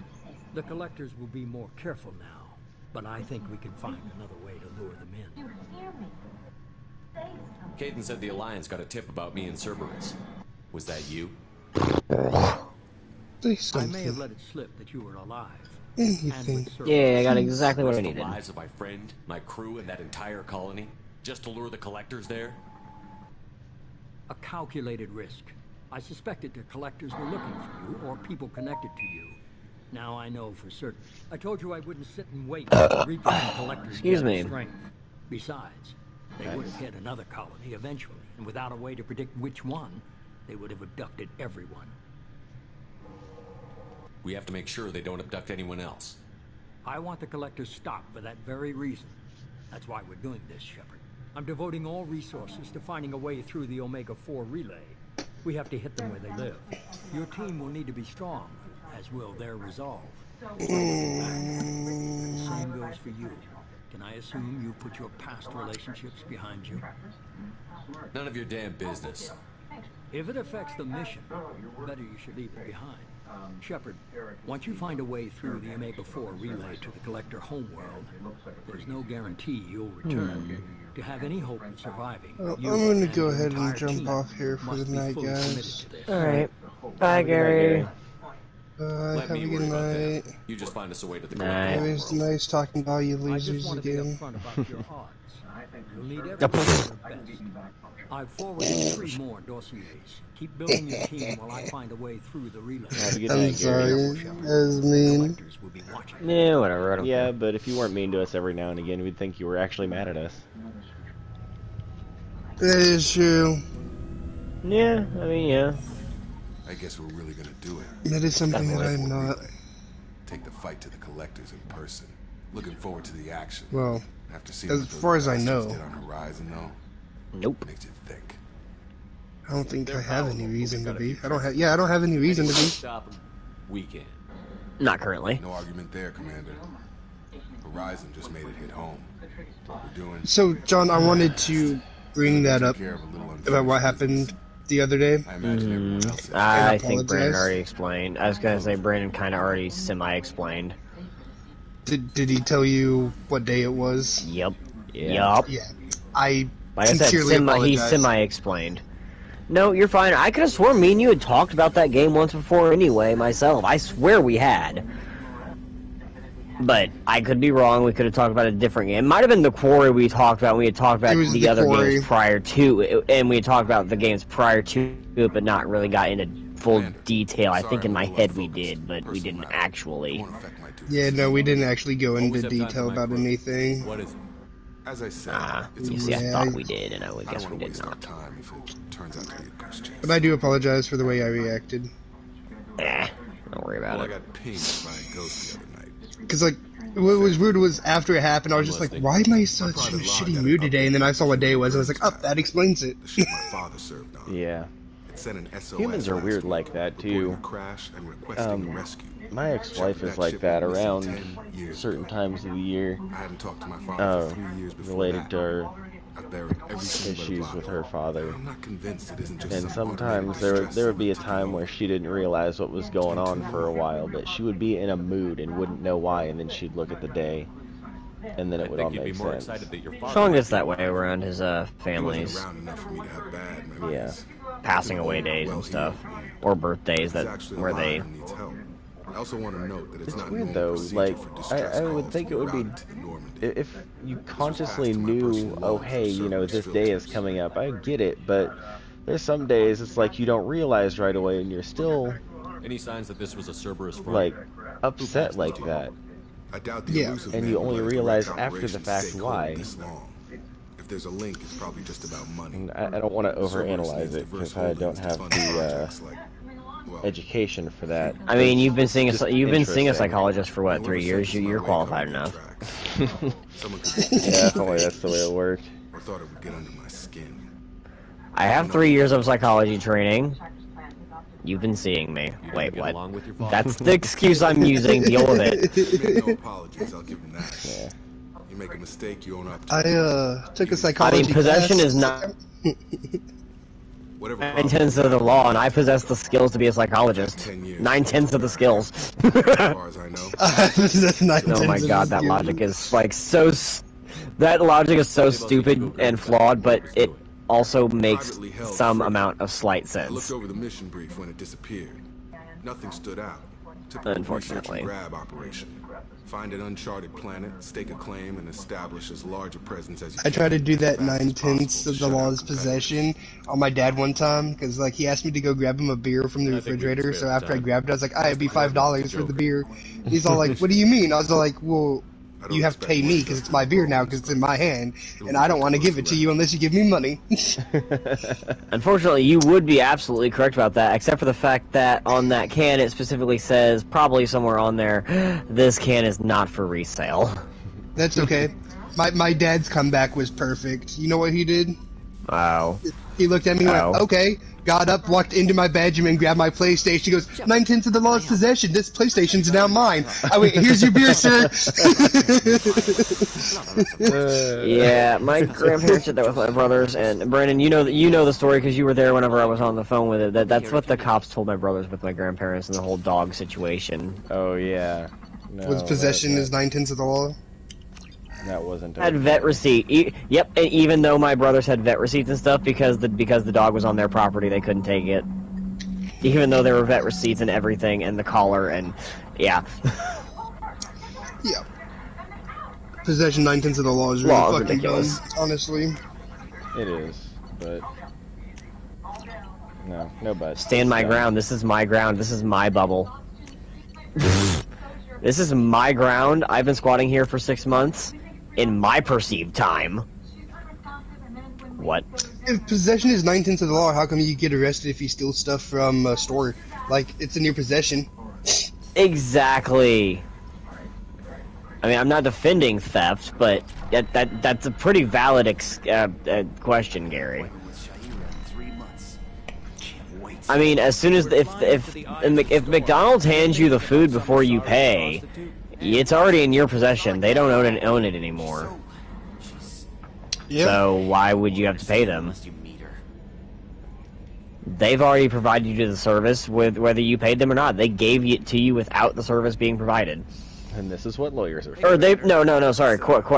The collectors will be more careful now, but I think we can find another way to lure them in. You hear me? Say something. Caden said the Alliance got a tip about me and Cerberus. Was that you? Say I may have something. let it slip that you were alive. Anything. Yeah, I got exactly what I Risk the needed. lives of my friend, my crew, and that entire colony, just to lure the collectors there? A calculated risk. I suspected the collectors were looking for you, or people connected to you. Now I know for certain. I told you I wouldn't sit and wait for the Reapers and collectors Excuse gather me. strength. Besides, they would have hit another colony eventually, and without a way to predict which one, they would have abducted everyone. We have to make sure they don't abduct anyone else. I want the collectors stopped for that very reason. That's why we're doing this, Shepard. I'm devoting all resources to finding a way through the Omega-4 relay. We have to hit them where they live. Your team will need to be strong, as will their resolve. The same goes for you. Can I assume you've put your past relationships behind you? None of your damn business. If it affects the mission, better you should leave it behind. Shepard, once you find a way through the Omega-4 relay to the Collector homeworld, there's no guarantee you'll return. To have any hope of surviving, Well, you I'm gonna and go your ahead and entire jump team off here for must the be night, fully committed guys. to this. Alright. Bye, Gary. Let Have me a worry good about night. that. You just find us a way to the Night. collector It was world. nice talking to all you I just losers want to be again. upfront about your odds. You'll need everything your best. I've forwarded 3 more dossiers. Keep building your team while I find a way through the relay. Have a good I'm night, Gary. sorry. That was mean. Collectors will be watching. Yeah, whatever. I don't Yeah, care. but if you weren't mean to us every now and again, we'd think you were actually mad at us. That is true. Yeah, I mean, yeah. I guess we're really gonna do it. That is something that I'm not. Take the fight to the collectors in person. Looking forward to the action. Well, After seeing as what those far as I bastards know. did on Horizon, though, Nope. makes you think. I don't think I have any reason to got a be. few I don't have. Yeah, I don't have any reason to be. Stop them. We can. Not currently. No argument there, Commander. Horizon just made it hit home. What we're doing. So, John, I wanted to bring that up about what happened the other day. I imagine everyone else. I think apologize. Brandon already explained. I was gonna say Brandon kind of already semi-explained. Did he tell you what day it was? Yep. Yeah. Yup. Yeah. I Like I said, sincerely he apologize. semi-explained. No, you're fine. I could have sworn me and you had talked about that game once before anyway, myself. I swear we had. But I could be wrong. We could have talked about a different game. It might have been the Quarry we talked about. We had talked about It was the the other Quarry. games prior to it, and we had talked about the games prior to it, but not really got into full detail. I think in my head we did, but we didn't actually. Yeah, no, we didn't actually go into Always have time detail for my about crew. anything. What is it? As I said, You see, I Yeah, thought I- we did, and I would I guess don't we want to did waste our not. time if it turns out to be a goose chase. But I do apologize for the way I reacted. Don't worry about Well, I it. got pinged by a ghost the other night. Because, like, what was weird was after it happened, I was just like, why am I such in a shitty mood today? And then I saw what day it was, and I was like, oh, that explains it. The ship my father served on. Yeah. It sent an SOS Humans are last weird week, like that, reporting too. a crash and requesting rescue. My ex-wife is like that around certain times of the year. I hadn't talked to my father for 3 years before related that. to her I've buried every single issues bit of with her father. I'm not convinced it isn't just And some sometimes there would be a time where she didn't realize what was going on for a while, but she would be in a mood and wouldn't know why, and then she'd look at the day, and then it would all You'd be make more sense. excited that your father Sean gets that way around his families. He wasn't around enough for me to have bad memories. Yeah, passing away days and stuff, or birthdays that He's actually where alive they and needs help. I also want to note that it's not weird normal though. procedure Like, for distress I would calls think to it would be route to the Normandy. if you consciously knew, oh hey, you know, this day is coming up. I get it, but there's some days it's like you don't realize right away, and you're still Any signs that this was a Cerberus front? like upset like that. I doubt the elusive And man you would only let a direct realize after the operation fact stay why. cold this long. If there's a link, it's probably just about money. And I don't want to overanalyze it because I don't have the education for that. I mean, you've been seeing Just a interesting. psychologist for what, 3 years? You're qualified enough. Yeah, if only that's the way it worked. I thought it would get under my skin. I have 3 years of psychology training. You've been seeing me. Wait, what? That's the excuse I'm using. Deal with it. You make no apologies, I'll give him that. Yeah. You make a mistake, you own up to I took a I psychology mean, possession class. is not Whatever 9/10 of the law, and I possess the skills to be a psychologist. 9/10 of the skills. as far as I know. Oh my god, that logic is like so. That logic is so stupid and flawed, but it also makes some amount of slight I looked sense. over the mission brief when it disappeared. Nothing stood out. Unfortunately. Research and grab operation. Find an uncharted planet, stake a claim, and establish as large a presence as you I can. tried to do that 9/10 of the law's possession on my dad one time because like he asked me to go grab him a beer from the refrigerator. So after I grabbed it, I was like, it'd be $5 for the beer. He's all like, "What do you mean?" I was all like, "Well, you have to pay me because it's my beer now because it's in my hand, and I don't want to give it to you unless you give me money." Unfortunately, you would be absolutely correct about that, except for the fact that on that can it specifically says, probably somewhere on there, this can is not for resale. That's okay. My dad's comeback was perfect. You know what he did? Wow. He looked at me and went, okay, got up, walked into my bedroom and grabbed my PlayStation. He goes, 9/10 of the law's possession. This PlayStation's now mine. I went, here's your beer, sir. Yeah, my grandparents did that with my brothers, and Brandon, you know the story because you were there whenever I was on the phone with it. That's what the cops told my brothers with my grandparents and the whole dog situation. Oh yeah. No, Was possession is 9/10 of the law? That wasn't. Had vet receipt. Yep, and even though my brothers had vet receipts and stuff, because the dog was on their property, they couldn't take it. Even though there were vet receipts and everything, and the collar, and yeah. Yeah. Possession 9/10 of the law is really Law is fucking ridiculous. dumb, honestly. It is, but no buts. Stand my ground. This is my ground. This is my bubble. This is my ground. I've been squatting here for 6 months. In my perceived time. What? If possession is 9/10 of the law, how come you get arrested if you steal stuff from a store? Like, it's in your possession. Exactly. I mean, I'm not defending theft, but that's a pretty valid question, Gary. I mean, as soon as if McDonald's hands you the food before you pay, it's already in your possession. They don't own it anymore. Yep. So why would you have to pay them? They've already provided you the service with whether you paid them or not. They gave it to you without the service being provided. And this is what lawyers are. Or they no sorry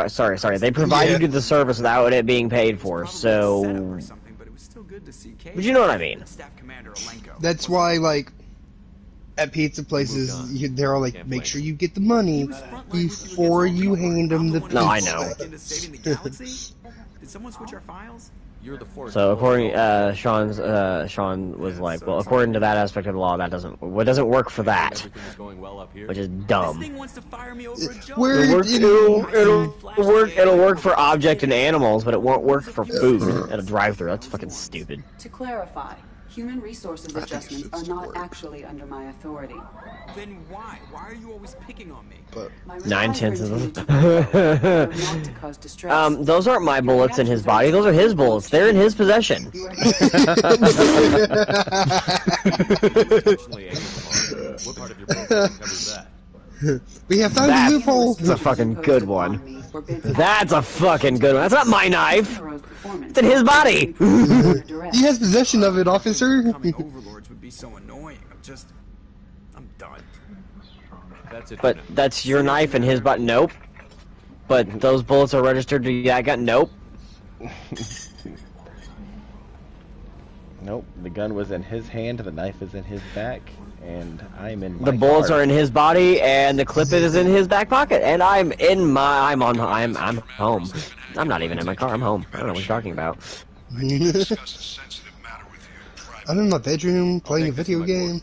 sorry. They provided you the service without it being paid for. So, but you know what I mean. That's why, like, at pizza places, they're all like, make sure you get the money before you hand them the pizza. No, I know. Did someone switch our files? You're the force. So according, Sean was like, well, according to that aspect of the law, that doesn't work for that, which is dumb. This thing wants to fire me over a joke. It'll work for object and animals, but it won't work for food at a drive-thru. That's fucking stupid. To clarify, human resources adjustments are not actually under my authority. Then why? Why are you always picking on me? 9/10 of them. Those aren't my bullets in his body. Those are his bullets. They're in his possession. What part of your program covers that? We have found a loophole. That's a fucking good one. That's a fucking good one. That's not my knife. It's in his body. He has possession of it, officer. Overlords would be so annoying. I'm done. That's it. But that's your knife in his butt. Nope. But those bullets are registered to that gun. Nope. Nope, the gun was in his hand, the knife is in his back, and I'm in my The bullets car. are in his body, and the clip is in his back pocket, and I'm home. I'm not even in my car. I'm home. I don't know what you're talking about. I'm in my bedroom playing a video game.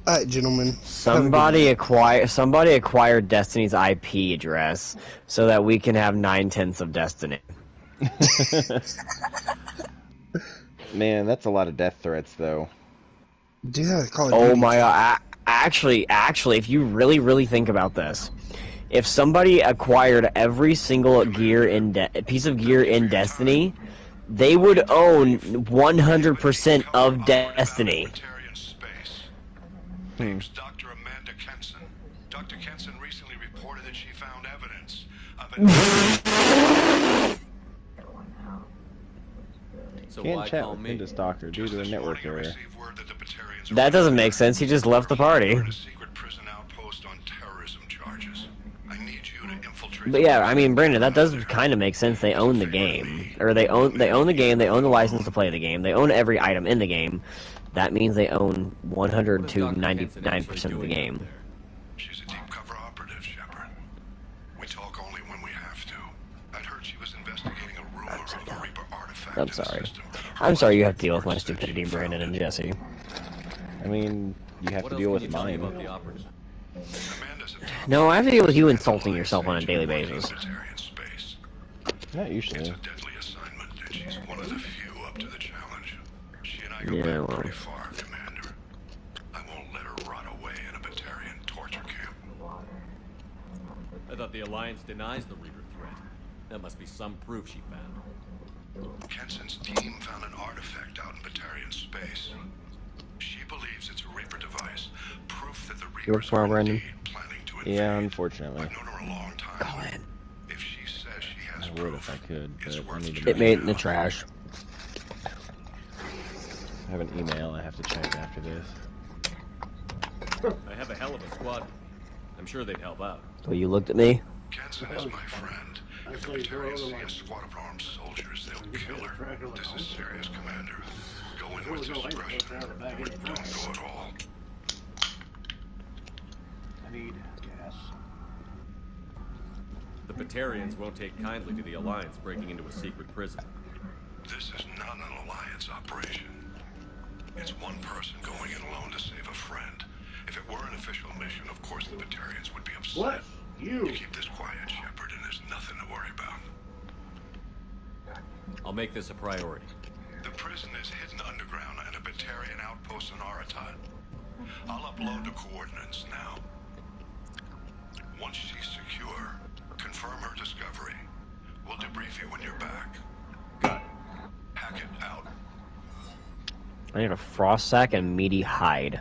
Alright, gentlemen. Somebody acquired Destiny's IP address so that we can have 9/10 of Destiny. Man, that's a lot of death threats, though. Yeah, Call of Oh Duty. my god! Actually, if you really think about this, if somebody acquired every single piece of gear in Destiny, they would own 100% of Destiny. Name's Dr. Amanda Kenson. Dr. Kenson recently reported that she found evidence of an... So Can't why chat call with me? Indus Doctor due to a network error. That doesn't make sense. He just left the party. But yeah, I mean, Brandon, that does kind of make sense. They own the game, or they own the game. They own the license to play the game. They own every item in the game. That means they own 100 to 99% of the game. She's a deep cover operative, Shepard. We talk only when we have to. I'd heard she was investigating a rumor of a Reaper artifact. I'm sorry. I'm sorry you have to deal with my stupidity, Brandon and Jesse. I mean, you have to deal with mine. No, I have to deal with you insulting yourself on a daily basis. Not usually. Yeah, well. I thought the Alliance denies the Reaper threat. That must be some proof she found. Kenson's team found an artifact out in Batarian space. She believes it's a Reaper device, proof that the You work tomorrow, Brandon? Yeah, unfortunately. Call in. If she says she has I would if I could, but I need to It made it in the trash. I have an email I have to check after this. I have a hell of a squad. I'm sure they'd help out. So you looked at me? Kenson is my friend. If the Batarians see a squad of armed soldiers, they'll kill her. This is serious, Commander. Go in with discretion, or don't go at all. I need gas. The Batarians won't take kindly to the Alliance breaking into a secret prison. This is not an Alliance operation. It's one person going in alone to save a friend. If it were an official mission, of course the Batarians would be upset. What? You keep this quiet, Shepard, and there's nothing to worry about. I'll make this a priority. The prison is hidden underground in a Batarian outpost in Aratat. I'll upload the coordinates now. Once she's secure, confirm her discovery. We'll debrief you when you're back. Got it. Hackett out. I need a frost sack and meaty hide.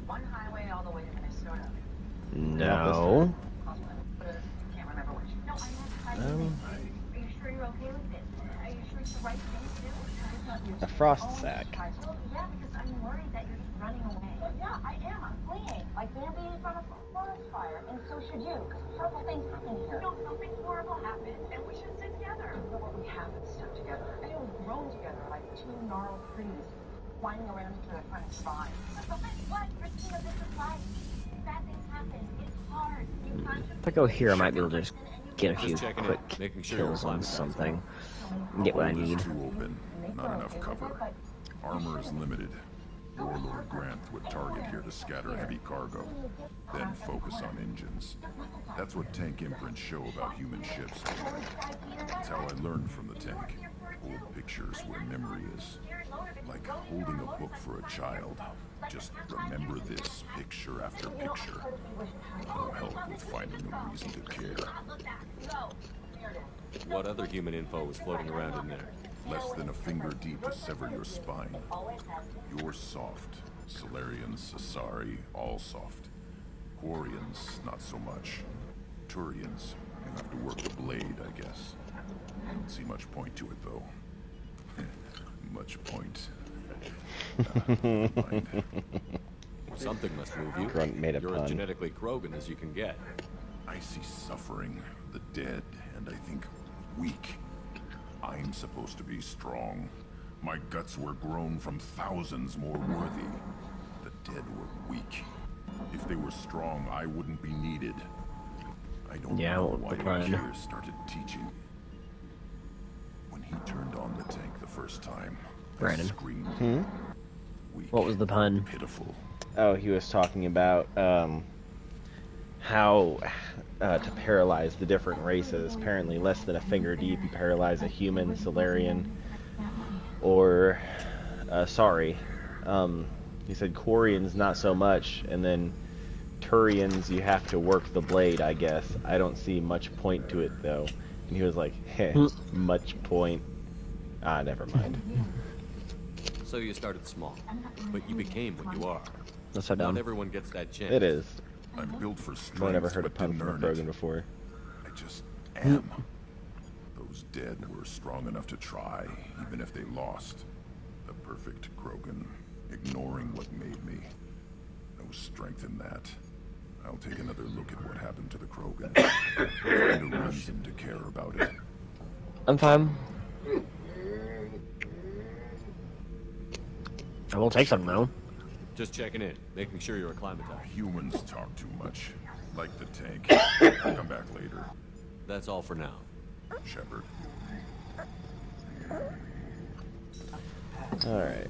One highway all the way to Minnesota. No. Can't remember which. No, I meant are you sure you're okay with it? Are you sure it's the right thing to do? A frost sack. Yeah, because I'm worried that you're just running away. Yeah, I am. I'm fleeing. Like Bambi in front of a forest fire. And so should you. Horrible things happen here. No, nothing horrible happened. And we should stick together. But we haven't stuck together. I mean, we've grown together like two gnarled trees, flying around each other trying to survive. But what? Christina, this is life. Bad things happen. It's hard. If I go here, I might be able to just get a few checking quick in, making sure kills you're on fine. something. And get what I need. Too open. Not enough cover. Armor is limited. Warlord Grant would target here to scatter heavy cargo, then focus on engines. That's what tank imprints show about human ships. That's how I learned from the tank. Old pictures where memory is. Like holding a book for a child. Just remember this, picture after picture. It'll help with finding a reason to care. What other human info was floating around in there? Less than a finger deep to sever your spine. You're soft. Solarians, Asari, all soft. Quarians, not so much. Turians, you have to work the blade, I guess. Don't see much point to it, though. Much point. Mind. Something must move you. Grunt made a You're pun. as genetically Krogan as you can get. I see suffering, the dead, and I think weak. I'm supposed to be strong. My guts were grown from thousands more worthy. The dead were weak. If they were strong, I wouldn't be needed. I don't know why Pierce started teaching. When he turned on the tank the first time, Brandon. I screamed. What was the pun? Pitiful. Oh, he was talking about how to paralyze the different races. Apparently, less than a finger deep, you paralyze a human, Solarian, or he said Quarians not so much, and then Turians you have to work the blade, I guess. I don't see much point to it though. And he was like, heh, much point. Ah, never mind. So you started small, but you became what you are. That's so dumb. Not everyone gets that chance. It is. I'm built for strength. I've never heard a but pun didn't from a earn Krogan it. before. I just am. Those dead were strong enough to try, even if they lost. The perfect Krogan, ignoring what made me. No strength in that. I'll take another look at what happened to the Krogan. Find a reason to care about it. I'm fine. I will take some now. Just checking in, making sure you're acclimatized. Humans talk too much. Like the tank. I'll come back later. That's all for now. Shepard. Alright.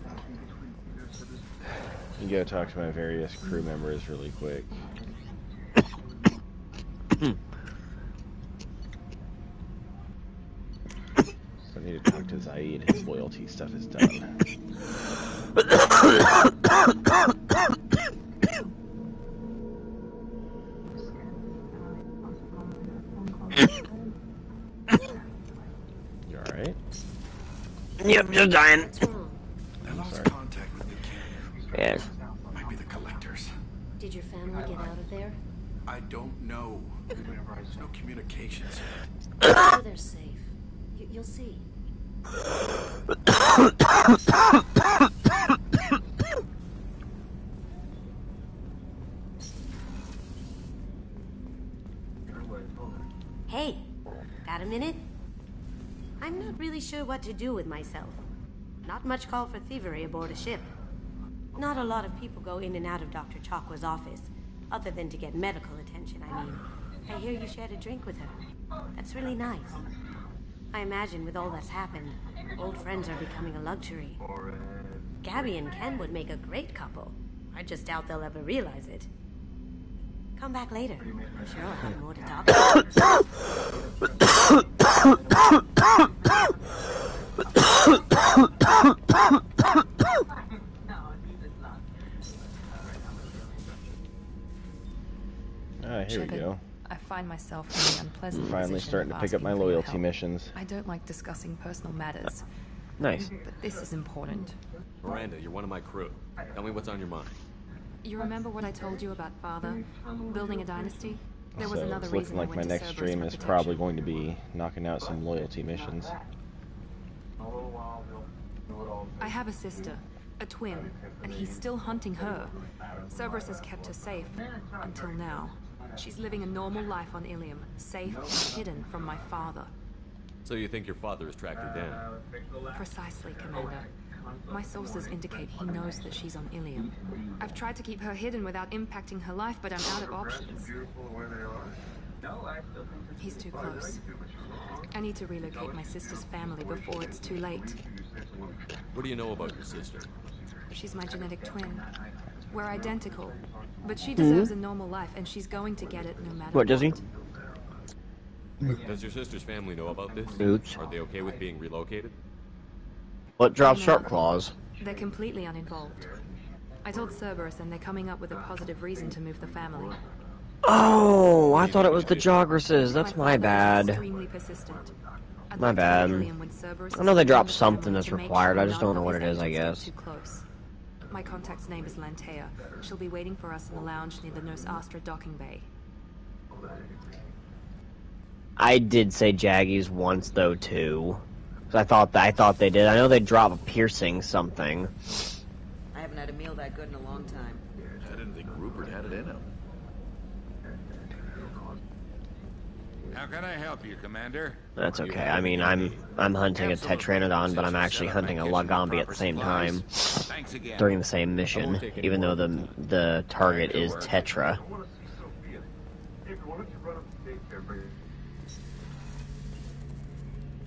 You go talk to my various crew members really quick. I need to talk to Zaid. His loyalty stuff is done. You alright? Yep, just dying. I lost contact with the kid. Yes. Might be the collectors. Did your family get out of there? I don't know. There's no communications yet. I'm sure they're safe. You'll see. Hey, got a minute? I'm not really sure what to do with myself. Not much call for thievery aboard a ship. Not a lot of people go in and out of Dr. Chakwa's office, other than to get medical attention, I mean. I hear you shared a drink with her. That's really nice. I imagine with all that's happened, old friends are becoming a luxury. Gabby and Ken would make a great couple. I just doubt they'll ever realize it. Come back later. I'm sure I'll have more to talk Ah, here we go. I find myself in the unpleasant Finally position starting of to pick up asking my for your loyalty help. missions. I don't like discussing personal matters. Nice. But this is important. Miranda, you're one of my crew. Tell me what's on your mind. You remember what I told you about Father? Building a dynasty? There was So another it's reason looking I like went my to next Cerberus stream for is protection. probably going to be knocking out some loyalty missions. I have a sister, a twin, and he's still hunting her. Cerberus has kept her safe, until now. She's living a normal life on Ilium, safe and hidden from my father. So you think your father has tracked her down? Precisely, Commander. My sources indicate he knows that she's on Ilium. I've tried to keep her hidden without impacting her life, but I'm out of options. He's too close. I need to relocate my sister's family before it's too late. What do you know about your sister? She's my genetic twin. We're identical, but she deserves a normal life, and she's going to get it no matter What, does he? Does your sister's family know about this? Oops. Are they okay with being relocated? What drops sharp claws? They're completely uninvolved. I told Cerberus, and they're coming up with a positive reason to move the family. Oh, I thought it was the Jogresses. That's my father is bad. extremely persistent. I'd My like to go to bad. Ilium when Cerberus I know is they leading dropped the something family that's to make required. sure I just don't know none what of it his is, I agents guess. get too close. My contact's name is Lantea. She'll be waiting for us in the lounge near the Nurse Astra docking bay. I did say Jaggies once though too. 'Cause I thought they did. I know they drop a piercing something. I haven't had a meal that good in a long time. didn't think Rupert had it in him. How can I help you, Commander? That's okay. I mean, I'm hunting a Tetranodon, but I'm actually hunting a Lagombi at the same time during the same mission, even though the target is Tetra.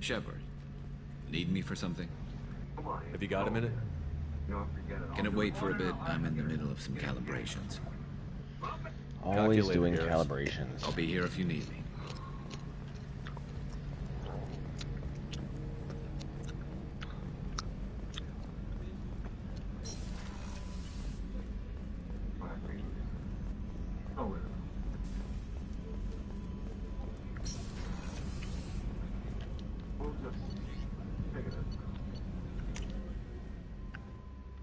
Shepard, need me for something? Have you got a minute? Can it wait for a bit? I'm in the middle of some calibrations. Always doing calibrations. I'll be here if you need me.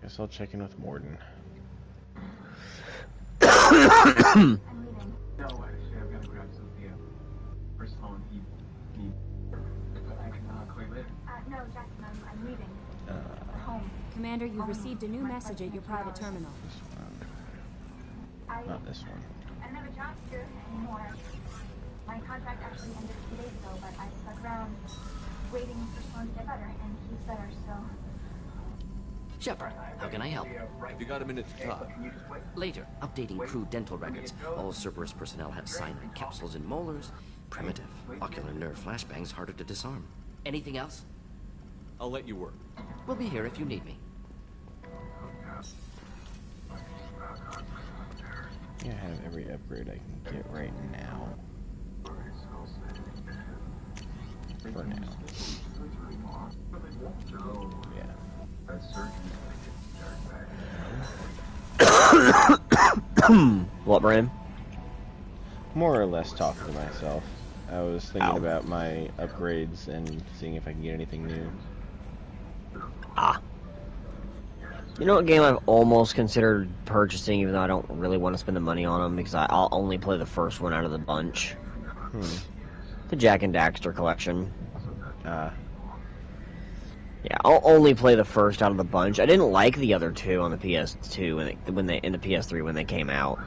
Guess I'll check in with Morden. No, actually, I've got to grab Sophia. First of all, but I can call you later. No, Jackson, I'm leaving. Home. Commander, you've received a new message at your private terminal. Not this one. I don't have a job here anymore. My contract actually ended 2 days ago, but I stuck around waiting for Sloan to get better, and he's better, so... Shepard, how can I help? Have you got a minute to talk? Later, updating crew dental records. All Cerberus personnel have cyanide capsules and molars. Primitive. Ocular nerve flashbangs harder to disarm. Anything else? I'll let you work. We'll be here if you need me. I have every upgrade I can get right now. For now. Yeah. What, Bram? More or less talking to myself. I was thinking about my upgrades and seeing if I can get anything new. You know what game I've almost considered purchasing, even though I don't really want to spend the money on them, because I'll only play the first one out of the bunch. The Jak and Daxter collection. Yeah, I'll only play the first out of the bunch. I didn't like the other two on the PS2 when they in the PS3 when they came out.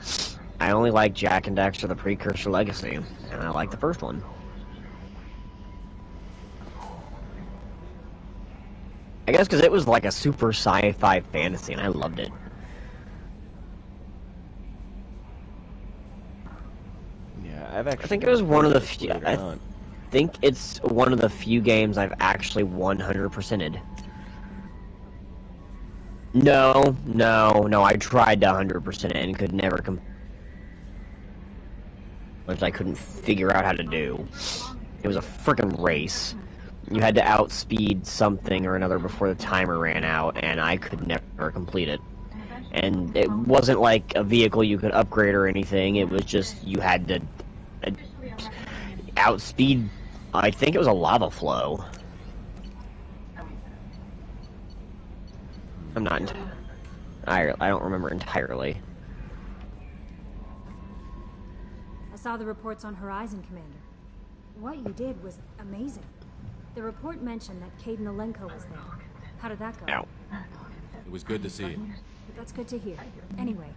I only like Jak and Daxter: The Precursor Legacy, and I like the first one. I guess because it was like a super sci-fi fantasy, and I loved it. Yeah, I've actually. I think it was one of the few. I think it's one of the few games I've actually 100%ed. No. I tried to 100% it and could never which I couldn't figure out how to do. It was a frickin' race. You had to outspeed something or another before the timer ran out, and I could never complete it. And it wasn't like a vehicle you could upgrade or anything. It was just you had to outspeed. I think it was a lava flow. I'm not. I don't remember entirely. I saw the reports on Horizon, Commander. What you did was amazing. The report mentioned that Kaidan Alenko was there. How did that go? It was good to see you. That's good to hear. Anyway,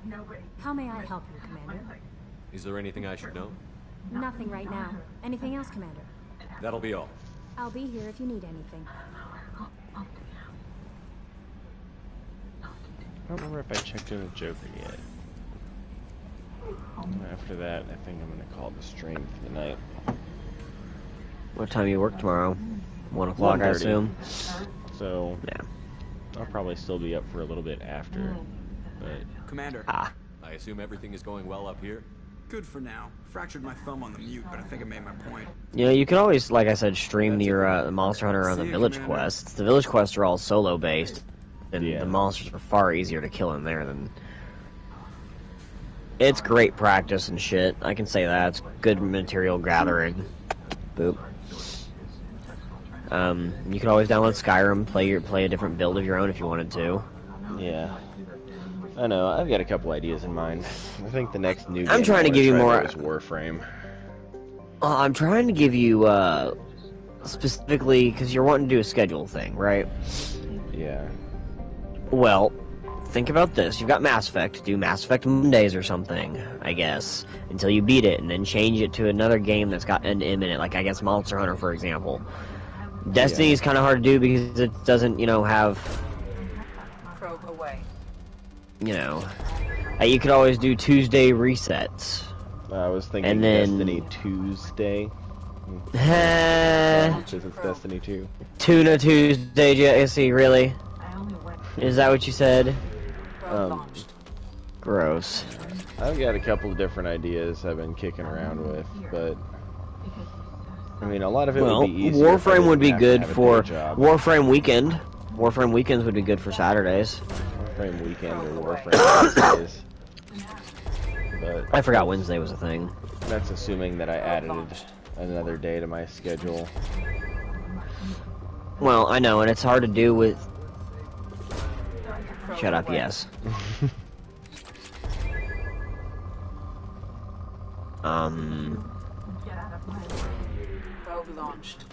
how may I help you, Commander? Is there anything I should know? Nothing right now. Anything else, Commander? That'll be all. I'll be here if you need anything. I don't remember if I checked in with Joker yet. After that, I think I'm gonna call the stream for the night. What time you work tomorrow? 1 o'clock, I assume. So, yeah, I'll probably still be up for a little bit after. But Commander. I assume everything is going well up here. Good for now. Fractured my thumb on the mute, but I think I made my point. You know, you can always, like I said, stream your Monster Hunter on the village quests. The village quests are all solo based, and the monsters are far easier to kill in there than. It's great practice and shit. I can say that. It's good material gathering. Boop. You can always download Skyrim, play a different build of your own if you wanted to. Yeah. I know, I've got a couple ideas in mind. I think the next new game I'm trying to give you more is Warframe. I'm trying to give you specifically because you're wanting to do a schedule thing, right? Yeah. Well, think about this. You've got Mass Effect. Do Mass Effect Mondays or something, I guess, until you beat it, and then change it to another game that's got an M in it, like, I guess, Monster Hunter, for example. Destiny is kind of hard to do because it doesn't, have... Probe away. You could always do Tuesday resets. I was thinking and then... Destiny Tuesday. Because it's Destiny 2. Tuna Tuesday, Jesse, really? Is that what you said? Gross. I've got a couple of different ideas I've been kicking around with, but... I mean, a lot of it would be easier. Warframe would be good for... Warframe Weekend. Warframe Weekends would be good for Saturdays. Warframe Weekend or Warframe Wednesdays. But I forgot Wednesday was a thing. That's assuming that I added another day to my schedule. Well, I know, and it's hard to do with... Shut up, yes. Probe launched.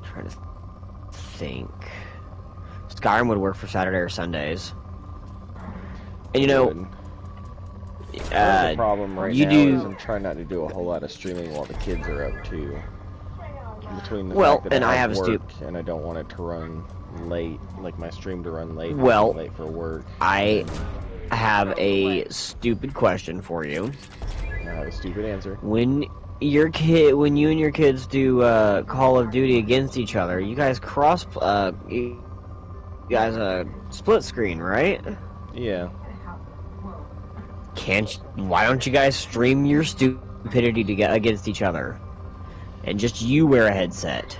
Trying to think. Skyrim would work for Saturday or Sundays. And the problem right now is I'm trying not to do a whole lot of streaming while the kids are up too. Between the fact that I have work and I don't want it to run late, like my stream to run late. Late for work. I have a stupid question for you. I have a stupid answer. When you and your kids do Call of Duty against each other, you guys split screen, right? Yeah. Why don't you guys stream your stupidity against each other? And just you wear a headset.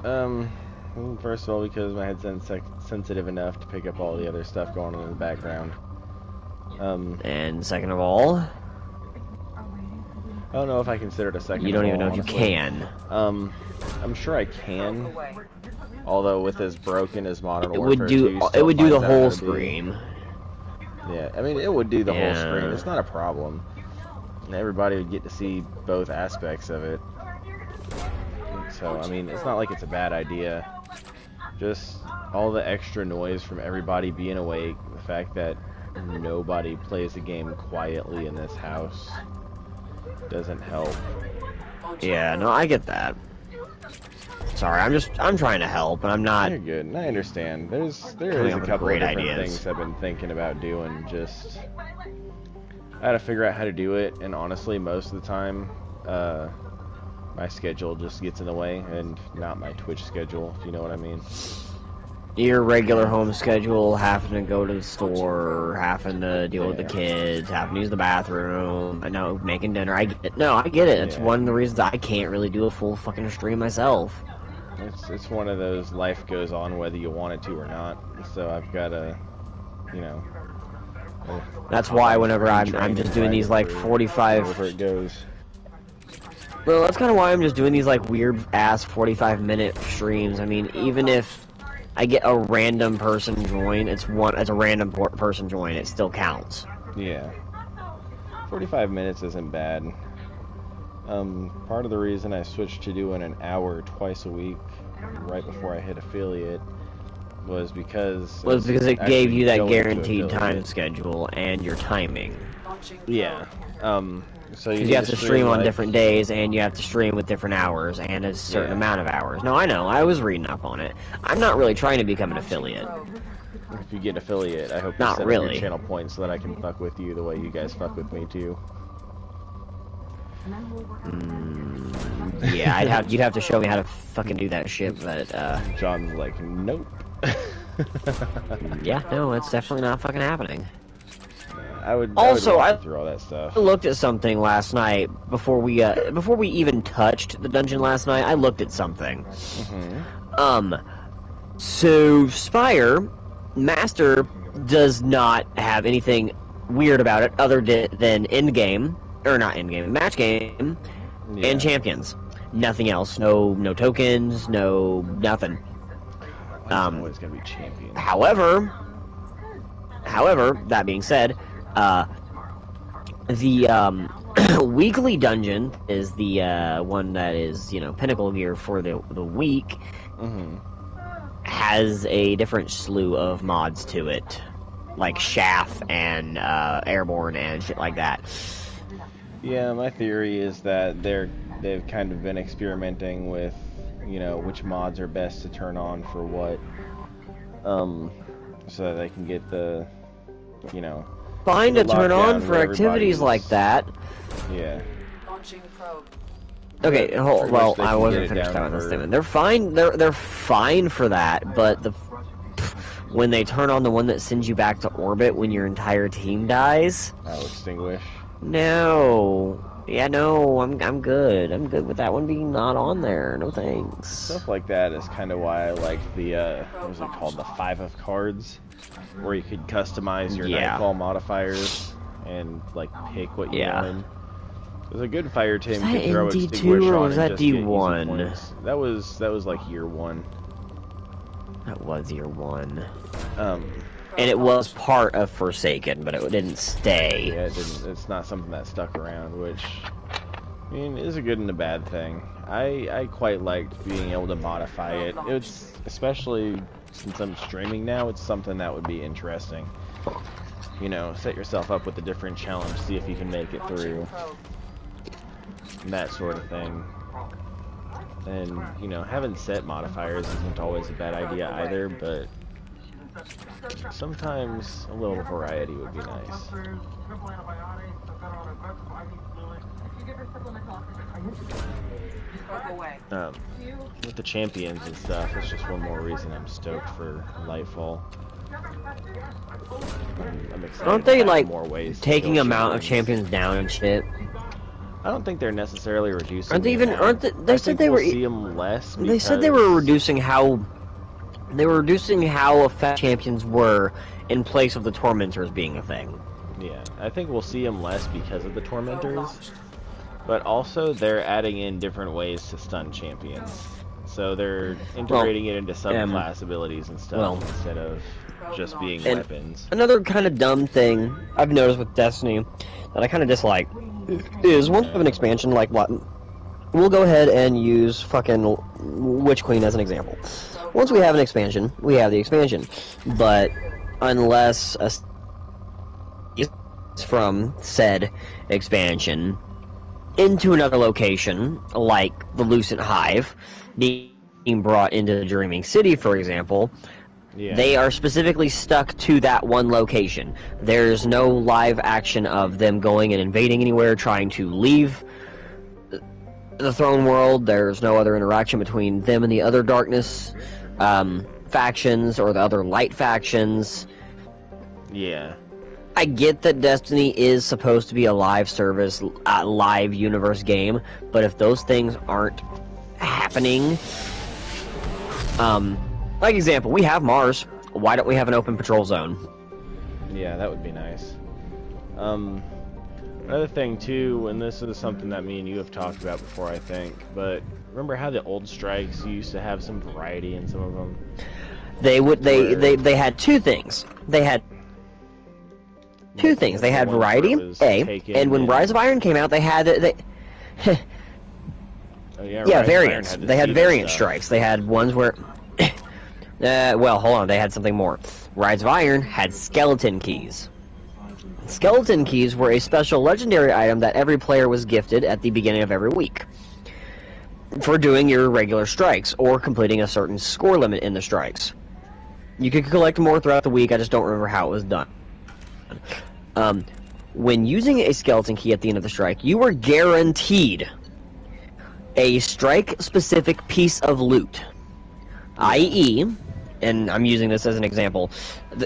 First of all, because my headset's sensitive enough to pick up all the other stuff going on in the background. And second of all, I don't know if I consider it a second. You don't even know if you can. I'm sure I can. Although with as broken as Modern Warfare 2 it would do the whole screen. Yeah, I mean it would do the whole screen. It's not a problem. And everybody would get to see both aspects of it. So I mean, it's not like it's a bad idea. Just all the extra noise from everybody being awake, the fact that nobody plays the game quietly in this house doesn't help. Yeah, no, I get that. Sorry, I'm trying to help, and I'm not. You're good, and I understand. There is a couple of different things I've been thinking about doing. Just I gotta figure out how to do it, and honestly, most of the time, my schedule just gets in the way, and not my Twitch schedule, if you know what I mean. Your regular home schedule, having to go to the store, having to deal with the kids, having to use the bathroom, making dinner. I get it. It's one of the reasons I can't really do a full fucking stream myself. It's one of those life goes on whether you want it to or not. So I've got to, That's why whenever I'm just doing these like 45. Wherever it goes. Well, that's kind of why I'm just doing these like weird ass 45-minute streams. I mean, even if I get a random person join, it's a random person join, it still counts. Yeah. 45 minutes isn't bad. Part of the reason I switched to doing an hour twice a week right before I hit affiliate was because it gave you that guaranteed time schedule and your timing. Yeah. So you have to stream on different days, and you have to stream with different hours and a certain amount of hours. No, I know. I was reading up on it. I'm not really trying to become an affiliate. If you get an affiliate, I hope you set up your channel points so that I can fuck with you the way you guys fuck with me too. Yeah, you'd have to show me how to fucking do that shit, but John's like, nope. Yeah, no, it's definitely not fucking happening. I would through all that stuff. I looked at something last night before we even touched the dungeon last night. I looked at something. So Spire Master does not have anything weird about it other than match game, and champions. Nothing else. No tokens. No nothing. Always gonna be champions. However, that being said, the weekly dungeon is the one that is Pinnacle gear for the week. has a different slew of mods to it, like Chaff and Airborne and shit like that. Yeah, my theory is that they've kind of been experimenting with, you know, which mods are best to turn on for what, so that they can get the, you know, Fine to turn on for where activities like that. Yeah. Launching probe. Okay, Pretty well, much they I can wasn't get it finished down talking about for- statement. They're fine. They're fine for that, but when they turn on the one that sends you back to orbit when your entire team dies, I'll extinguish. No. Yeah, no. I'm good. I'm good with that one being not on there. No thanks. Stuff like that is kind of why I like the what was it called, the 5 of cards, where you could customize your nightfall modifiers and like pick what you wanted. There's a good fire team Was that could throw in D2 extinguish or on was and that just get easy D1? points. That was like year 1. That was year 1. And it was part of Forsaken, but it didn't stay. Yeah, it didn't. It's not something that stuck around, which, I mean, is a good and a bad thing. I quite liked being able to modify it. It's, especially since I'm streaming now, it's something that would be interesting. You know, set yourself up with a different challenge, see if you can make it through. And that sort of thing. And, you know, having set modifiers isn't always a bad idea either, but sometimes a little variety would be nice. With the champions and stuff, it's just one more reason I'm stoked for Lightfall. I'm excited. Aren't they, to have like, more ways taking to amount of champions down and shit? I don't think they're necessarily reducing. Aren't they even? Aren't they? They said they were. See them less. They said they were reducing how. They were reducing how effective champions were in place of the tormentors being a thing. Yeah, I think we'll see them less because of the tormentors, but also they're adding in different ways to stun champions. So they're integrating it into subclass abilities and stuff instead of just being weapons. Another kind of dumb thing I've noticed with Destiny that I kind of dislike is once we have an expansion like what. We'll go ahead and use fucking Witch Queen as an example. Once we have an expansion, we have the expansion. But unless from said expansion into another location, like the Lucent Hive, being brought into the Dreaming City, for example, they are specifically stuck to that one location. There's no live action of them going and invading anywhere, trying to leave the Throne World. There's no other interaction between them and the other Darkness factions or the other Light factions. Yeah. I get that Destiny is supposed to be a live service, live universe game, but if those things aren't happening, like example, we have Mars. Why don't we have an open patrol zone? Yeah, that would be nice. Another thing too, and this is something that me and you have talked about before, I think, but remember how the old strikes used to have some variety in some of them? They had two things. They had two things. They had variety, and when Rise of Iron came out, they had variants. They had variant strikes. They had ones where well, hold on, they had something more. Rise of Iron had skeleton keys. Skeleton keys were a special legendary item that every player was gifted at the beginning of every week for doing your regular strikes or completing a certain score limit in the strikes. You could collect more throughout the week, I just don't remember how it was done. When using a skeleton key at the end of the strike, you were guaranteed a strike-specific piece of loot, i.e., and I'm using this as an example,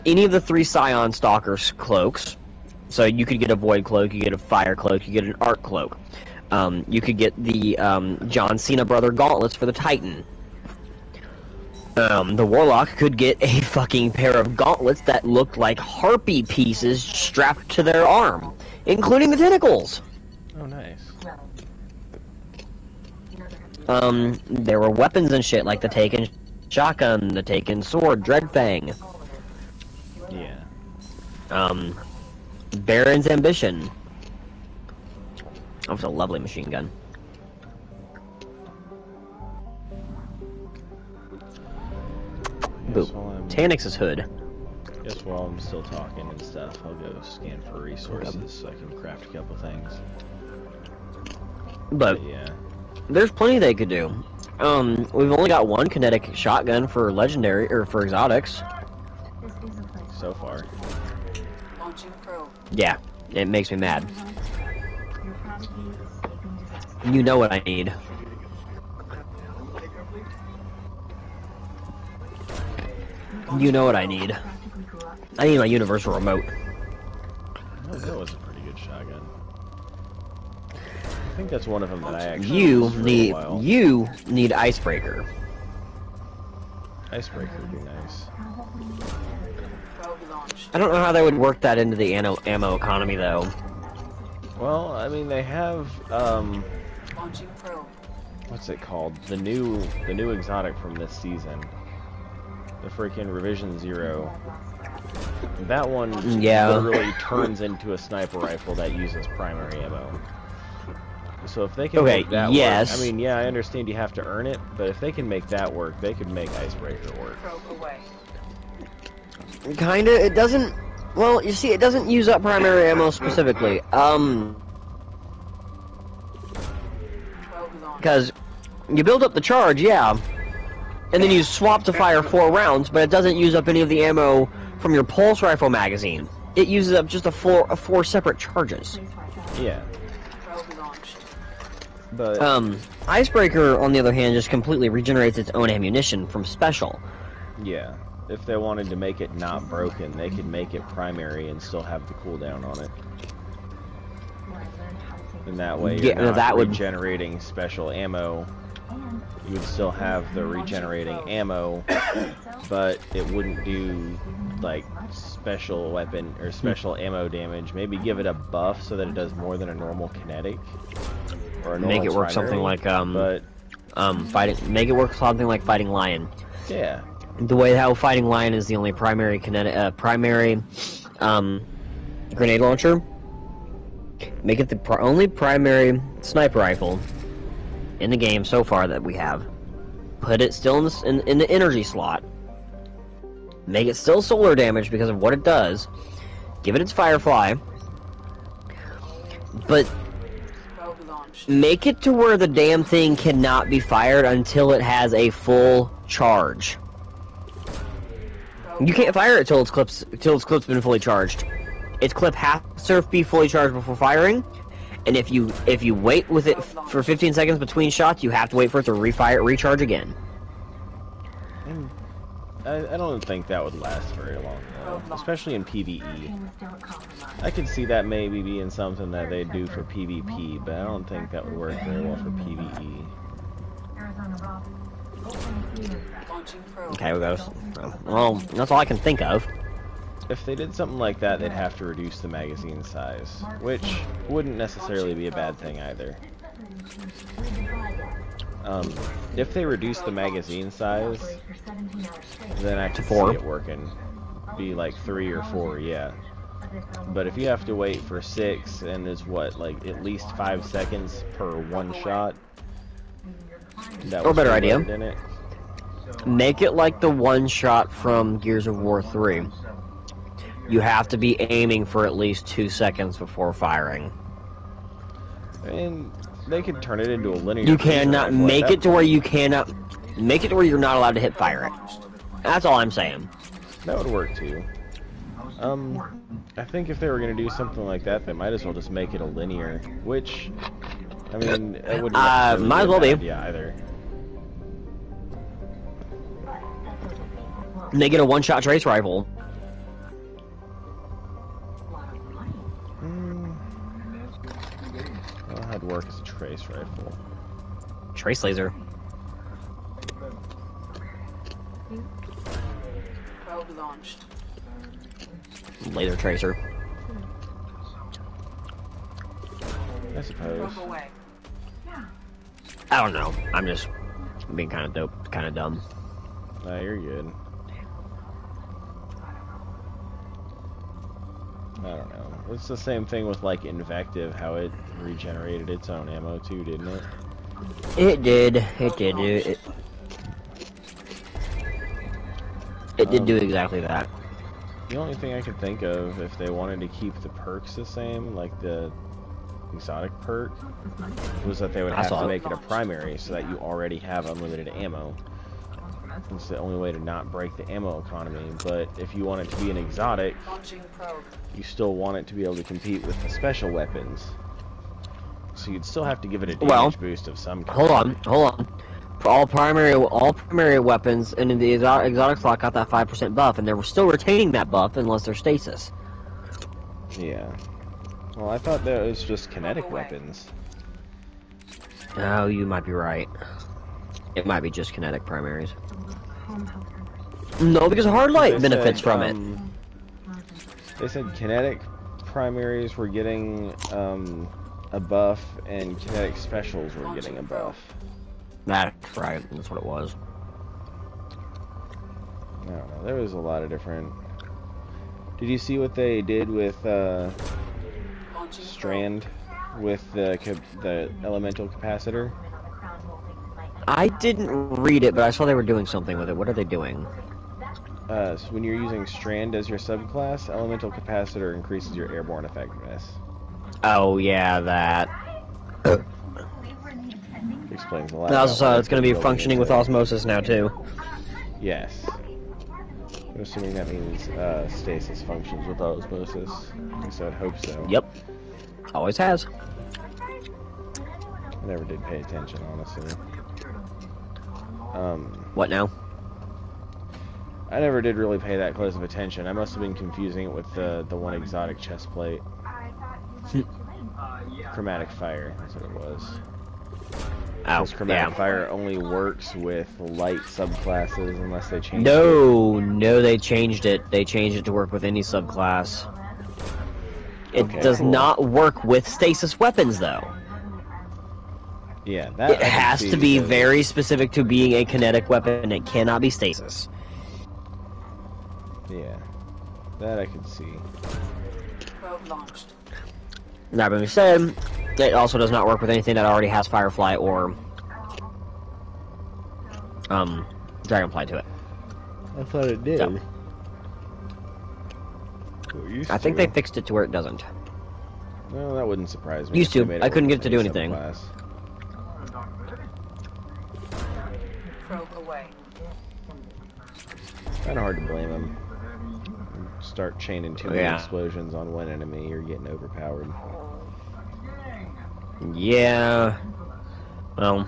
any of the 3 Scion Stalkers cloaks. So you could get a Void Cloak, you get a Fire Cloak, you get an Arc Cloak. You could get the John Cena Brother Gauntlets for the Titan. The Warlock could get a fucking pair of gauntlets that looked like harpy pieces strapped to their arm, including the tentacles. Oh, nice. There were weapons and shit, like the Taken Shotgun, the Taken Sword, Dreadfang. Yeah. Baron's Ambition. That was a lovely machine gun. Boo. Tanix's hood. Guess while I'm still talking and stuff, I'll go scan for resources so I can craft a couple things. But yeah, there's plenty they could do. We've only got one kinetic shotgun for legendary or for exotics. So far. Yeah, it makes me mad. You know what I need. You know what I need. I need my universal remote. Oh, that was a pretty good shotgun. I think that's one of them that I actually You need icebreaker. Icebreaker would be nice. I don't know how they would work that into the ammo economy though. Well, I mean they have what's it called? The new exotic from this season. The freaking Revision 0. That one literally turns into a sniper rifle that uses primary ammo. So if they can make that work, I mean, yeah, I understand you have to earn it, but if they can make that work, they could make Icebreaker work. Kinda, it doesn't, well, you see, it doesn't use up primary ammo specifically. Because you build up the charge, yeah, and then you swap to fire 4 rounds, but it doesn't use up any of the ammo from your pulse rifle magazine. It uses up just four separate charges. Yeah. But Icebreaker, on the other hand, just completely regenerates its own ammunition from special. Yeah. If they wanted to make it not broken, they could make it primary and still have the cooldown on it. And that way, you're not regenerating special ammo. You would still have the regenerating ammo, but it wouldn't do like special weapon or special ammo damage. Maybe give it a buff so that it does more than a normal kinetic. Or a normal make it work something like make it work something like Fighting Lion. Yeah. The way how Fighting Lion is the only primary kinetic grenade launcher. Make it the only primary sniper rifle in the game so far that we have. Put it still in the energy slot. Make it still solar damage because of what it does. Give it its Firefly. But make it to where the damn thing cannot be fired until it has a full charge. You can't fire it till its clip's been fully charged. Its clip has to be fully charged before firing, and if you wait with it for 15 seconds between shots, you have to wait for it to recharge again. I don't think that would last very long, though, especially in PvE. I could see that maybe being something that they do for PvP, but I don't think that would work very well for PvE. Okay, we go. Well, that's all I can think of. If they did something like that, they'd have to reduce the magazine size, which wouldn't necessarily be a bad thing either. If they reduce the magazine size, then I could see it working. Be like 3 or 4, yeah. But if you have to wait for 6 and there's what, like at least 5 seconds per one shot, that or better idea, in it. Make it like the one shot from Gears of War 3. You have to be aiming for at least 2 seconds before firing. And they could turn it into a linear. You cannot make it to where you cannot make it to where you're not allowed to hit fire it. That's all I'm saying. That would work too. I think if they were going to do something like that, they might as well just make it a linear. Which, I mean, it wouldn't might as well be. Yeah, either. Make it a one-shot trace rifle. Well, that'd work as a trace rifle. Trace laser. Probe launched. Laser tracer. I suppose. I don't know. I'm just being kind of dope, kind of dumb. Nah, you're good. I don't know. It's the same thing with like Invective, how it regenerated its own ammo too, didn't it? It did. It did. It did do exactly that. The only thing I could think of, if they wanted to keep the perks the same, like the exotic perk, was that they would have to make it a primary so that you already have unlimited ammo. It's the only way to not break the ammo economy, but if you want it to be an exotic, you still want it to be able to compete with the special weapons. So you'd still have to give it a damage boost of some kind. Hold on. For all primary weapons, and in the exotic slot got that 5% buff, and they were still retaining that buff unless they're stasis. Yeah. Well, I thought that was just kinetic weapons. Oh, you might be right. It might be just kinetic primaries. No, because Hardlight benefits from it. They said kinetic primaries were getting a buff, and kinetic specials were getting a buff. That's right. That's what it was. I don't know. There was a lot of different... Did you see what they did with Strand with the elemental capacitor? I didn't read it, but I saw they were doing something with it. What are they doing? So when you're using Strand as your subclass, elemental capacitor increases your airborne effectiveness. Oh yeah, that. Explains a lot. Also, it's going to be functioning with osmosis now too. Yes. I'm assuming that means stasis functions with osmosis. At least I would hope so. Yep. Always has. I never did pay attention, honestly. What now? I never did really pay that close of attention. I must have been confusing it with the one exotic chest plate. Chromatic fire, that's what it was. Because chromatic fire only works with light subclasses unless they change it. No, they changed it. They changed it to work with any subclass. It does not work with stasis weapons, though. Yeah, that it has to be very specific to being a kinetic weapon. It cannot be stasis. Yeah, that I can see. Probe launched. That being said, it also does not work with anything that already has Firefly or Dragonfly to it. I thought it did. So, I think they fixed it to where it doesn't. Well, that wouldn't surprise me. Used to. I couldn't get it to do anything. Probe away. Kind of hard to blame them. Start chaining too many explosions on one enemy, you're getting overpowered. Yeah. Well,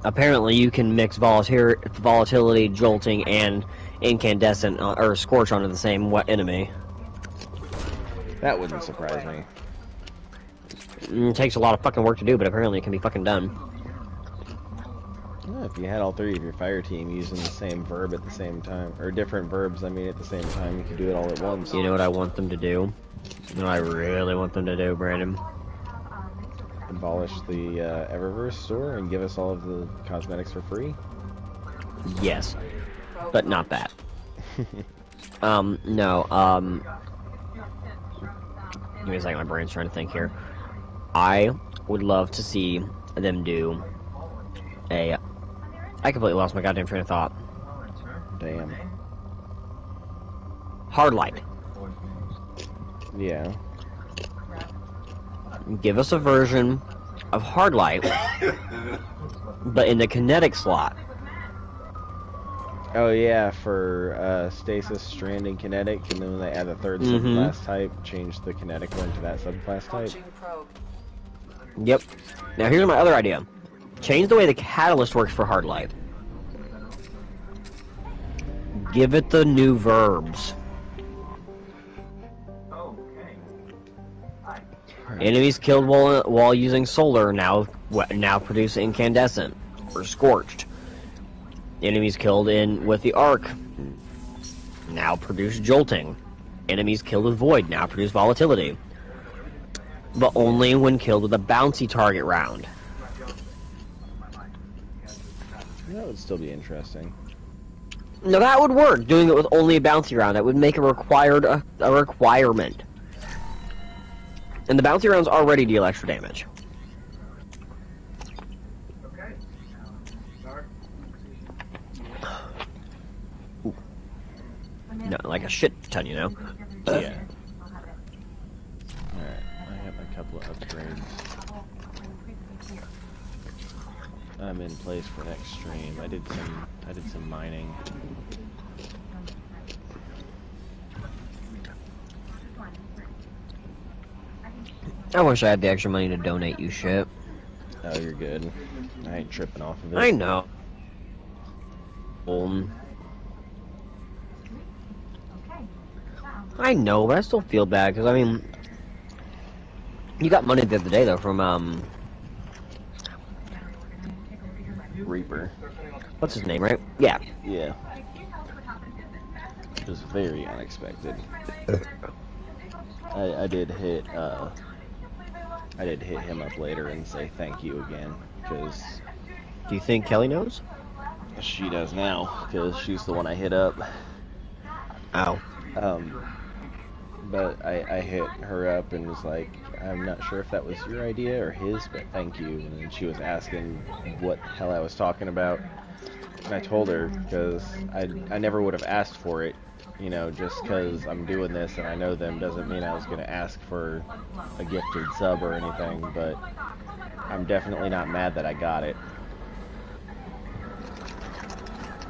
apparently you can mix volatility, jolting, and incandescent or scorch onto the same enemy. That wouldn't surprise me. It takes a lot of fucking work to do, but apparently it can be fucking done. Yeah, if you had all three of your fire team using the same verb at the same time, or different verbs, I mean, at the same time, you could do it all at once. You know what I want them to do? You know what I really want them to do, Brandon? Abolish the Eververse store and give us all of the cosmetics for free? Yes, but not that. No, give me a second, my brain's trying to think here. I would love to see them do a... I completely lost my goddamn train of thought. Damn. Hardlight. Yeah. Give us a version of Hardlight, but in the kinetic slot. Oh yeah, for stasis, strand, and kinetic, and then when they add the third subclass type, change the kinetic one to that subclass type. Yep. Now here's my other idea. Change the way the catalyst works for Hardlight. Give it the new verbs. Enemies killed while using solar now produce incandescent or scorched. Enemies killed with the arc now produce jolting. Enemies killed with void now produce volatility. But only when killed with a bouncy target round. That would still be interesting. No, that would work. Doing it with only a bouncy round, that would make a requirement. And the bouncy rounds already deal extra damage. like a shit ton, you know? Yeah. Alright, I have a couple of upgrades. I'm in place for next stream. I did some mining. I wish I had the extra money to donate you shit. Oh, you're good. I ain't tripping off of it. I know. I know, but I still feel bad, because, I mean, you got money the other day, though, from, Reaper. What's his name, right? Yeah. Yeah. It was very unexpected. I did hit him up later and say thank you again, because... Do you think Kelly knows? She does now, because she's the one I hit up. Ow. But I hit her up and was like, I'm not sure if that was your idea or his, but thank you. And then she was asking what the hell I was talking about. And I told her, because I never would have asked for it. You know, just because I'm doing this and I know them doesn't mean I was going to ask for a gifted sub or anything, but I'm definitely not mad that I got it.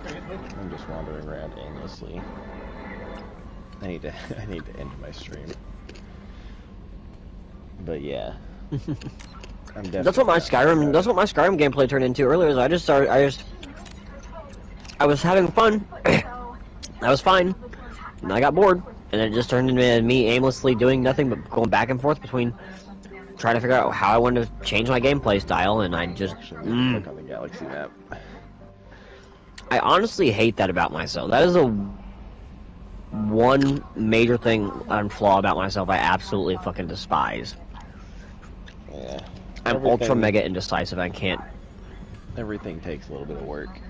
I'm just wandering around aimlessly. I need to end my stream. But yeah. I'm definitely That's what my Skyrim gameplay turned into earlier. Is I was having fun. I was fine. And I got bored, and it just turned into me aimlessly doing nothing but going back and forth between trying to figure out how I wanted to change my gameplay style, and I just click on the galaxy map. I honestly hate that about myself. That is the one major thing and flaw about myself I absolutely fucking despise. Yeah. I'm ultra mega indecisive. I can't. Everything takes a little bit of work.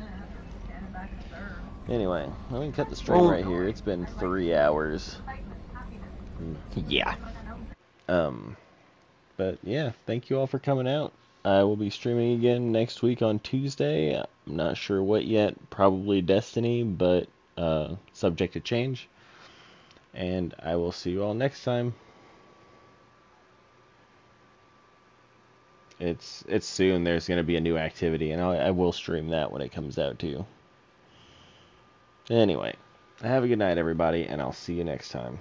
Anyway, let me cut the stream right here. It's been 3 hours. Yeah. But yeah, thank you all for coming out. I will be streaming again next week on Tuesday. I'm not sure what yet. Probably Destiny, but subject to change. And I will see you all next time. It's soon. There's going to be a new activity, and I will stream that when it comes out too. Anyway, have a good night, everybody, and I'll see you next time.